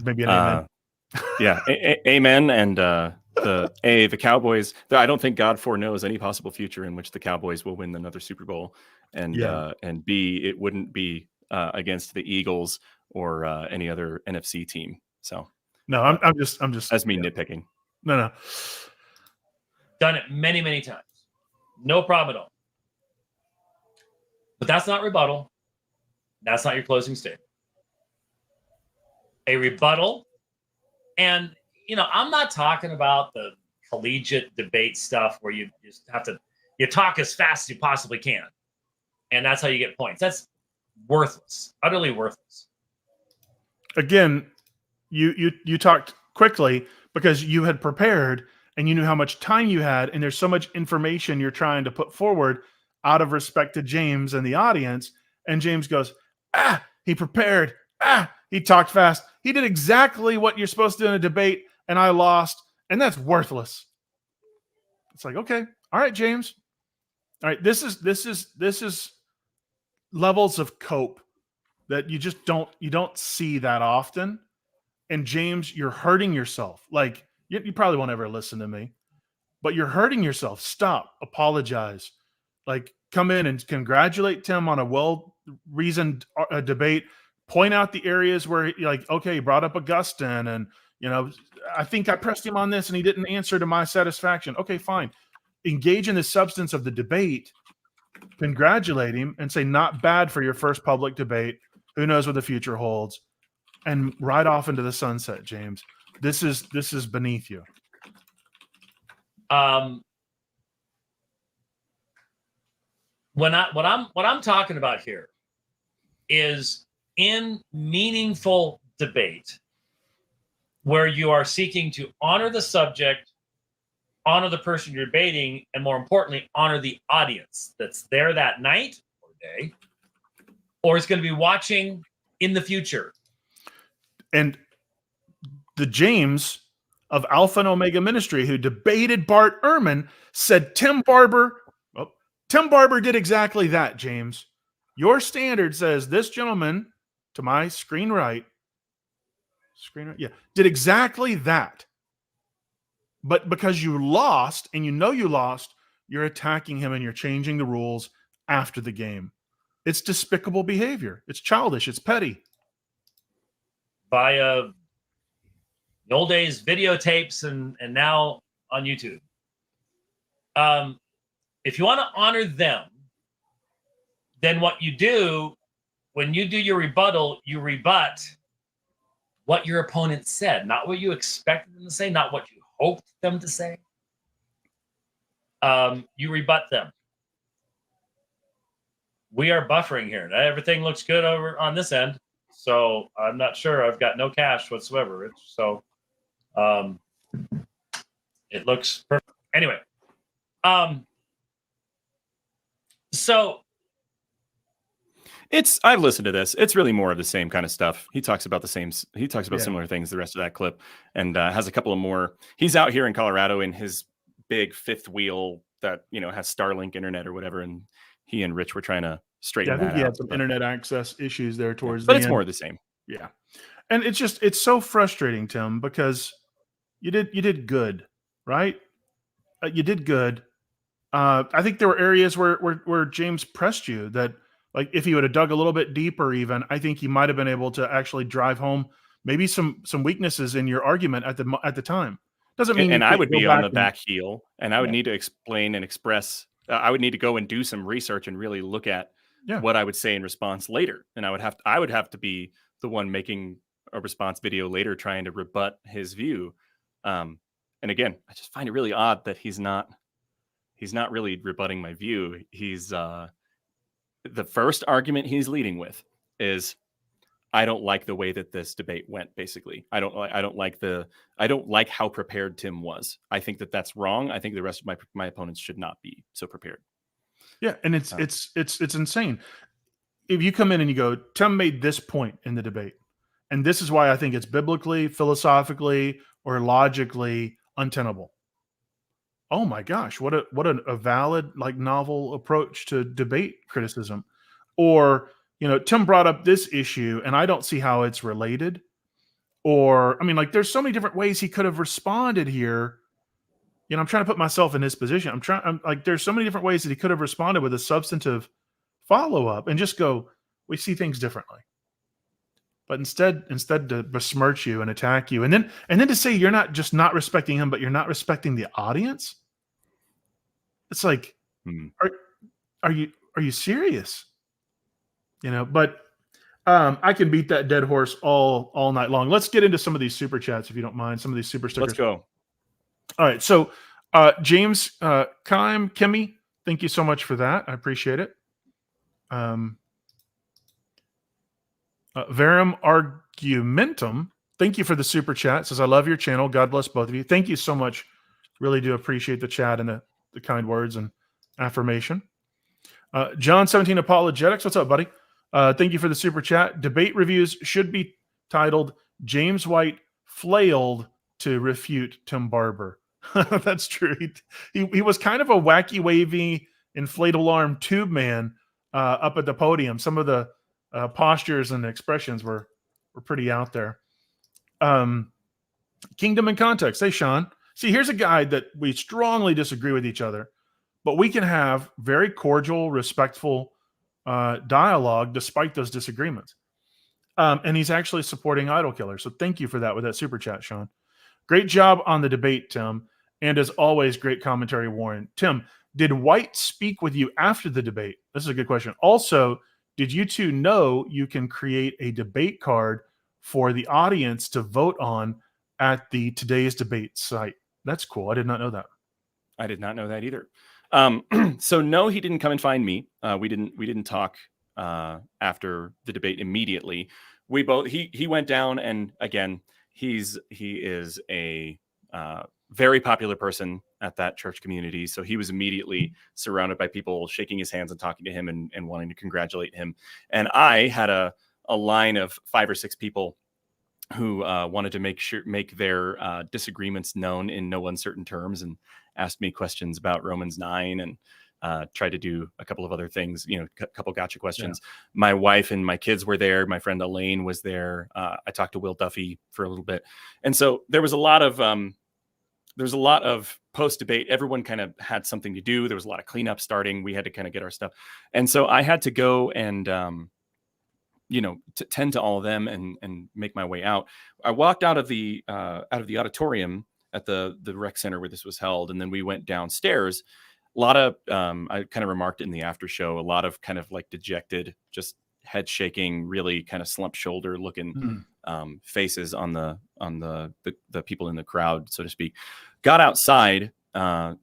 maybe an amen. Yeah, amen. And the Cowboys, I don't think God foreknows any possible future in which the Cowboys will win another Super Bowl. And and B, it wouldn't be against the Eagles or any other NFC team. So no, I'm just that's me nitpicking. No. Done it many, many times. No problem at all. But that's not rebuttal. That's not your closing statement. A rebuttal, and I'm not talking about the collegiate debate stuff where you just have to talk as fast as you possibly can, and that's how you get points. That's worthless, utterly worthless. Again, you talked quickly because you had prepared and you knew how much time you had, and there's so much information you're trying to put forward out of respect to James and the audience. And James goes, he prepared. He talked fast. He did exactly what you're supposed to do in a debate, and I lost, and that's worthless. It's like, okay, all right, James. All right, this is levels of cope that you just don't see that often. And James, you're hurting yourself. Like, you probably won't ever listen to me, but you're hurting yourself. Stop. Apologize. Like, come in and congratulate Tim on a well-reasoned debate. Point out the areas where, okay, he brought up Augustine, and I think I pressed him on this, and he didn't answer to my satisfaction. Okay, fine. Engage in the substance of the debate. Congratulate him and say, not bad for your first public debate. Who knows what the future holds? And ride off into the sunset, James. This is beneath you. What I'm talking about here is in meaningful debate where you are seeking to honor the subject, honor the person you're debating, and more importantly, honor the audience that's there that night or day, or is going to be watching in the future. And the James of Alpha and Omega Ministry, who debated Bart Ehrman, said Tim Barber did exactly that, James. Your standard says this gentleman, to my screen right, did exactly that. But because you lost, and you lost, you're attacking him and you're changing the rules after the game. It's despicable behavior. It's childish. It's petty. Via the old days videotapes and now on YouTube. If you want to honor them, then what you do when you do your rebuttal, you rebut what your opponent said, not what you expected them to say, not what you hoped them to say. You rebut them. We are buffering here. Everything looks good over on this end. So I'm not sure. I've got no cash whatsoever, Rich. So it looks perfect. Anyway, so I've listened to this. It's really more of the same kind of stuff. He talks about similar things the rest of that clip, and has a couple of more. He's out here in Colorado in his big fifth wheel that has Starlink internet or whatever, and he and Rich were trying to straighten I think that he out. had some internet access issues there towards but the it's end. more of the same. Yeah. And it's so frustrating, Tim, because you did good, right? You did good. I think there were areas where James pressed you that, like, if he would have dug a little bit deeper, even, I think he might have been able to actually drive home maybe some weaknesses in your argument at the time. Doesn't mean and I would be on the and, back heel, and I would need to explain and express. I would need to go and do some research and really look at what I would say in response later, and I would have to be the one making a response video later, trying to rebut his view. And again, I just find it really odd that he's not really rebutting my view. He's the first argument he's leading with is, I don't like the way that this debate went. Basically, I don't like how prepared Tim was. I think that that's wrong. I think the rest of my opponents should not be so prepared. Yeah, and it's insane. If you come in and you go, Tim made this point in the debate, and this is why I think it's biblically, philosophically, or logically untenable. Oh my gosh, what a valid, like, novel approach to debate criticism. Or, Tim brought up this issue and I don't see how it's related. Or, I mean, like, there's so many different ways he could have responded here. I'm trying to put myself in his position. There's so many different ways that he could have responded with a substantive follow-up and just go, we see things differently. But instead to besmirch you and attack you, and then to say you're not just not respecting him, but you're not respecting the audience. It's like, are you serious? But I can beat that dead horse all night long. Let's get into some of these super chats, if you don't mind. Some of these super stickers. Let's go. All right. So James Kimmy, thank you so much for that. I appreciate it. Verum Argumentum, thank you for the super chat. Says, I love your channel. God bless both of you. Thank you so much. Really do appreciate the chat and the kind words and affirmation. John 17 Apologetics, what's up, buddy? Thank you for the super chat. Debate reviews should be titled James White flailed to refute Tim Barber. That's true. He was kind of a wacky, wavy, inflatable arm tube man up at the podium. Some of the postures and expressions were pretty out there. Kingdom and Context. Hey, Sean. See, here's a guy that we strongly disagree with each other, but we can have very cordial, respectful dialogue despite those disagreements. And he's actually supporting idol killers. So thank you for that with that super chat, Sean. Great job on the debate, Tim. And as always, great commentary, Warren. Tim, did White speak with you after the debate? This is a good question. Also, did you two know you can create a debate card for the audience to vote on at the Today's Debate site? That's cool. I did not know that. I did not know that either. So no, he didn't come and find me. We didn't talk after the debate immediately. He went down, and again, he is a very popular person at that church community. So he was immediately surrounded by people shaking his hands and talking to him and wanting to congratulate him. And I had a line of 5 or 6 people who wanted to make their disagreements known in no uncertain terms, and asked me questions about Romans 9 and tried to do a couple of other things, a couple gotcha questions. Yeah. My wife and my kids were there. My friend Elaine was there. I talked to Will Duffy for a little bit. And so there was a lot of post-debate. Everyone kind of had something to do. There was a lot of cleanup starting. We had to kind of get our stuff. And so I had to go and, to tend to all of them and make my way out. I walked out of the auditorium at the rec center where this was held. And then we went downstairs. A lot of, I kind of remarked it in the after show, a lot of kind of like dejected, just head shaking, really kind of slump shoulder looking faces on the people in the crowd, so to speak. Got outside,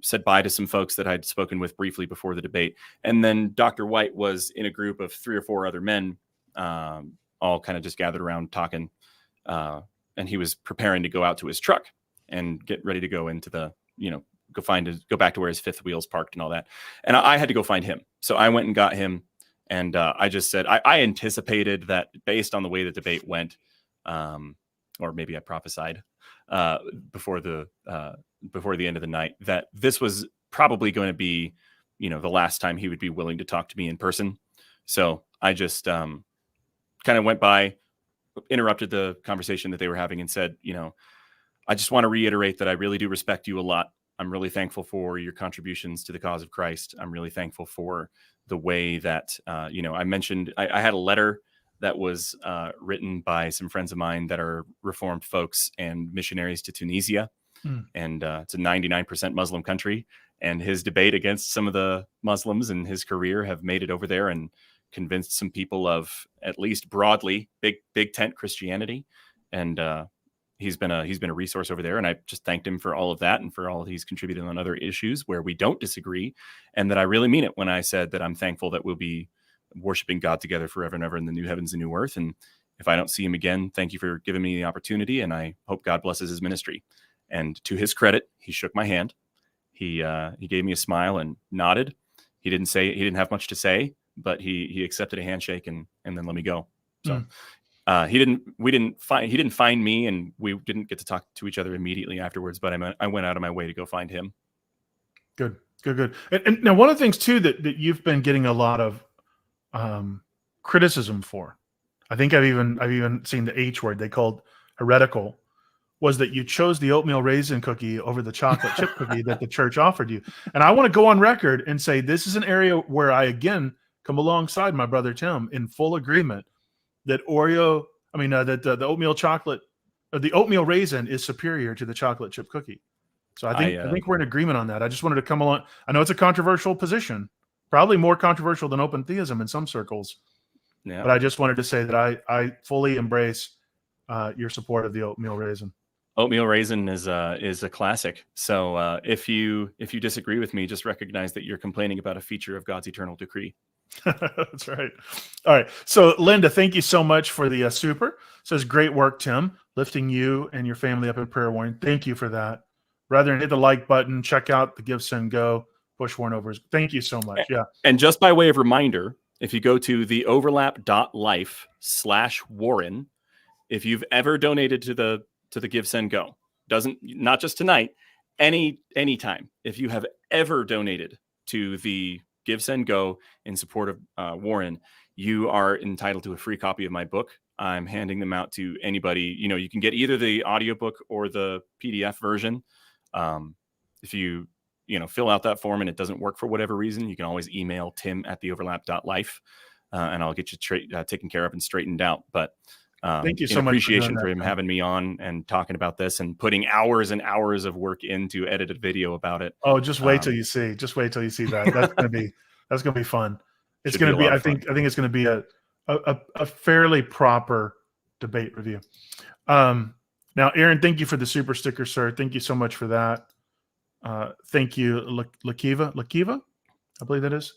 said bye to some folks that I'd spoken with briefly before the debate. And then Dr. White was in a group of 3 or 4 other men on all kind of just gathered around talking. And he was preparing to go out to his truck and get ready to go into the, go back to where his fifth wheel's parked and all that. And I had to go find him. So I went and got him. And I just said, I anticipated that based on the way the debate went, or maybe I prophesied before the end of the night, that this was probably going to be, the last time he would be willing to talk to me in person. So I just kind of went by, interrupted the conversation that they were having and said, I just want to reiterate that I really do respect you a lot. I'm really thankful for your contributions to the cause of Christ. I'm really thankful for the way that, I mentioned, I had a letter that was written by some friends of mine that are Reformed folks and missionaries to Tunisia. And it's a 99% Muslim country. And his debate against some of the Muslims and his career have made it over there and convinced some people of, at least broadly, big tent Christianity. And he's been a resource over there. And I just thanked him for all of that and for all he's contributed on other issues where we don't disagree. And that I really mean it when I said that I'm thankful that we'll be worshiping God together forever and ever in the new heavens and new earth. And if I don't see him again, thank you for giving me the opportunity. And I hope God blesses his ministry. And to his credit, he shook my hand. He gave me a smile and nodded. He didn't have much to say, but he accepted a handshake and then let me go. So he didn't find me, and we didn't get to talk to each other immediately afterwards, but I went out of my way to go find him. Good. And now one of the things too that you've been getting a lot of criticism for, I think I've even seen the H word they called heretical, was that you chose the oatmeal raisin cookie over the chocolate chip cookie that the church offered you. And I want to go on record and say this is an area where I again come alongside my brother Tim in full agreement that the oatmeal chocolate, or the oatmeal raisin is superior to the chocolate chip cookie. So I think we're in agreement on that. I just wanted to come along. I know it's a controversial position, probably more controversial than open theism in some circles. Yeah. But I just wanted to say that I fully embrace your support of the oatmeal raisin. Oatmeal raisin is a classic. So if you disagree with me, just recognize that you're complaining about a feature of God's eternal decree. That's right. All right. So Linda, thank you so much for the super. Says great work, Tim, lifting you and your family up in prayer warning. Thank you for that. Rather than hit the like button, check out the Give, Send, Go push warn overs. Thank you so much. Yeah. And just by way of reminder, if you go to theoverlap.life/Warren, if you've ever donated to the Give, Send, Go, not just tonight, any time, if you have ever donated to the Give, Send, Go in support of Warren, you are entitled to a free copy of my book. I'm handing them out to anybody. You can get either the audiobook or the PDF version. If you fill out that form and it doesn't work for whatever reason, you can always email tim@theoverlap.life, and I'll get you taken care of and straightened out. But thank you so much. Appreciation for him having me on and talking about this and putting hours and hours of work into edited video about it. Oh, just wait till you see. Just wait till you see that. That's gonna be fun. It's gonna be. I think it's gonna be a fairly proper debate review. Now, Aaron, thank you for the super sticker, sir. Thank you so much for that. Thank you, Lakiva, I believe that is.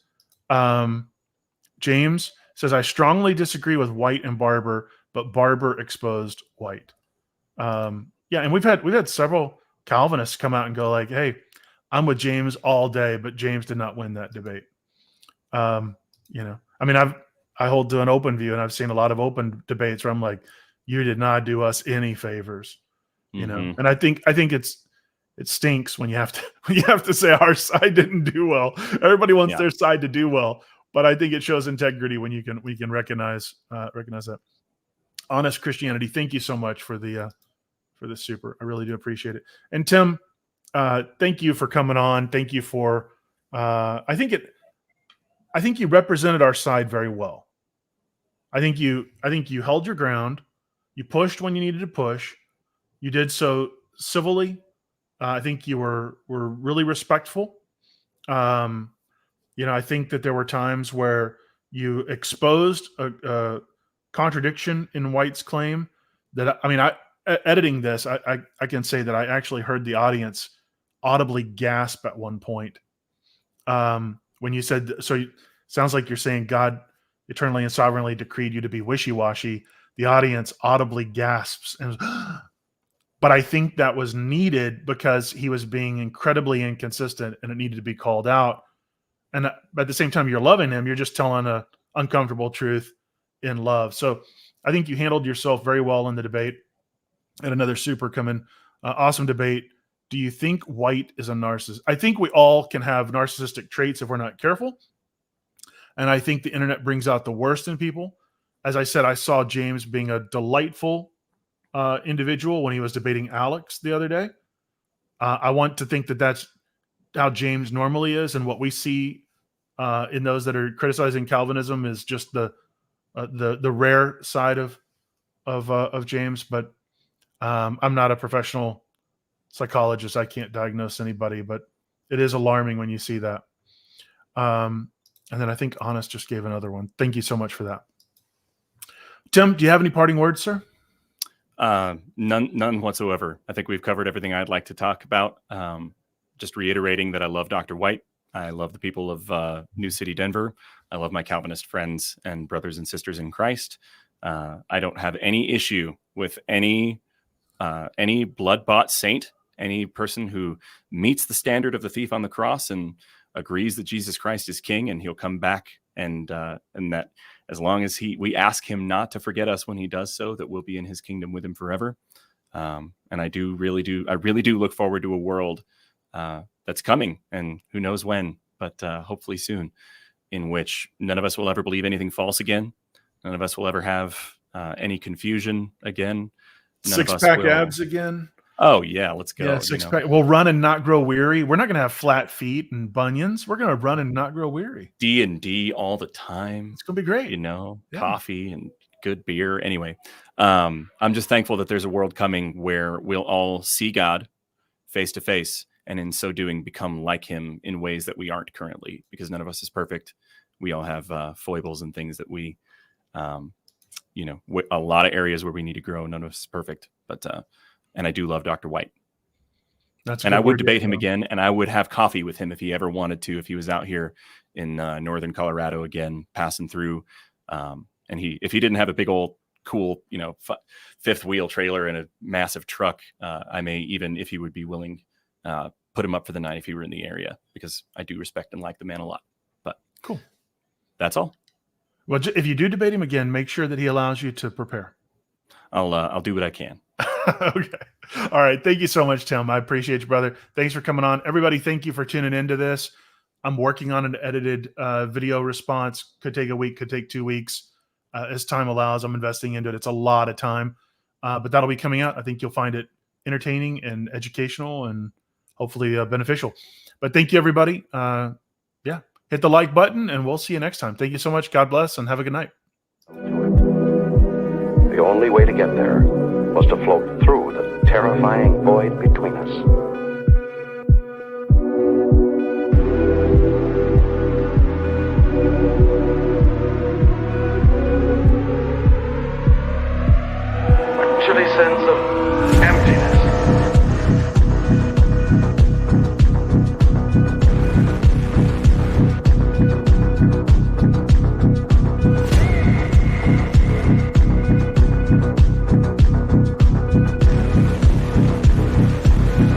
James says, I strongly disagree with White and Barber, but Barber exposed White. Yeah, and we've had several Calvinists come out and go like, hey, I'm with James all day, but James did not win that debate. I hold to an open view, and I've seen a lot of open debates where I'm like, you did not do us any favors, and I think it stinks when you have to say our side didn't do well. Everybody wants their side to do well, but I think it shows integrity when we can recognize that. Honest Christianity, thank you so much for the super. I really do appreciate it. And Tim, thank you for coming on. Thank you for I think you represented our side very well. I think you held your ground. You pushed when you needed to push. You did so civilly. I think you were really respectful. I think that there were times where you exposed a contradiction in White's claim that, editing this, I can say that I actually heard the audience audibly gasp at one point. When you said, so sounds like you're saying God eternally and sovereignly decreed you to be wishy-washy. the audience audibly gasps. And but I think that was needed because he was being incredibly inconsistent and it needed to be called out. And at the same time, you're loving him. You're just telling an uncomfortable truth in love. So I think you handled yourself very well in the debate. And another super coming. Awesome debate. Do you think White is a narcissist? I think we all can have narcissistic traits if we're not careful. And I think the internet brings out the worst in people. As I said, I saw James being a delightful individual when he was debating Alex the other day. I want to think that that's how James normally is, and what we see in those that are criticizing Calvinism is just the rare side of James. But I'm not a professional psychologist. I can't diagnose anybody, but it is alarming when you see that. And then I think Honest just gave another one. Thank you so much for that. Tim, do you have any parting words, sir? None whatsoever. I think we've covered everything I'd like to talk about. Just reiterating that I love Dr. White. I love the people of New City, Denver. I love my Calvinist friends and brothers and sisters in Christ. I don't have any issue with any blood-bought saint, any person who meets the standard of the thief on the cross and agrees that Jesus Christ is King and he'll come back, and that as long as we ask him not to forget us when he does so, that we'll be in his kingdom with him forever. And I really do look forward to a world that's coming, and who knows when, but hopefully soon, in which none of us will ever believe anything false again. None of us will ever have any confusion again. Six-pack abs again. Oh yeah, let's go. Yeah, six-pack. We'll run and not grow weary. We're not going to have flat feet and bunions. We're going to run and not grow weary. D&D all the time. It's going to be great. Coffee and good beer. Anyway, I'm just thankful that there's a world coming where we'll all see God face to face, and in so doing become like him in ways that we aren't currently, because none of us is perfect. We all have foibles and things that we, a lot of areas where we need to grow. None of us is perfect, but and I do love Dr. White. And I would debate him again, and I would have coffee with him if he ever wanted to, if he was out here in northern Colorado again, passing through. And if he didn't have a big old cool, fifth wheel trailer and a massive truck, I may even, if he would be willing, put him up for the night if he were in the area, because I do respect and like the man a lot. But cool. That's all. Well, if you do debate him again, make sure that he allows you to prepare. I'll do what I can. Okay. All right. Thank you so much, Tim. I appreciate you, brother. Thanks for coming on. Everybody, thank you for tuning into this. I'm working on an edited video response. Could take a week, could take 2 weeks. As time allows, I'm investing into it. It's a lot of time, but that'll be coming out. I think you'll find it entertaining and educational and hopefully beneficial. But thank you, everybody. Hit the like button, and we'll see you next time. Thank you so much. God bless, and have a good night. The only way to get there was to float through the terrifying void between us. A chilly sense of